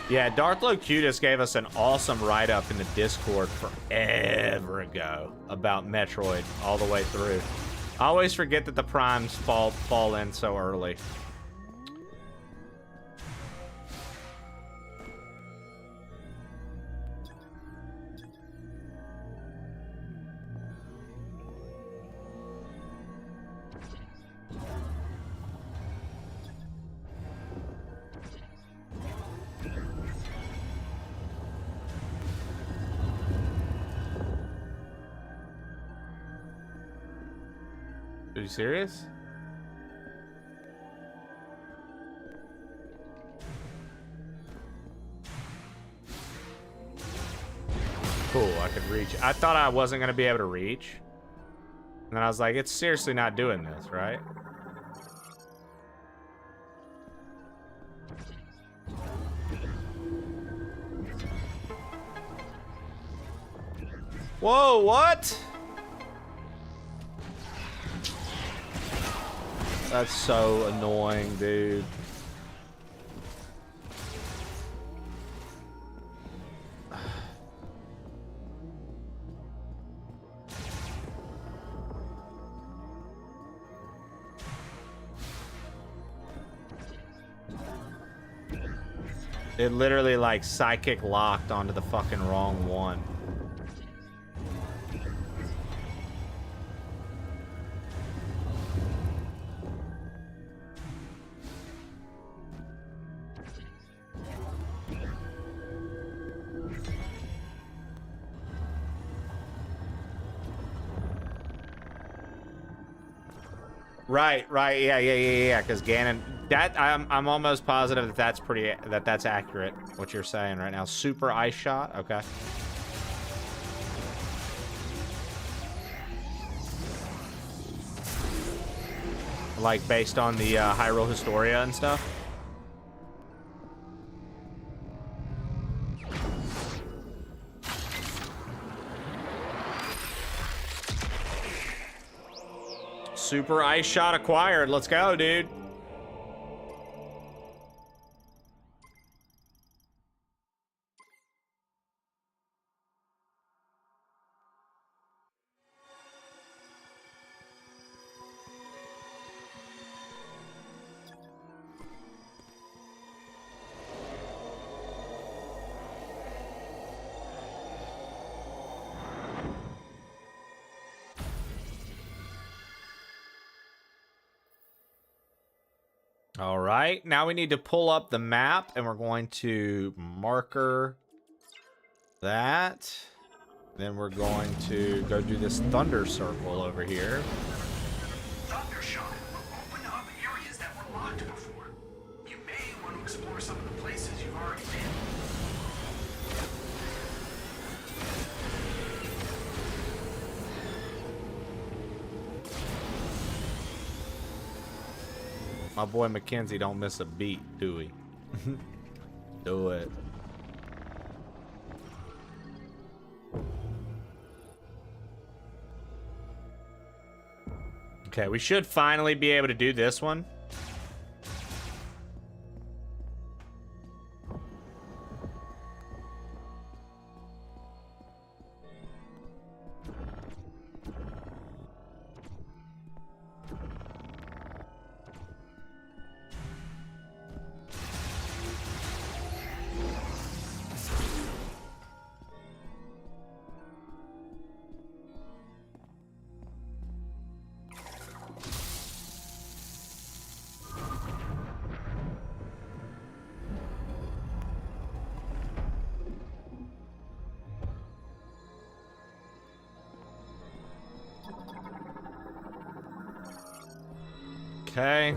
Yeah, Darth Locutus gave us an awesome write-up in the Discord forever ago about Metroid all the way through. I always forget that the primes fall in so early. Are you serious? Cool, I could reach. I thought I wasn't going to be able to reach. And then I was like, it's seriously not doing this, right? Whoa, what? That's so annoying, dude. It literally like psychic locked onto the fucking wrong one. Right. Yeah. Because Ganon, that I'm almost positive that that's accurate. What you're saying right now. Super ice shot. Okay. Like based on the Hyrule Historia and stuff. Super ice shot acquired. Let's go, dude. All right, now we need to pull up the map, and we're going to marker that. Then we're going to go do this thunder circle over here. Thundershot will open up areas that were locked before. You may want to explore some of the places you've already been. My boy Mackenzie don't miss a beat, do we? Do it. Okay, we should finally be able to do this one. Okay.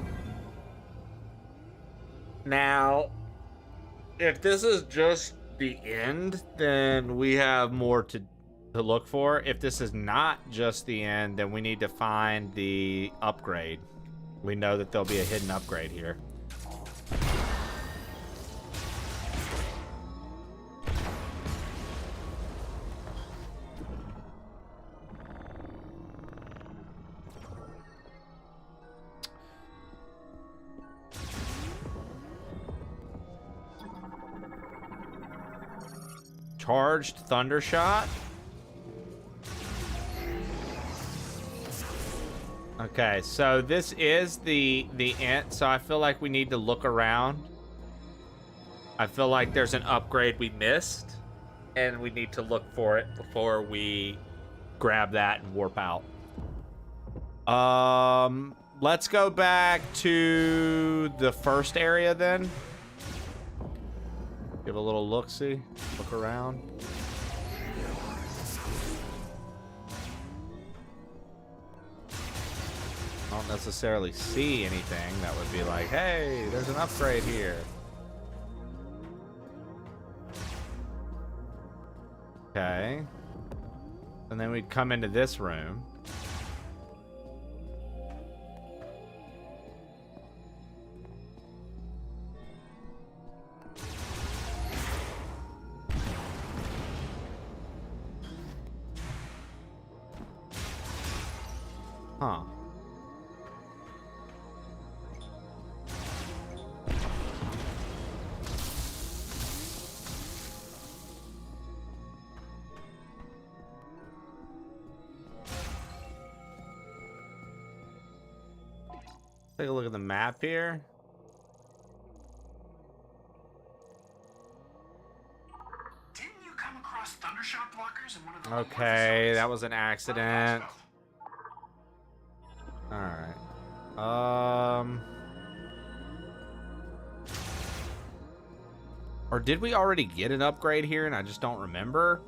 Now, if this is just the end, then we have more to look for. If this is not just the end, then we need to find the upgrade. We know that there'll be a hidden upgrade here. Charged thunder shot. Okay, so this is the end, so I feel like we need to look around. I feel like there's an upgrade we missed, and we need to look for it before we grab that and warp out. Let's go back to the first area then. Give a little look-see, look around. I don't necessarily see anything that would be like, hey, there's an upgrade here. Okay. And then we'd come into this room. Huh. Take a look at the map here. Didn't you come across thundershot blockers in one of the Okay, that was an accident. Alright. Or did we already get an upgrade here and I just don't remember?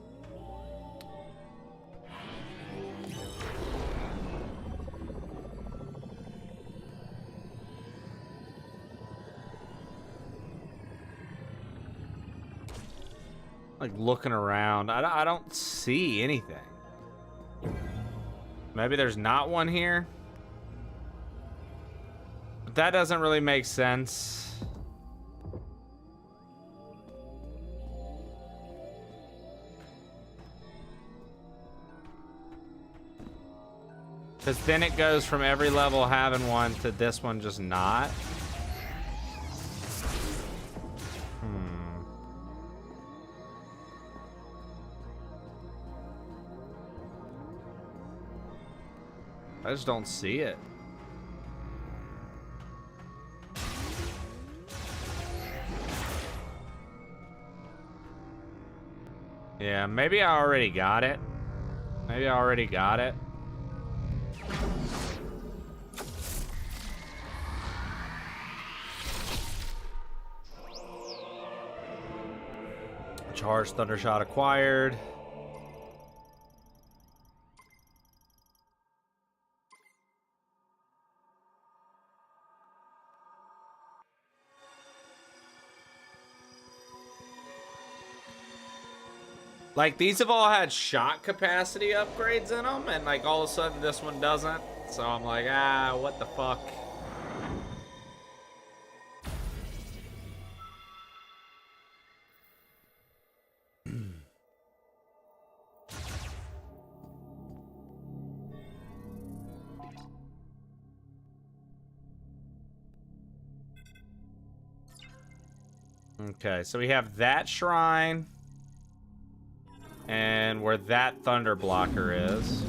Like looking around. I don't see anything. Maybe there's not one here. But that doesn't really make sense. Because then it goes from every level having one to this one just not. I just don't see it. Yeah, maybe I already got it. Maybe I already got it. Charged Thundershot acquired. Like, these have all had shot capacity upgrades in them, and like all of a sudden this one doesn't. So I'm like, ah, what the fuck? Okay, so we have that shrine. And where that thunder blocker is.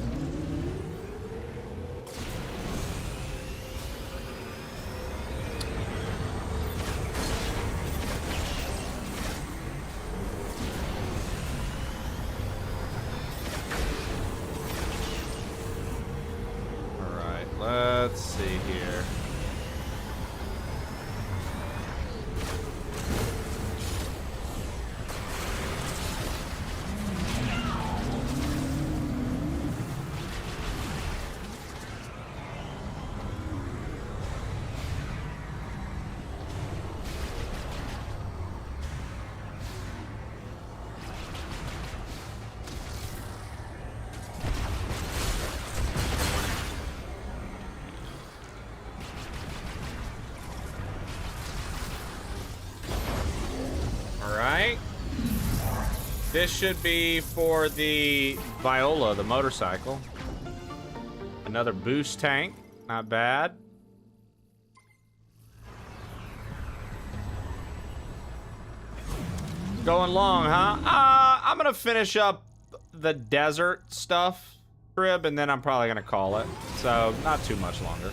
All right, let's see here. This should be for the Viola, the motorcycle. Another boost tank. Not bad. Going long, huh? I'm gonna finish up the desert stuff, Crib, and then I'm probably gonna call it. So, not too much longer.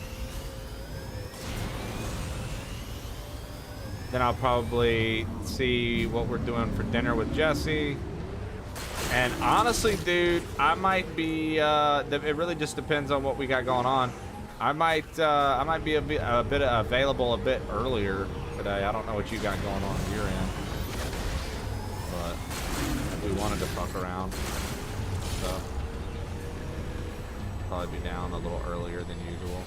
Then I'll probably see what we're doing for dinner with Jesse. And honestly, dude, I might be, it really just depends on what we got going on. I might be a bit available a bit earlier today. I don't know what you got going on your end. But if we wanted to fuck around, so probably be down a little earlier than usual.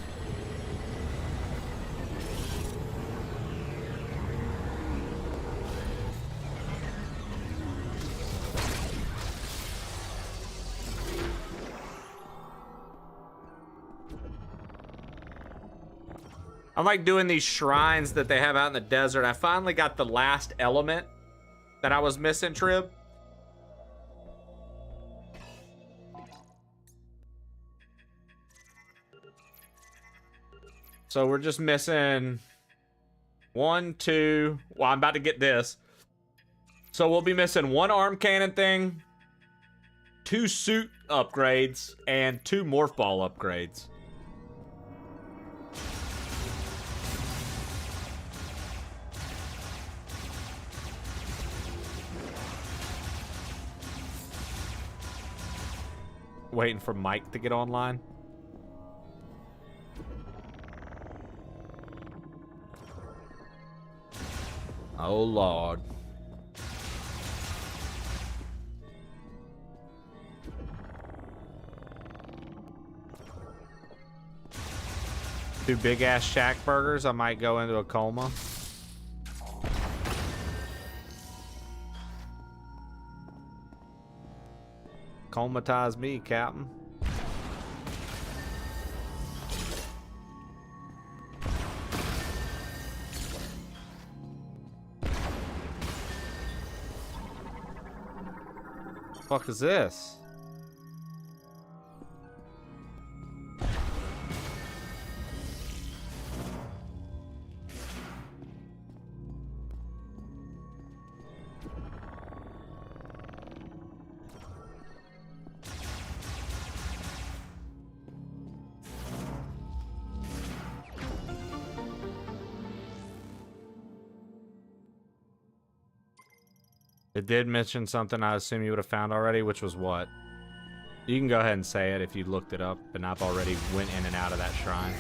I'm like doing these shrines that they have out in the desert. I finally got the last element that I was missing, Trib. So we're just missing 1, 2. Well, I'm about to get this. So we'll be missing 1 arm cannon thing, 2 suit upgrades, and 2 morph ball upgrades. Waiting for Mike to get online. Oh, Lord. Two big-ass shack burgers, I might go into a coma. Comatize me, Captain. Fuck is this? It did mention something I assume you would have found already, which was what? You can go ahead and say it if you looked it up, and I've already went in and out of that shrine.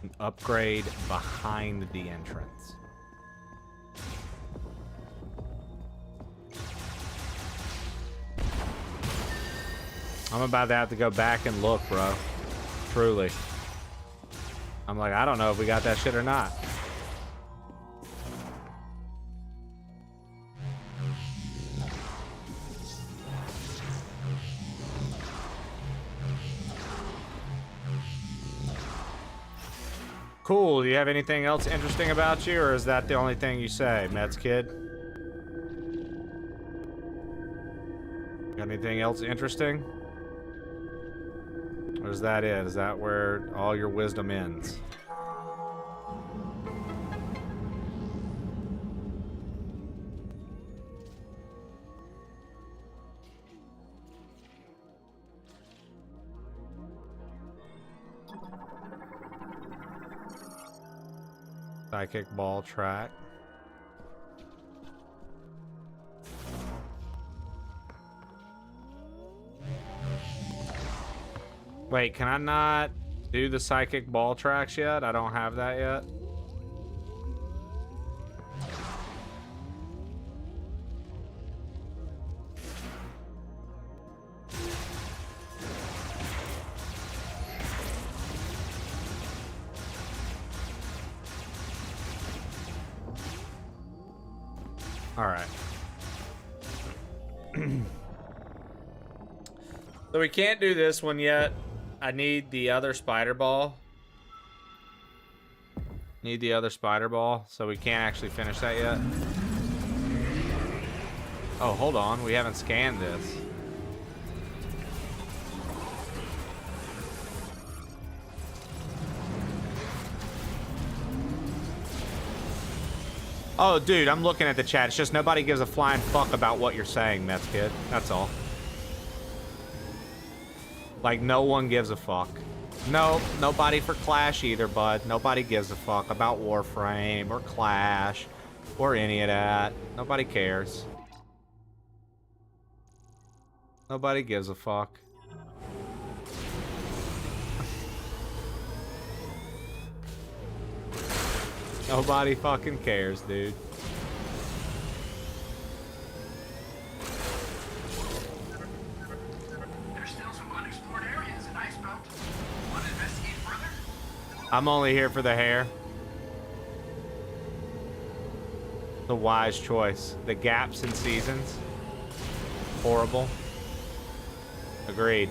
An upgrade behind the entrance. I'm about to have to go back and look, bro. Truly. I'm like, I don't know if we got that shit or not. Cool. Do you have anything else interesting about you, or is that the only thing you say, Mets kid? Got anything else interesting? Or is that it? Is that where all your wisdom ends? Psychic ball track. Wait, can I not do the psychic ball tracks yet? I don't have that yet. All right. So we can't do this one yet. I need the other spider ball. Need the other spider ball, so we can't actually finish that yet. Oh, hold on. We haven't scanned this. Oh, dude, I'm looking at the chat. It's just nobody gives a flying fuck about what you're saying, Mets kid. That's all. Like, no one gives a fuck. No, nobody for Clash either, bud. Nobody gives a fuck about Warframe or Clash or any of that. Nobody cares. Nobody gives a fuck. Nobody fucking cares, dude. There's still some unexplored areas in Icebelt. Want to investigate further? I'm only here for the hair. The wise choice. The gaps in seasons. Horrible. Agreed.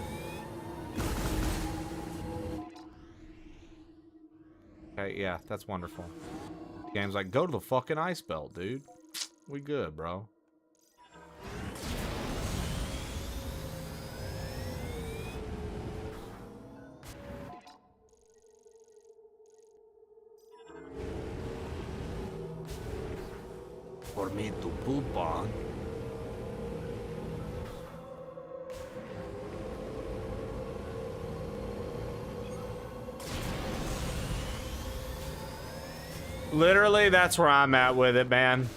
Okay, yeah, that's wonderful. The game's like, go to the fucking ice belt, dude. We good, bro. For me to poop on. Literally, that's where I'm at with it, man.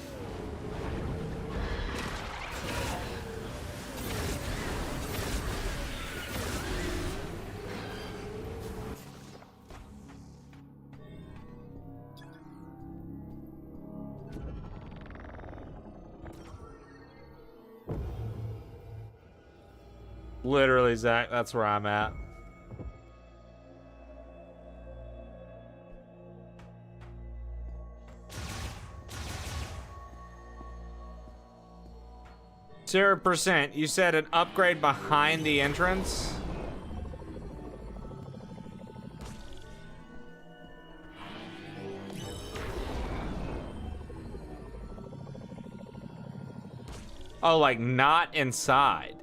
Literally, Zach, that's where I'm at. %. You said an upgrade behind the entrance? Oh, like not inside.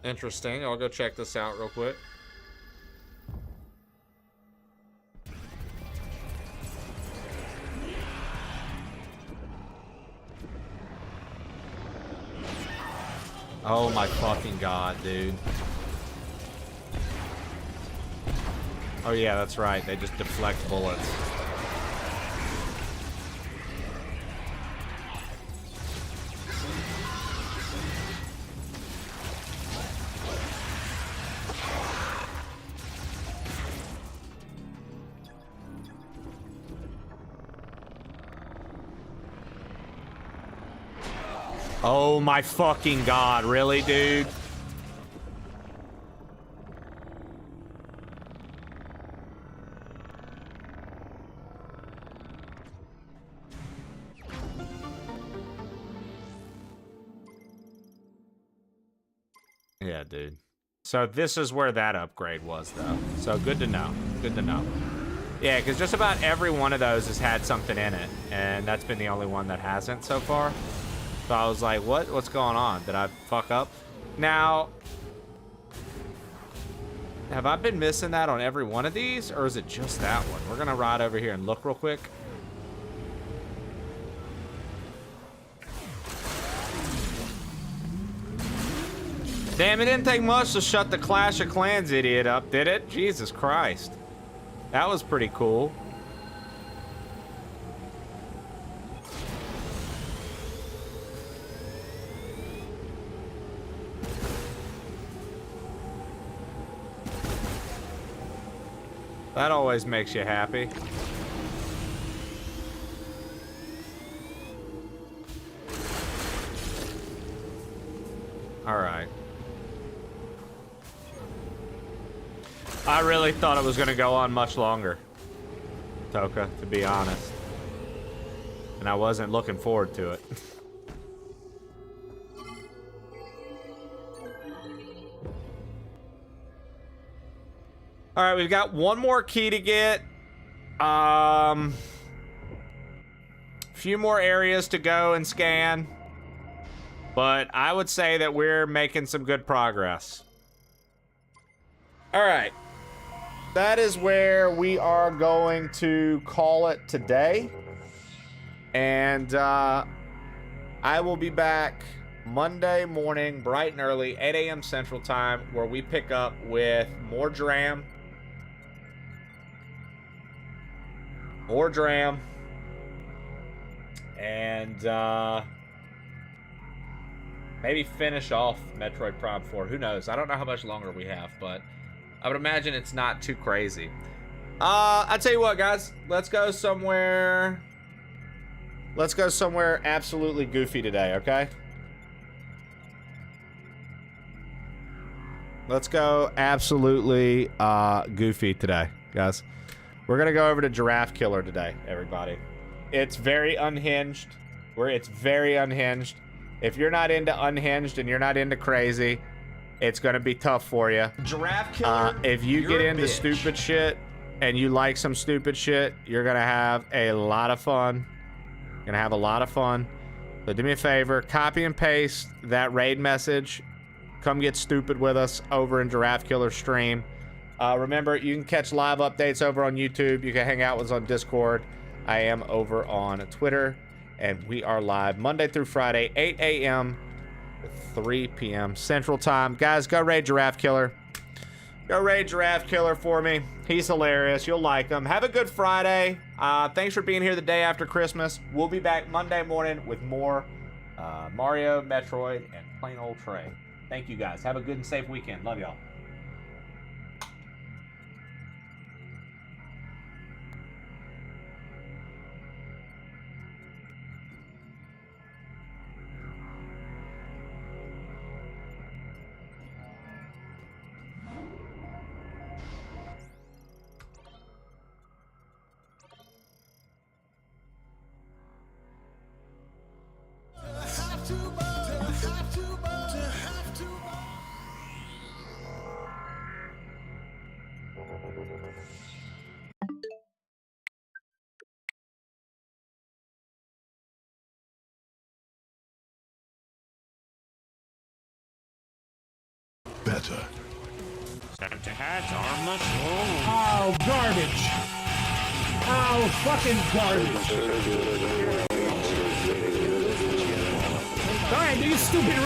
Interesting. I'll go check this out real quick. Oh my fucking god, dude. Oh yeah, that's right. They just deflect bullets. Oh my fucking god, really, dude? Yeah, dude. So this is where that upgrade was, though. So good to know. Good to know. Yeah, because just about every one of those has had something in it, and that's been the only one that hasn't so far. So I was like, what? What's going on? Did I fuck up? Now, have I been missing that on every one of these, or is it just that one? We're gonna ride over here and look real quick. Damn, it didn't take much to shut the Clash of Clans idiot up, did it? Jesus Christ. That was pretty cool. That always makes you happy. All right. I really thought it was going to go on much longer, Toka, to be honest. And I wasn't looking forward to it. All right, we've got one more key to get. Few more areas to go and scan. But I would say that we're making some good progress. All right. That is where we are going to call it today. And I will be back Monday morning, bright and early, 8 a.m. Central Time, where we pick up with more Dram. More Dram. And maybe finish off Metroid Prime 4. Who knows? I don't know how much longer we have, but I would imagine it's not too crazy. I'll tell you what, guys. Let's go somewhere. Let's go somewhere absolutely goofy today, okay? Let's go absolutely goofy today, guys. We're gonna go over to Giraffe Killer today, everybody. It's very unhinged. It's very unhinged. If you're not into unhinged and you're not into crazy, it's gonna be tough for you. Giraffe Killer, if you you're get a into bitch. stupid shit and you like some stupid shit, you're gonna have a lot of fun. You're gonna have a lot of fun. So do me a favor, copy and paste that raid message. Come get stupid with us over in Giraffe Killer stream. Remember, you can catch live updates over on YouTube. You can hang out with us on Discord. I am over on Twitter, and we are live Monday through Friday, 8 a.m. 3 p.m. Central Time. Guys, go raid Giraffe Killer. Go raid Giraffe Killer for me. He's hilarious. You'll like him. Have a good Friday. Thanks for being here the day after Christmas. We'll be back Monday morning with more Mario, Metroid, and plain old Trey. Thank you, guys. Have a good and safe weekend. Love y'all. Santa. Santa hat's armless. Oh, garbage. Oh, fucking garbage. All right, do you stupid